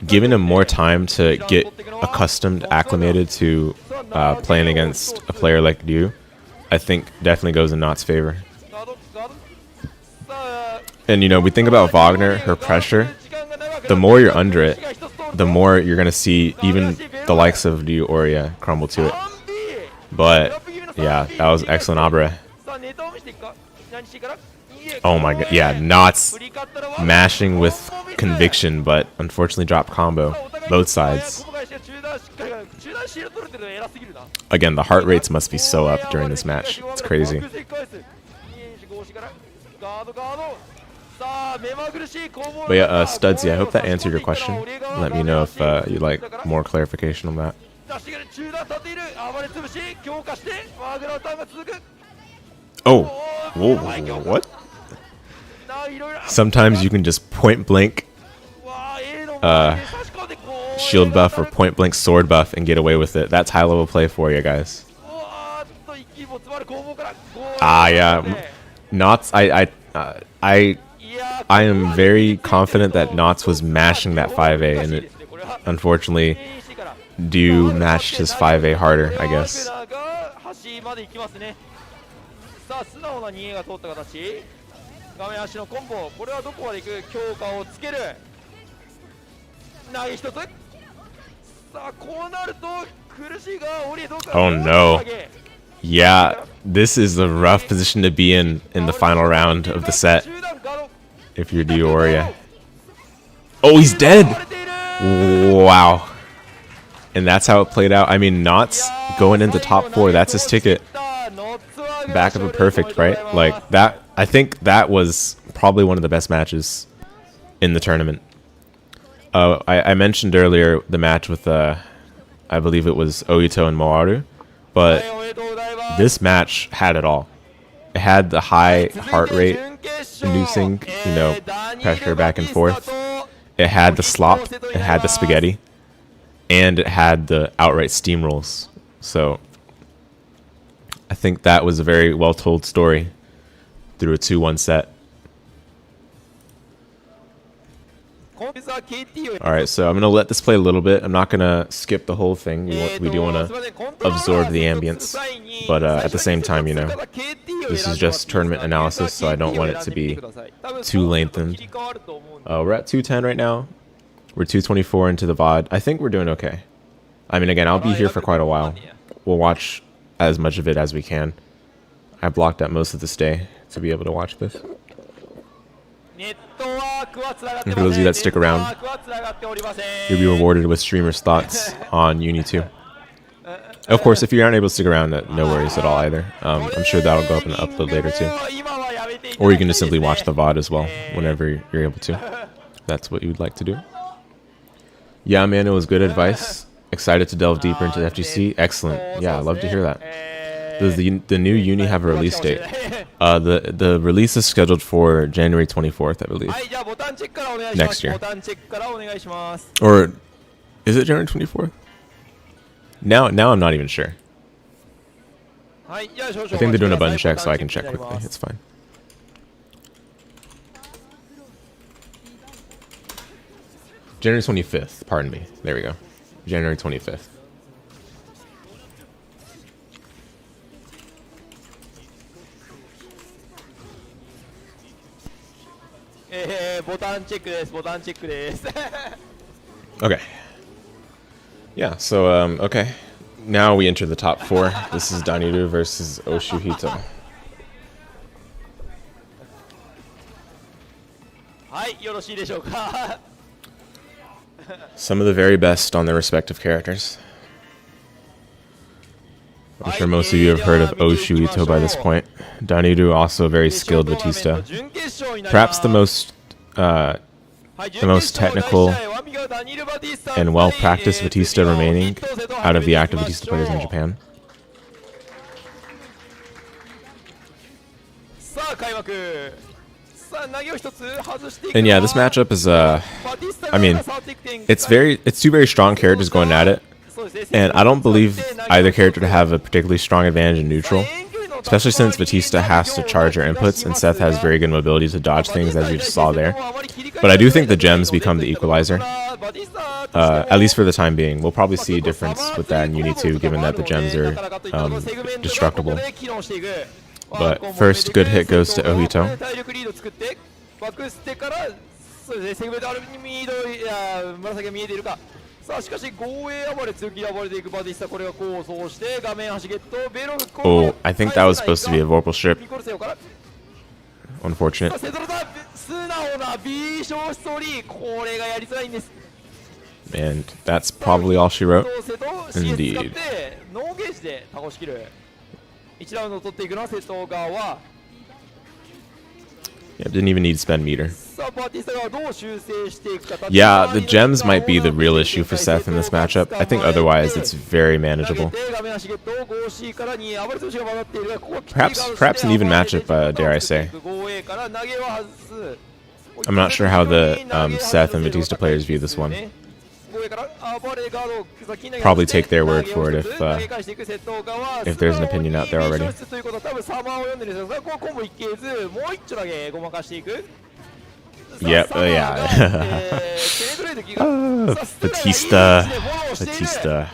giving him more time to get accustomed, acclimated to playing against a player like Ryu, I think definitely goes in Knots' favor. And, you know, we think about Wagner, her pressure. The more you're under it, the more you're going to see even the likes of Ryu Oria crumble to it. But, yeah, that was excellent Abre. Oh my god, yeah, Knots mashing with conviction, but unfortunately dropped combo. Both sides. Again, the heart rates must be so up during this match. It's crazy. But yeah, Studsy, I hope that answered your question. Let me know if you'd like more clarification on that. Oh, whoa, what? Sometimes you can just point blank shield buff or point blank sword buff and get away with it. That's high level play for you guys. Ah, yeah, Knots. I am very confident that Knots was mashing that 5A, and it unfortunately matched his 5A harder, I guess. 画面足のコンボ、これはどこまでいく、強化をつける。投げ一つ。さあ、こうなると苦しいが、折りどうか。Oh no. Yeah, this is a rough position to be in the final round of the set. If you're Dioria. Oh, he's dead! Wow. And that's how it played out. I mean, Knots going into top 4, that's his ticket. Back of a perfect, right? Like, that. I think that was probably one of the best matches in the tournament. I mentioned earlier the match with, I believe it was Ohittou and Mawaru, but this match had it all. It had the high heart rate inducing, pressure back and forth. It had the slop, it had the spaghetti, and it had the outright steamrolls. So I think that was a very well told story through a 2-1 set. Alright, so I'm going to let this play a little bit. I'm not going to skip the whole thing. We do want to absorb the ambience. But at the same time, this is just tournament analysis, so I don't want it to be too lengthened. We're at 210 right now. We're 224 into the VOD. I think we're doing okay. I mean, again, I'll be here for quite a while. We'll watch as much of it as we can. I blocked out most of this day to be able to watch this. And for those of you that stick around, you'll be rewarded with streamers' thoughts on UNI2. Of course, if you aren't able to stick around, no worries at all either. I'm sure that'll go up in an upload later too. Or you can just simply watch the VOD as well, whenever you're able to. That's what you'd like to do. Yeah, man, it was good advice. Excited to delve deeper into the FGC. Excellent. Yeah, I'd love to hear that. Does the new uni have a release date? The release is scheduled for January 24th, I believe. Next year. Or is it January 24th? Now I'm not even sure. I think they're doing a button check, so I can check quickly. It's fine. January 25th, pardon me. There we go. January 25th. Okay. Yeah, so, okay. Now we enter the top 4. This is Daniru versus Ohittou. Some of the very best on their respective characters. I'm sure most of you have heard of Ohittou by this point. Daniru, also a very skilled Vatista. Perhaps the most technical and well-practiced Vatista remaining out of the active Vatista players in Japan. And yeah, this matchup is I mean, it's two very strong characters going at it. And I don't believe either character to have a particularly strong advantage in neutral, especially since Vatista has to charge her inputs and Seth has very good mobility to dodge things, as you just saw there. But I do think the gems become the equalizer, at least for the time being. We'll probably see a difference with that in UNI2, given that the gems are destructible. But first, good hit goes to Ohittou. Oh, I think that was supposed to be a Vorpal strip. Unfortunate. And that's probably all she wrote. Indeed. ノーゲージで倒しきる。1ラウンドを取っていくのは瀬戸川。 Yeah, didn't even need to spend meter. さあバティスタがどう修正していくか。 Yeah, the gems might be the real issue for Seth in this matchup. I think otherwise it's very manageable. Perhaps an even matchup, dare I say. I'm not sure how the Seth and Vatista players view this one. Probably take their word for it if there's an opinion out there already. Yep, yeah. Vatista. Vatista.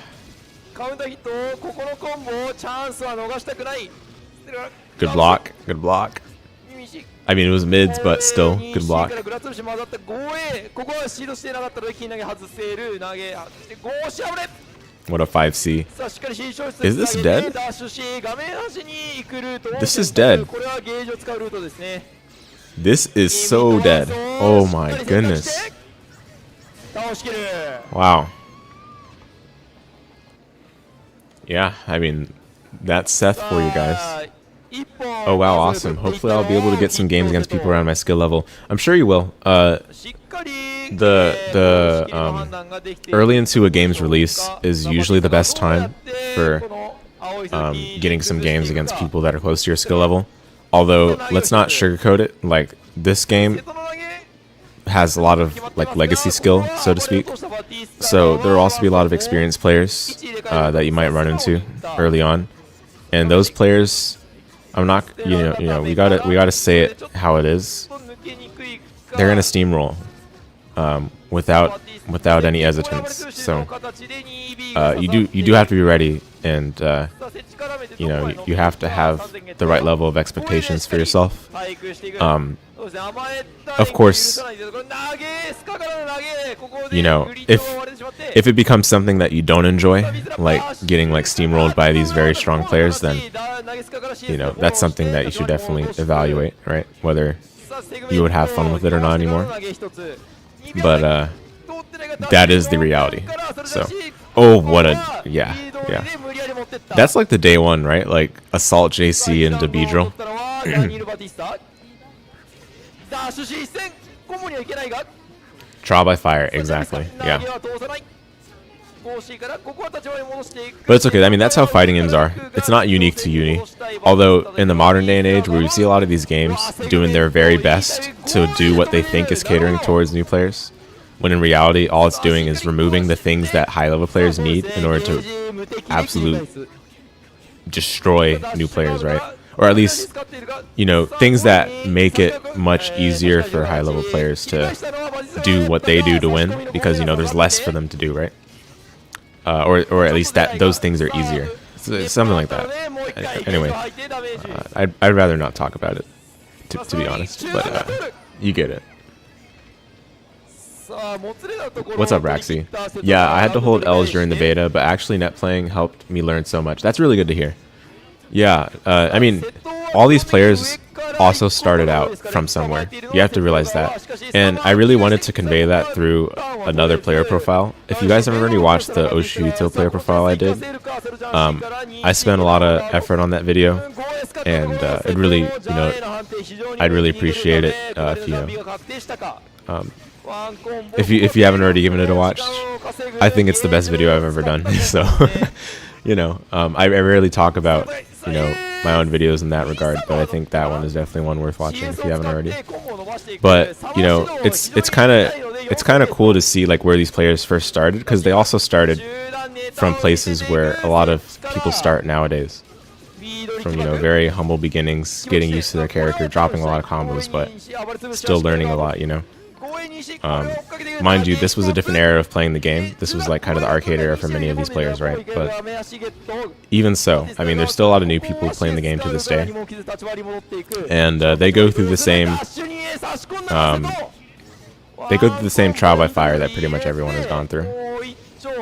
Good block. Good block. I mean, it was mids, but still, good block. What a 5C. Is this dead? This is dead. This is so dead. Oh my goodness. Wow. Yeah, I mean, that's Seth for you guys. Oh wow, awesome. Hopefully I'll be able to get some games against people around my skill level. I'm sure you will. Early into a game's release is usually the best time for getting some games against people that are close to your skill level. Although, let's not sugarcoat it. Like, this game has a lot of like legacy skill, so to speak. So there will also be a lot of experienced players that you might run into early on, and those players, I'm not, you know, we gotta say it how it is. They're gonna steamroll without any hesitance. So you do have to be ready, and you know, you have to have the right level of expectations for yourself. Of course, you know, if it becomes something that you don't enjoy, like getting like steamrolled by these very strong players, then you know, that's something that you should definitely evaluate, right? Whether you would have fun with it or not anymore. But that is the reality. So, oh, what a, yeah. That's like the day one, right? Like Assault JC and Debedril. Trial by fire, exactly. Yeah. But it's okay. I mean, that's how fighting games are. It's not unique to Uni. Although in the modern day and age, where we see a lot of these games doing their very best to do what they think is catering towards new players, when in reality, all it's doing is removing the things that high-level players need in order to absolutely destroy new players, right? Or at least, you know, things that make it much easier for high-level players to do what they do to win, because, you know, there's less for them to do, right? Or at least that those things are easier. So, something like that. Anyway, I'd rather not talk about it, to be honest, but you get it. What's up, Raxi? Yeah, I had to hold L's during the beta, but actually net playing helped me learn so much. That's really good to hear. Yeah, I mean, all these players also started out from somewhere. You have to realize that. And I really wanted to convey that through another player profile. If you guys have already watched the Ohittou player profile I did, I spent a lot of effort on that video, and it really, you know, I'd really appreciate it if, you know, if you haven't already given it a watch. I think it's the best video I've ever done. So, you know, I rarely talk about, you know, my own videos in that regard, but I think that one is definitely one worth watching if you haven't already. But, you know, it's kind of cool to see like where these players first started, because they also started from places where a lot of people start nowadays. From, you know, very humble beginnings, getting used to their character, dropping a lot of combos, but still learning a lot, you know. Mind you, this was a different era of playing the game. This was like kind of the arcade era for many of these players, right? But even so, I mean, there's still a lot of new people playing the game to this day, and they go through the same trial by fire that pretty much everyone has gone through,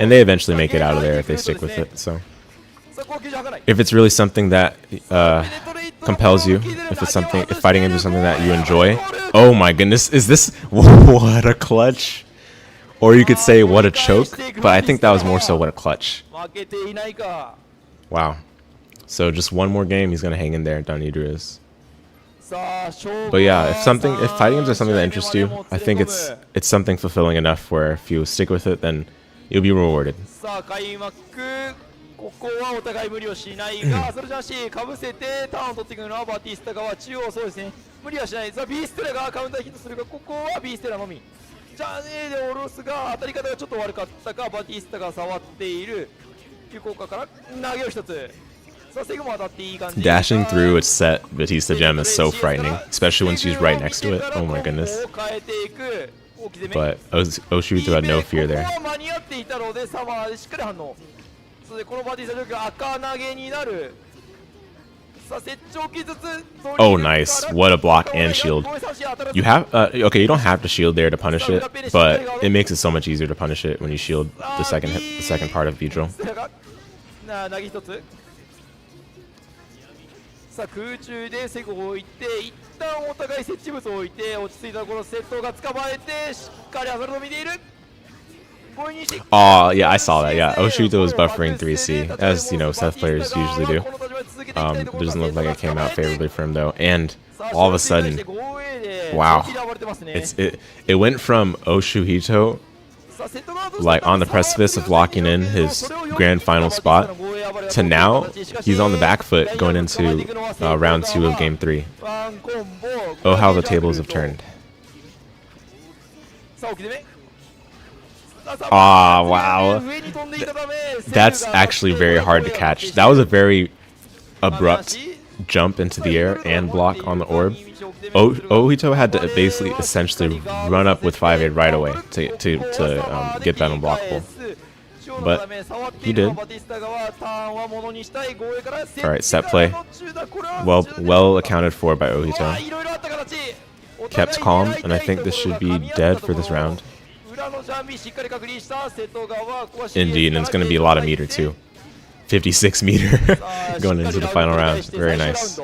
and they eventually make it out of there if they stick with it. So if it's really something that compels you, if fighting games is something that you enjoy, oh my goodness, is this, what a clutch, Or you could say what a choke, but I think that was more so what a clutch. 負けていないか。 Wow. So just one more game, he's gonna hang in there. Daniru is. さあ勝負 But yeah, は if fighting games are something that 3 interests you, 試合目も I think 連れ込む it's something fulfilling enough where if you stick with it, then you'll be rewarded. さあ開幕ここはお互い無理をしないがそれじゃなしかぶせてターンを取っていくのはバティスタ側中央そうですね無理はしないさあビーステラがカウンターヒットするがここはビーステラのみじゃあねで下ろすが当たり方がちょっと悪かったかバティスタが触っている急降下から投げを一つさあセグも当たっていい感じ Dashing through its set Vatista gem is so frightening, especially when she's right next to it. Oh my goodness. ここを変えていく大き攻め But Ohittou had no fear there. ここは間に合っていたのでサマーでしっかり反応それでこのバティスタ状況赤投げになるさあ接長機ずつ Oh, nice. What a block and shield. You have, okay, you don't have to shield there to punish it, but it makes it so much easier to punish it when you shield the second part of Vidro. な投げ一つさあ空中でセグを置いて一旦お互い設置物を置いて落ち着いたところセットが捕まえてしっかりアサルト見ている Oh, yeah, I saw that. Yeah, Ohittou was buffering 3C, as, you know, Seth players usually do. It doesn't look like it came out favorably for him, though. And all of a sudden, wow. It went from Ohittou, like, on the precipice of locking in his grand final spot, to now, he's on the back foot going into round 2 of Game 3. Oh, how the tables have turned. Ah, wow. That's actually very hard to catch. That was a very abrupt jump into the air and block on the orb. Ohittou had to basically essentially run up with 5-8 right away to get that unblockable. But he did. Alright, set play. Well accounted for by Ohittou. Kept calm, and I think this should be dead for this round. Indeed, and it's going to be a lot of meter too. 56 meter going into the final round. Very nice.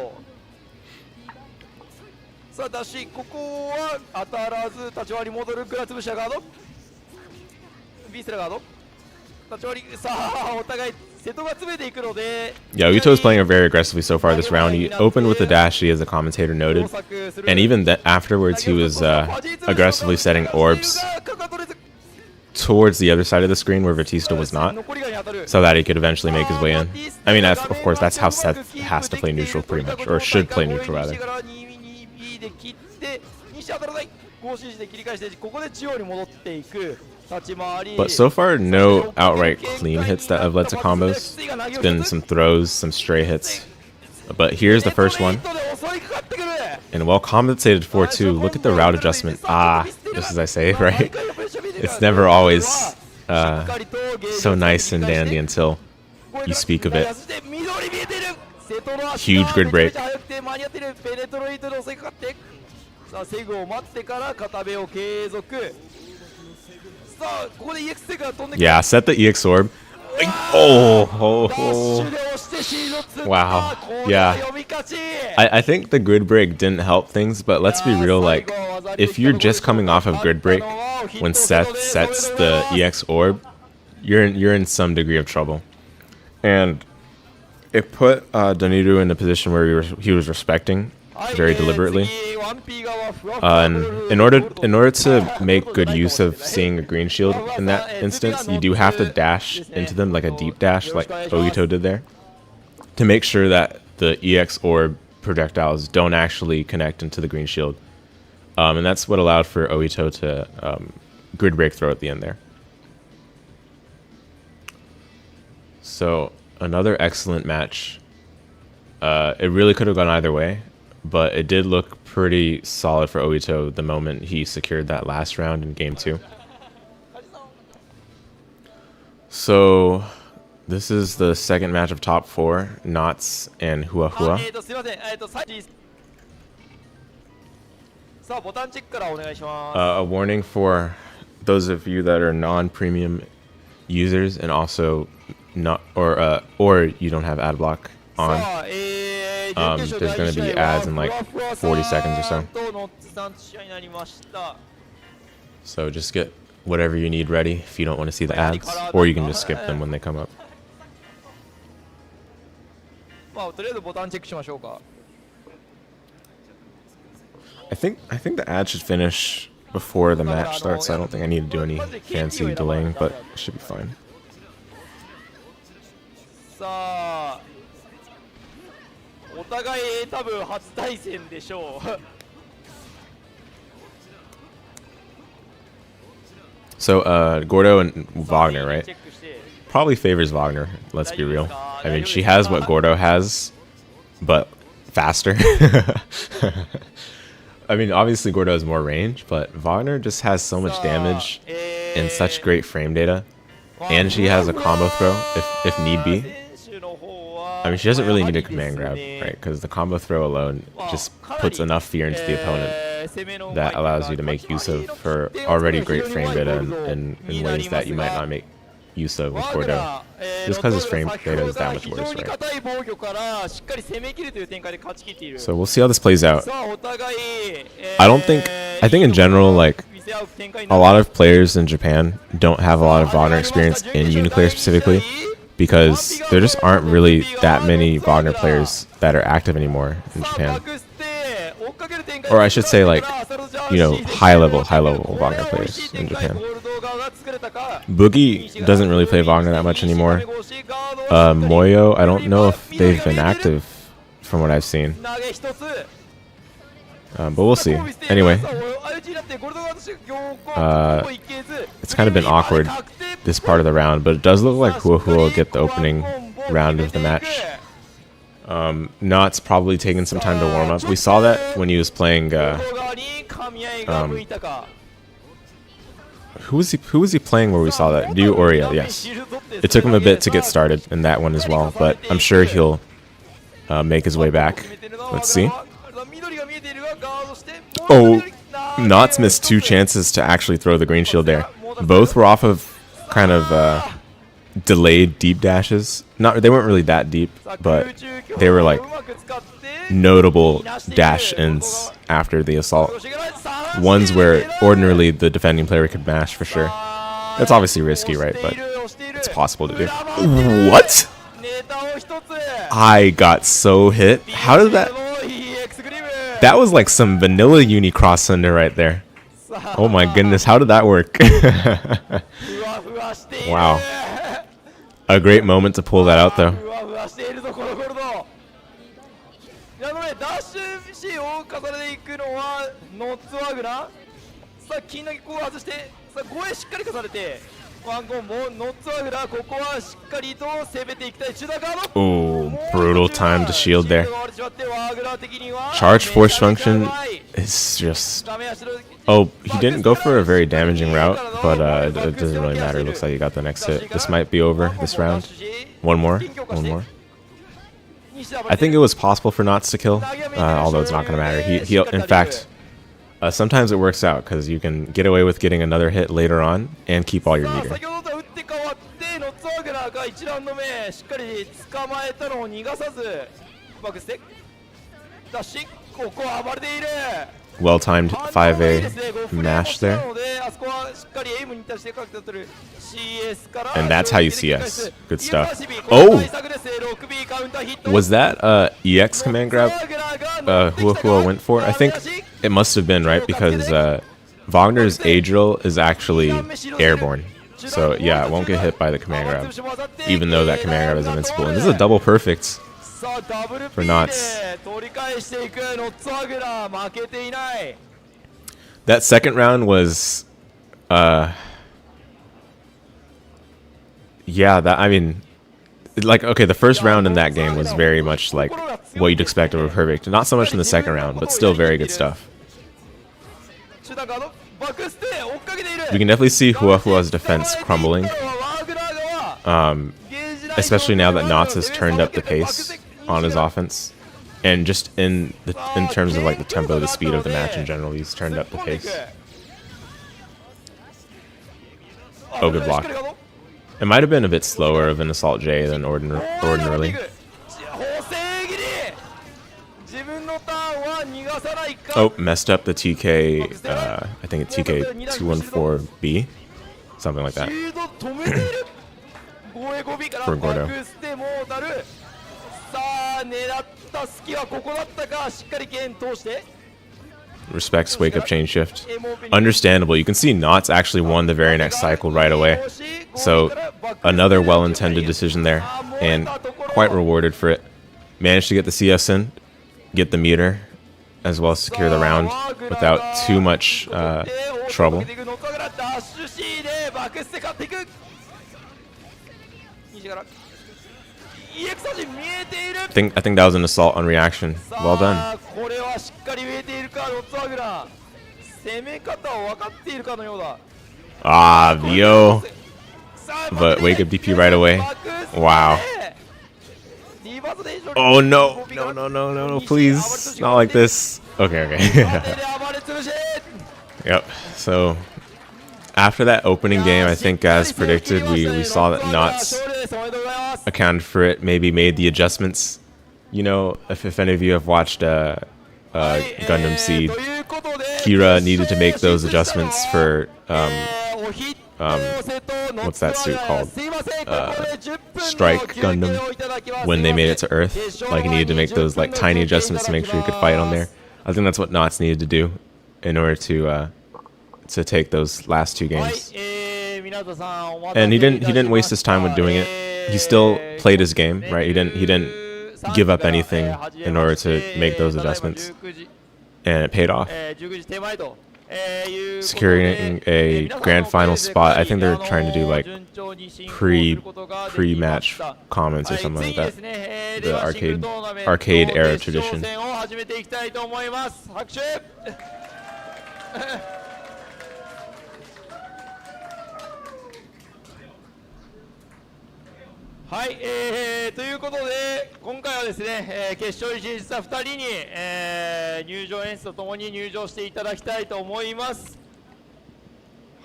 さあだしここは当たらず立ち回り戻るグラツブシャガードビーステラガード立ち回りさあお互い瀬戸が詰めていくので Yeah, Ohittou is playing very aggressively so far this round. He opened with a dashi, as the commentator noted, and even afterwards he was aggressively setting orbs towards the other side of the screen where Vatista was not, so that he could eventually make his way in. I mean, of course, that's how Seth has to play neutral pretty much, or should play neutral rather. But so far, no outright clean hits that have led to combos. It's been some throws, some stray hits. But here's the first one. And well compensated for too. Look at the route adjustment. Ah, just as I say, right? It's never always so nice and dandy until you speak of it. Huge grid break. Yeah, set the EX orb. Oh. Wow. Yeah. I think the grid break didn't help things, but let's be real, like, if you're just coming off of grid break when Seth sets the EX orb, you're in some degree of trouble. And it put Daniru in a position where he was respecting very deliberately. And in order to make good use of seeing a green shield in that instance, you do have to dash into them, like a deep dash, like Ohittou did there, to make sure that the EX orb projectiles don't actually connect into the green shield. And that's what allowed for Ohittou to grid break throw at the end there. So another excellent match. It really could have gone either way, but it did look pretty solid for Ohittou the moment he secured that last round in game 2. So this is the second match of top 4, Knots and Hua Hua. A warning for those of you that are non-premium users and also not or you don't have ad block on. There's going to be ads in like 40 seconds or so. So just get whatever you need ready if you don't want to see the ads, or you can just skip them when they come up. まあとりあえずボタンチェックしましょうか。 I think the ad should finish before the match starts, so I don't think I need to do any fancy delaying, but it should be fine. さあお互い多分初対戦でしょう。 So, Gordo and Wagner, right? Probably favors Wagner, let's be real. I mean, she has what Gordo has, but faster. I mean, obviously Gordo has more range, but Wagner just has so much damage and such great frame data. And she has a combo throw, if need be. I mean, she doesn't really need a command grab, right? Because the combo throw alone just puts enough fear into the opponent that allows you to make use of her already great frame data in ways that you might not make use of with Gordo. Just because his frame data is that much worse, right? So we'll see how this plays out. I think in general, like, a lot of players in Japan don't have a lot of Wagner experience in UNICLR specifically, because there just aren't really that many Wagner players that are active anymore in Japan. Or I should say, like, you know, high level Wagner players in Japan. Boogie doesn't really play Wagner that much anymore. Moyo, I don't know if they've been active from what I've seen. But we'll see. Anyway, it's kind of been awkward this part of the round, but it does look like Hua will get the opening round of the match. Not's probably taking some time to warm up. We saw that when he was playing. Who was he playing where we saw that? Ryu Oria, yes. It took him a bit to get started in that one as well, but I'm sure he'll make his way back. Let's see. Oh, Not's missed 2 chances to actually throw the green shield there. Both were off of kind of delayed deep dashes. They weren't really that deep, but they were like notable dash ins after the assault. Ones where ordinarily the defending player could mash for sure. That's obviously risky, right? But it's possible to do. What? I got so hit. How did that? That was like some vanilla uni cross under right there. Oh my goodness, how did that work? Wow. A great moment to pull that out though. Oh, brutal time to shield there. Charge force function is just... Oh, he didn't go for a very damaging route, but it doesn't really matter. It looks like he got the next hit. This might be over this round. One more. I think it was possible for Knots to kill, although it's not going to matter. He in fact, sometimes it works out because you can get away with getting another hit later on and keep all your meter. Well-timed 5A mash there. And that's how you CS. Good stuff. Oh! Was that EX command grab Hua went for? I think it must have been, right? Because Wagner's A drill is actually airborne. So yeah, it won't get hit by the command grab, even though that command grab is invincible. And this is a double perfect for Knots. That second round was, yeah, I mean, like, okay, the first round in that game was very much like what you'd expect of a perfect. Not so much in the second round, but still very good stuff. We can definitely see Hua's defense crumbling, especially now that Knots has turned up the pace on his offense, and just in terms of like the tempo, the speed of the match in general, he's turned up the pace. Oh, good block. It might have been a bit slower of an Assault J than ordinarily. Oh, messed up the TK, I think it's TK214B. something like that. シールド止めている。防衛ゴビから For Gordo. バックステモータル。さあ狙った隙はここだったか。しっかり剣通して。 Respects wake up chain shift. Understandable. You can see Knots actually won the very next cycle right away. So another well-intended decision there, and quite rewarded for it. Managed to get the CS in, get the meter, as well as secure the round without too much trouble. I think that was an assault on reaction. Well done. Ah, Vio. But wake up DP right away. Wow. Oh no. No, please. Not like this. Okay. Yep. So after that opening game, I think as predicted, we saw that Knots accounted for it, maybe made the adjustments. You know, if any of you have watched Gundam Seed, Kira needed to make those adjustments for what's that suit called? Strike Gundam, when they made it to Earth. Like, he needed to make those like tiny adjustments to make sure he could fight on there. I think that's what Knots needed to do in order to take those last two games. And he didn't waste his time with doing it. He still played his game, right? He didn't give up anything in order to make those adjustments, and it paid off. Securing a grand final spot. I think they're trying to do like pre-match comments or something like that. The arcade era tradition.はい、ということで今回はですね、決勝進出は2人に、入場演出とともに入場していただきたいと思います。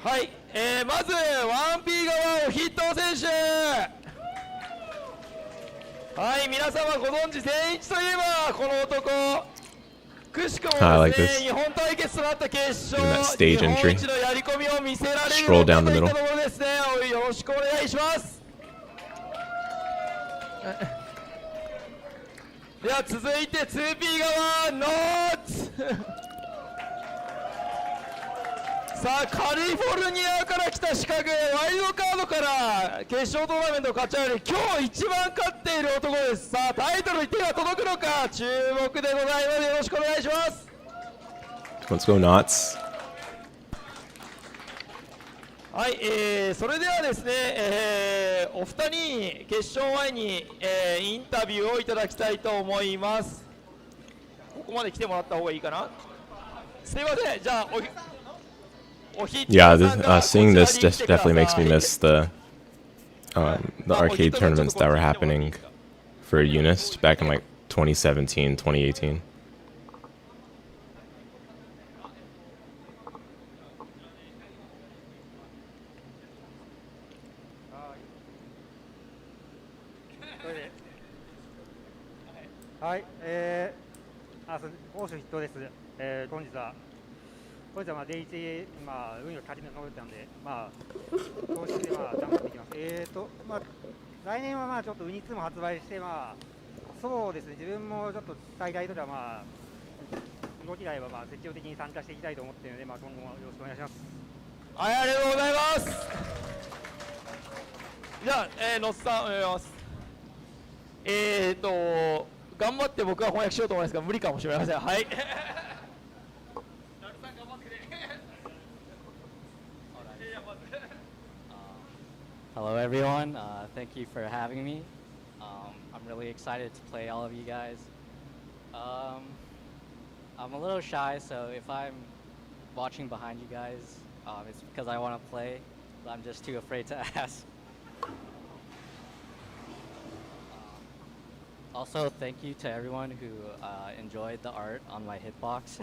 はい、まず 1P 側Ohittou選手。はい、皆様ご存知千一といえばこの男。くしくもですね、日本対決となった決勝、日本一のやり込みを見せられるのかといったところですね。よろしくお願いします。では続いて 2P 側ノーツさあカリフォルニアから来た資格ワイルドカードから決勝トーナメントを勝ち上がり今日一番勝っている男です。さあタイトルに手が届くのか注目でございます。よろしくお願いします。 Let's go Knots. はい、それではですね、お二人に決勝前に、インタビューをいただきたいと思います。ここまで来てもらった方がいいかな。すいません、じゃあYeah, seeing this just definitely makes me miss the arcade tournaments that were happening for UNIST back in like 2017, 2018. Hi, 欧州筆頭です。本日はまあデイジー運よく勝ち残ったんで、投資で頑張っていきます。来年はちょっとウニ2も発売してそうですね。自分もちょっと大会とか動きがあれば積極的に参加していきたいと思っているので、今後もよろしくお願いします。はい、ありがとうございます。じゃあ、ノッさんお願いします。頑張って僕は翻訳しようと思いますが無理かもしれません。はい。Hello everyone, thank you for having me. I'm really excited to play all of you guys. I'm a little shy, so if I'm watching behind you guys, it's because I want to play, but I'm just too afraid to ask. Also, thank you to everyone who enjoyed the art on my hitbox.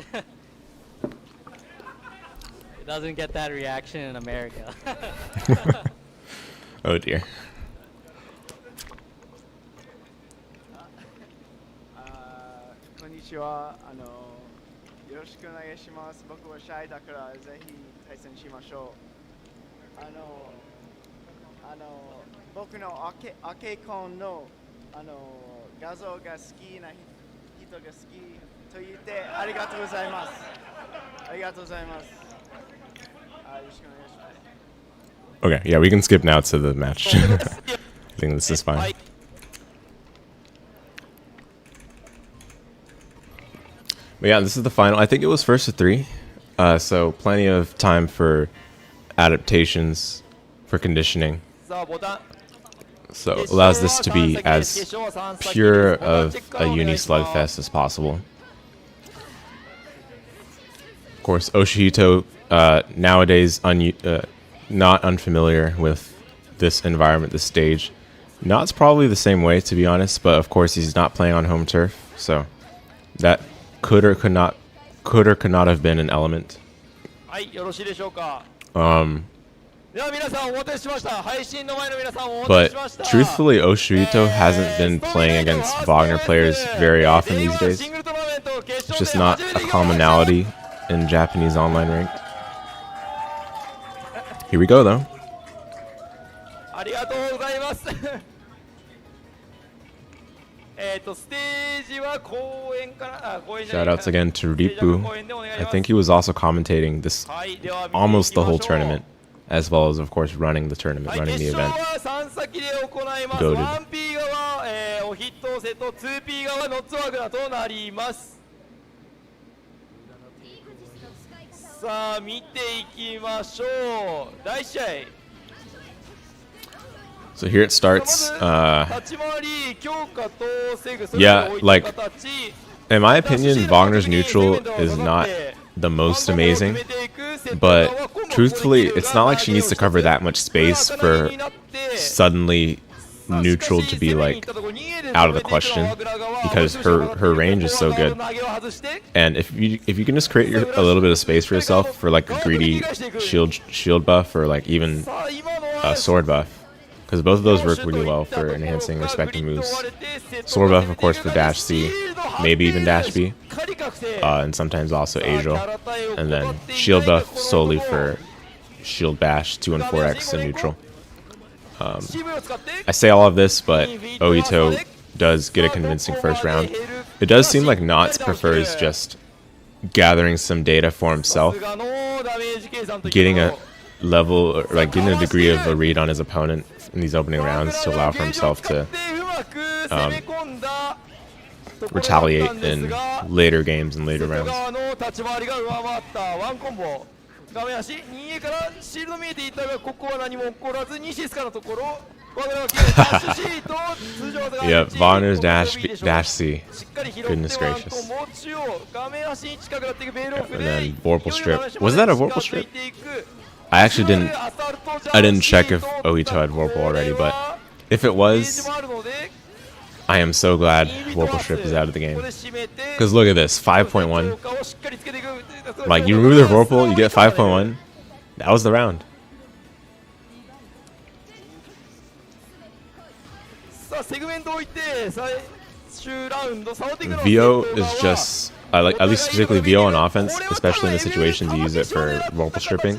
It doesn't get that reaction in America. Oh dear. こんにちは。よろしくお願いします。僕はシャイだからぜひ対戦しましょう。僕のアケコンの画像が好きな人が好きと言ってありがとうございます。ありがとうございます。よろしくお願いします。 Okay, yeah, we can skip now to the match. I think this is fine. But yeah, this is the final. I think it was first to 3. So plenty of time for adaptations, for conditioning. So it allows this to be as pure of a uni slugfest as possible. Of course, Ohittou, nowadays not unfamiliar with this environment, this stage. Not's probably the same way, to be honest, but of course he's not playing on home turf, so that could or could not have been an element. But truthfully, Ohittou hasn't been playing against Wagner players very often these days. It's just not a commonality in Japanese online ranked. Here we go, though. Shoutouts again to Ripu. I think he was also commentating this almost the whole tournament, as well as, of course, running the tournament, running the event. Goated. So here it starts. Yeah, like, in my opinion, Wagner's neutral is not the most amazing, but truthfully, it's not like she needs to cover that much space for suddenly neutral to be like out of the question, because her range is so good. And if you can just create a little bit of space for yourself for like a greedy shield buff or like even a sword buff, because both of those work really well for enhancing respective moves. Sword buff, of course, for dash C, maybe even dash B, and sometimes also Ajo, and then shield buff solely for shield bash 2 and 4x and neutral. I say all of this, but Ohittou does get a convincing first round. It does seem like Knots prefers just gathering some data for himself, getting a level, or like getting a degree of a read on his opponent in these opening rounds to allow for himself to retaliate in later games and later rounds. Yeah, Wagner's dash C. Goodness gracious. And then Vorpal strip. Was that a Vorpal strip? I actually didn't check if Ohittou had Vorpal already, but if it was, I am so glad Vorpal strip is out of the game. Because look at this, 5.1. Like, you remove the Vorpal, you get 5.1. That was the round. VO is just, at least specifically VO on offense, especially in the situations you use it for Vorpal stripping.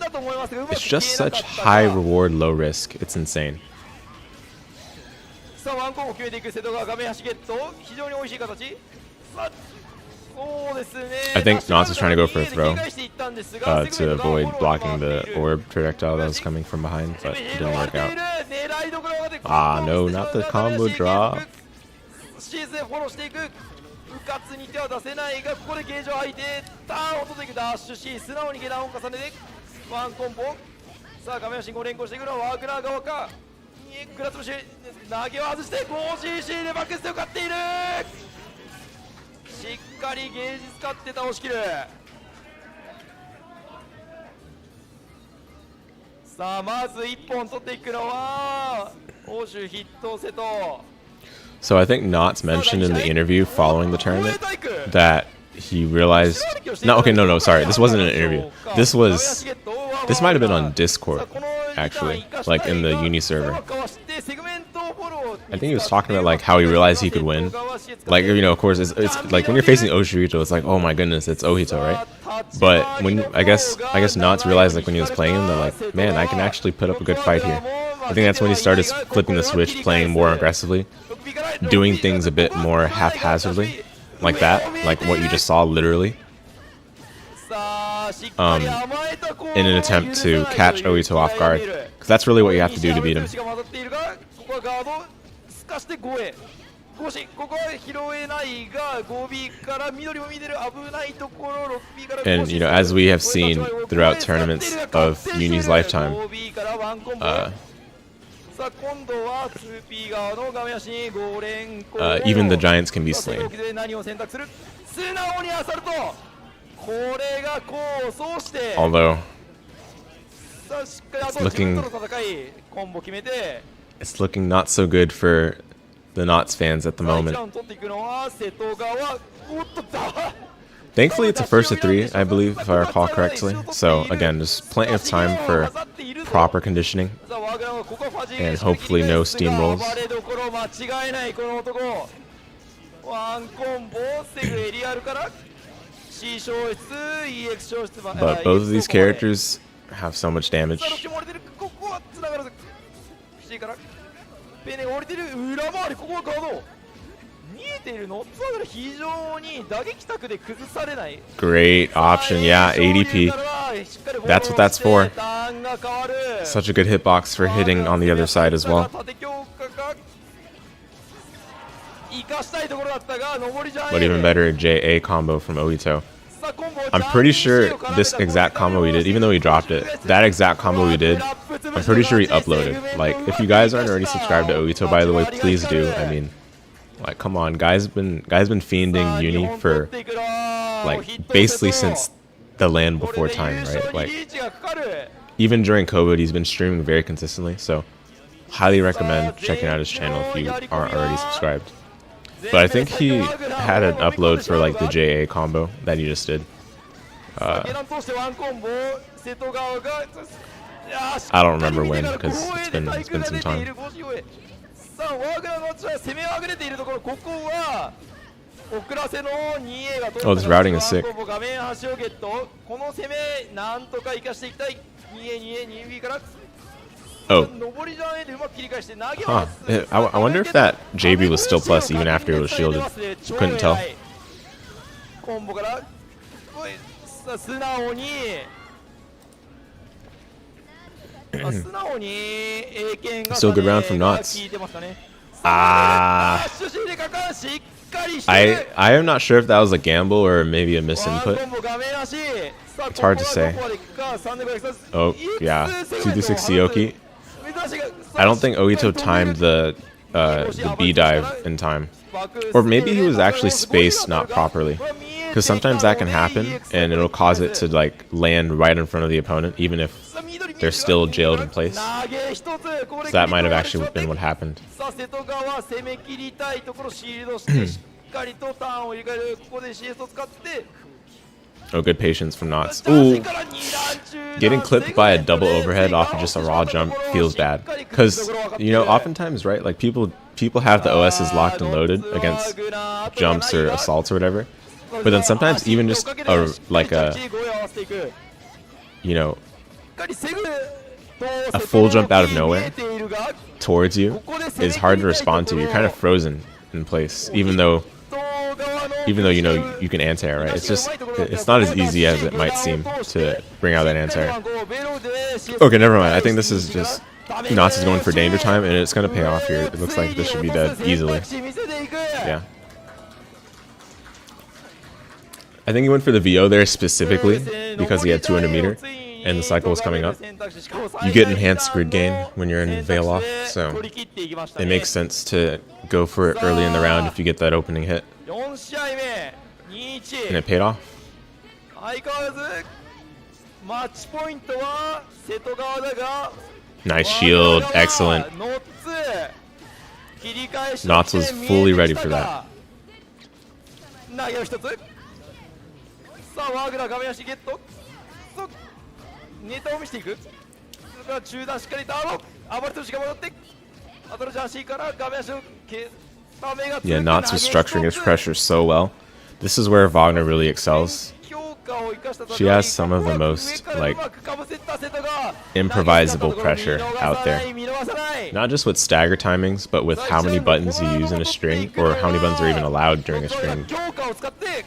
It's just such high reward, low risk. It's insane. I think Knots was trying to go for a throw to avoid blocking the orb projectile that was coming from behind, but it didn't work out. Ah, no, not the combo drop. So I think Knots mentioned in the interview following the tournament that he realized, no, sorry, this wasn't an interview. This might have been on Discord, actually, like in the Uni server. I think he was talking about like how he realized he could win. Like, you know, of course, it's like when you're facing Oshirito, it's like, oh my goodness, it's Ohittou, right? But when I guess Knots realized like when he was playing him, they're like, man, I can actually put up a good fight here. I think that's when he started flipping the switch, playing more aggressively, doing things a bit more haphazardly, like that, like what you just saw, literally. In an attempt to catch Ohittou off guard, because that's really what you have to do to beat him. And you know, as we have seen throughout tournaments of Uni's lifetime, even the giants can be slain. Although it's looking not so good for the Knots fans at the moment. Thankfully, it's a first to 3, I believe, if I recall correctly. So again, there's plenty of time for proper conditioning, and hopefully no steamrolls. But both of these characters have so much damage. Great option, yeah, ADP. That's what that's for. Such a good hitbox for hitting on the other side as well. But even better, JA combo from Ohittou. I'm pretty sure this exact combo we did, even though he dropped it, that exact combo we did, I'm pretty sure he uploaded. Like, if you guys aren't already subscribed to Ohittou, by the way, please do. I mean, like, come on, guys been fiending Uni for like basically since the land before time, right? Like, even during COVID, he's been streaming very consistently. So, highly recommend checking out his channel if you aren't already subscribed. But I think he had an upload for like the JA combo that he just did. I don't remember when, because it's been some time. Oh, this routing is sick. Oh. Huh. I wonder if that JB was still plus even after it was shielded. Couldn't tell. Still a good round from Knots. I am not sure if that was a gamble or maybe a misinput. It's hard to say. Oh, yeah. 226 Sioki. I don't think Ohittou timed the B dive in time. Or maybe he was actually spaced not properly. Because sometimes that can happen, and it'll cause it to like land right in front of the opponent, even if they're still jailed in place. So that might have actually been what happened. Oh, good patience from Knots. Ooh. Getting clipped by a double overhead off of just a raw jump feels bad. Because, you know, oftentimes, right, like people have the OSs locked and loaded against jumps or assaults or whatever. But then sometimes even just you know, a full jump out of nowhere towards you is hard to respond to. You're kind of frozen in place, even though you know you can anti-air, right? It's not as easy as it might seem to bring out that anti-air. Okay, never mind. I think this is just Knots is going for danger time, and it's going to pay off here. It looks like this should be dead easily. Yeah. I think he went for the VO there specifically because he had 200 meter and the cycle was coming up. You get enhanced grid gain when you're in Veil Off, so it makes sense to go for it early in the round if you get that opening hit. And it paid off. Nice shield, excellent. Knots was fully ready for that. Yeah, Knots was structuring his pressure so well. This is where Wagner really excels. She has some of the most, like, improvisable pressure out there. Not just with stagger timings, but with how many buttons you use in a string, or how many buttons are even allowed during a string,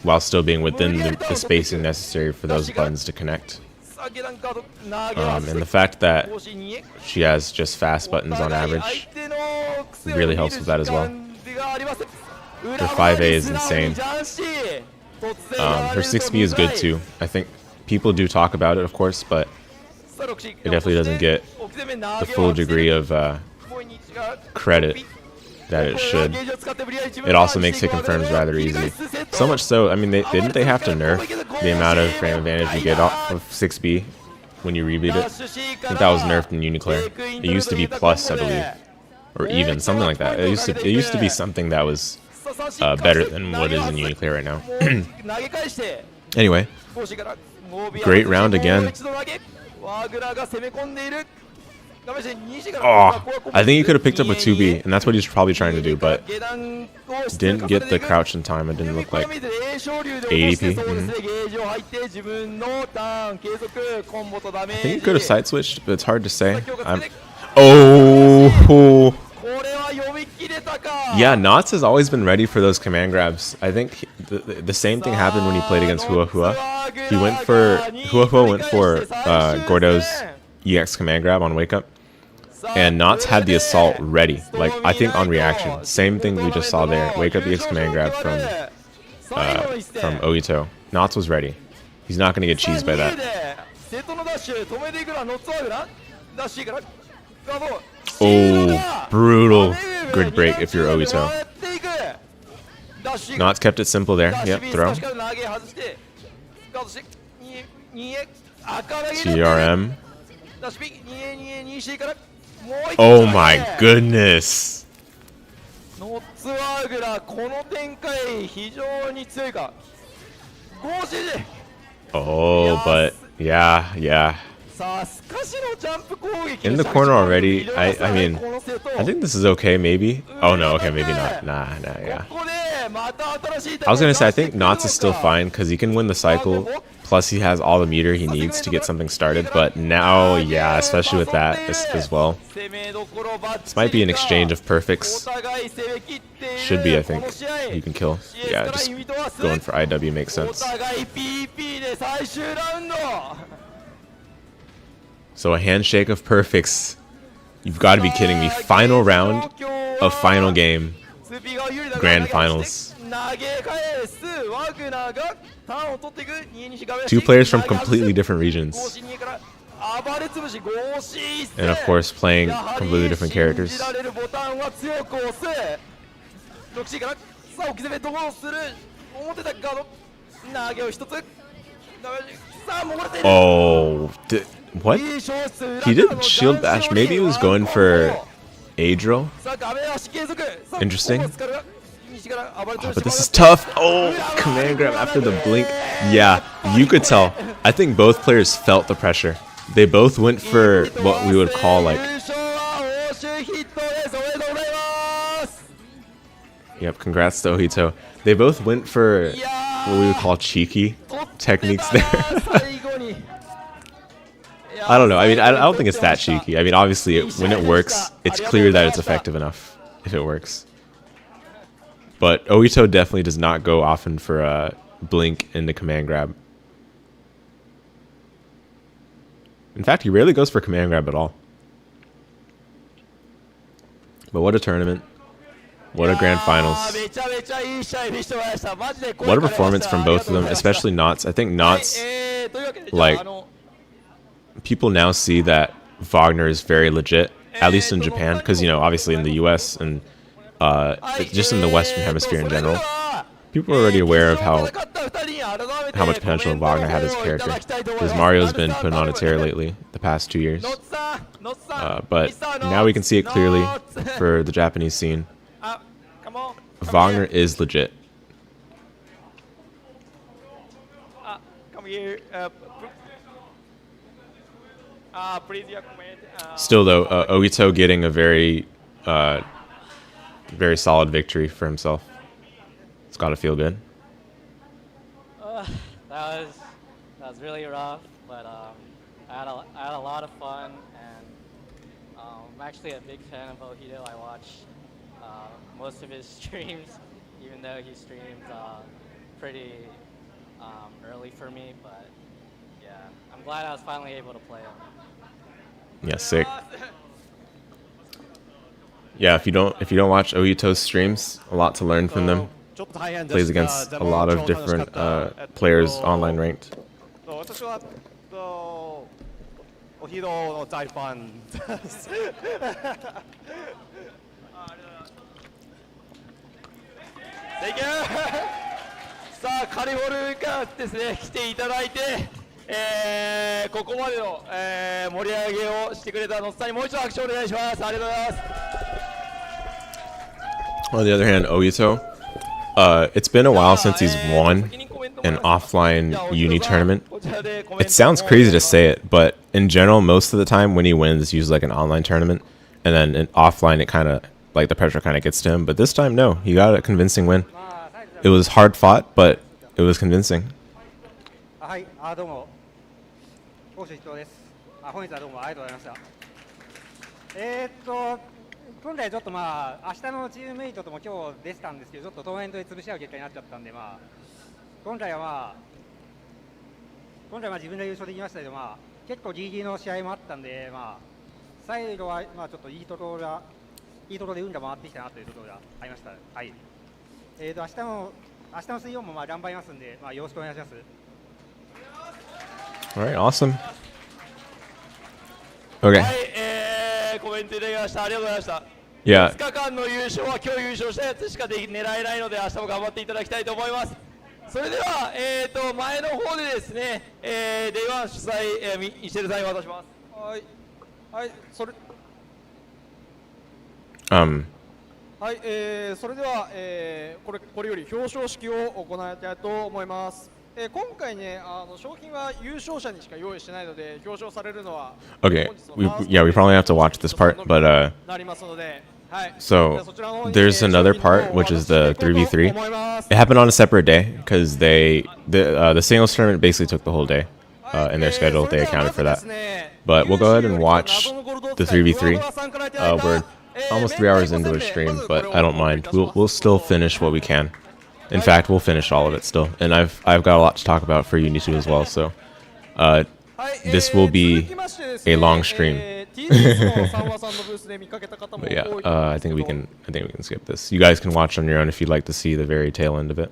while still being within the spacing necessary for those buttons to connect. And the fact that she has just fast buttons on average really helps with that as well. Her 5A is insane. Her 6B is good too. I think people do talk about it, of course, but it definitely doesn't get the full degree of credit that it should. It also makes hit confirms rather easy. So much so, I mean, didn't they have to nerf the amount of frame advantage you get off of 6B when you rebeat it? I think that was nerfed in UNICLR. It used to be plus, I believe, or even something like that. It used to be something that was better than what is in UNICLR right now. Anyway, great round again. Oh, I think he could have picked up a 2B, and that's what he's probably trying to do, but didn't get the crouch in time. It didn't look like ADP. I think he could have side switched, but it's hard to say. Oh, yeah, Knots has always been ready for those command grabs. I think the same thing happened when he played against Hua. He went for Gordo's EX command grab on wake up, and Knots had the assault ready, like I think on reaction. Same thing we just saw there. Wake up EX command grab from Ohittou. Knots was ready. He's not going to get cheesed by that. Oh, brutal grid break if you're Ohittou. Knots kept it simple there. Yep, throw. TRM. Oh my goodness. Oh, but yeah. In the corner already. I mean, I think this is okay, maybe. Oh no, okay, maybe not. Nah, yeah. I was gonna say, I think Knots is still fine because he can win the cycle. Plus, he has all the meter he needs to get something started. But now, yeah, especially with that as well. This might be an exchange of perfects. Should be, I think. You can kill. Yeah, just going for IW makes sense. So a handshake of perfects. You've got to be kidding me. Final round of final game. Grand finals. Two players from completely different regions. And of course playing completely different characters. Oh, what? He didn't shield bash. Maybe he was going for Adro. Interesting. Oh, but this is tough. Oh, command grab after the blink. Yeah, you could tell. I think both players felt the pressure. They both went for what we would call like... Yep, congrats to Ohittou. They both went for what we would call cheeky techniques there. I don't know. I mean, I don't think it's that cheeky. I mean, obviously, when it works, it's clear that it's effective enough if it works. But Ohittou definitely does not go often for a blink into command grab. In fact, he rarely goes for command grab at all. But what a tournament. What a grand finals. What a performance from both of them, especially Knots. I think Knots, like, people now see that Wagner is very legit, at least in Japan, because, you know, obviously in the US and just in the Western Hemisphere in general, people are already aware of how much potential Wagner had as a character, because Mario's been putting on a tear lately, the past 2 years. But now we can see it clearly for the Japanese scene. Wagner is legit. Still though, Ohittou getting a very very solid victory for himself. It's got to feel good. That was really rough, but I had a lot of fun, and I'm actually a big fan of Ohittou. I watch most of his streams, even though he streams pretty early for me. But yeah, I'm glad I was finally able to play him. Yeah, sick. Yeah, if you don't watch Ohitou's streams, a lot to learn from them. Plays against a lot of different players online ranked. 私はおひろの大ファンです。Thank you! さあ、カリフォルからですね、来ていただいて、ここまでの、盛り上げをしてくれたのっさんにもう一度拍手をお願いします。ありがとうございます。On the other hand, Ohittou, it's been a while since he's won an offline uni tournament. It sounds crazy to say it, but in general, most of the time when he wins, it's usually like an online tournament, and then in offline, it kind of like the pressure kind of gets to him. But this time, no, he got a convincing win. It was hard fought, but it was convincing. はい、どうも、欧州伊藤です。本日はどうもありがとうございました。今回ちょっと明日のチームメイトとも今日出てたんですけど、ちょっとトーナメントで潰し合う結果になっちゃったんで、今回は自分で優勝できましたけど、結構ギリギリの試合もあったんで、最後はちょっといいところで運が回ってきたなというところがありました。はい。明日の水曜も頑張りますんで、よろしくお願いします。All right, awesome. Okay. はい、コメントいただきました。ありがとうございました。Yeah. 2日間の優勝は今日優勝したやつしか狙えないので、明日も頑張っていただきたいと思います。それでは、前の方でですね、デイワン主催、ミシェルさんに渡します。はい。はい、はい、それでは、これより表彰式を行いたいと思います。今回ね、賞金は優勝者にしか用意してないので、表彰されるのは Okay. We probably have to watch this part, but なりますので。So there's another part, which is the 3v3. It happened on a separate day because the singles tournament basically took the whole day in their schedule. They accounted for that. But we'll go ahead and watch the 3v3. We're almost 3 hours into a stream, but I don't mind. We'll still finish what we can. In fact, we'll finish all of it still. And I've got a lot to talk about for UNI2 as well. So this will be a long stream. But yeah, I think we can skip this. You guys can watch on your own if you'd like to see the very tail end of it.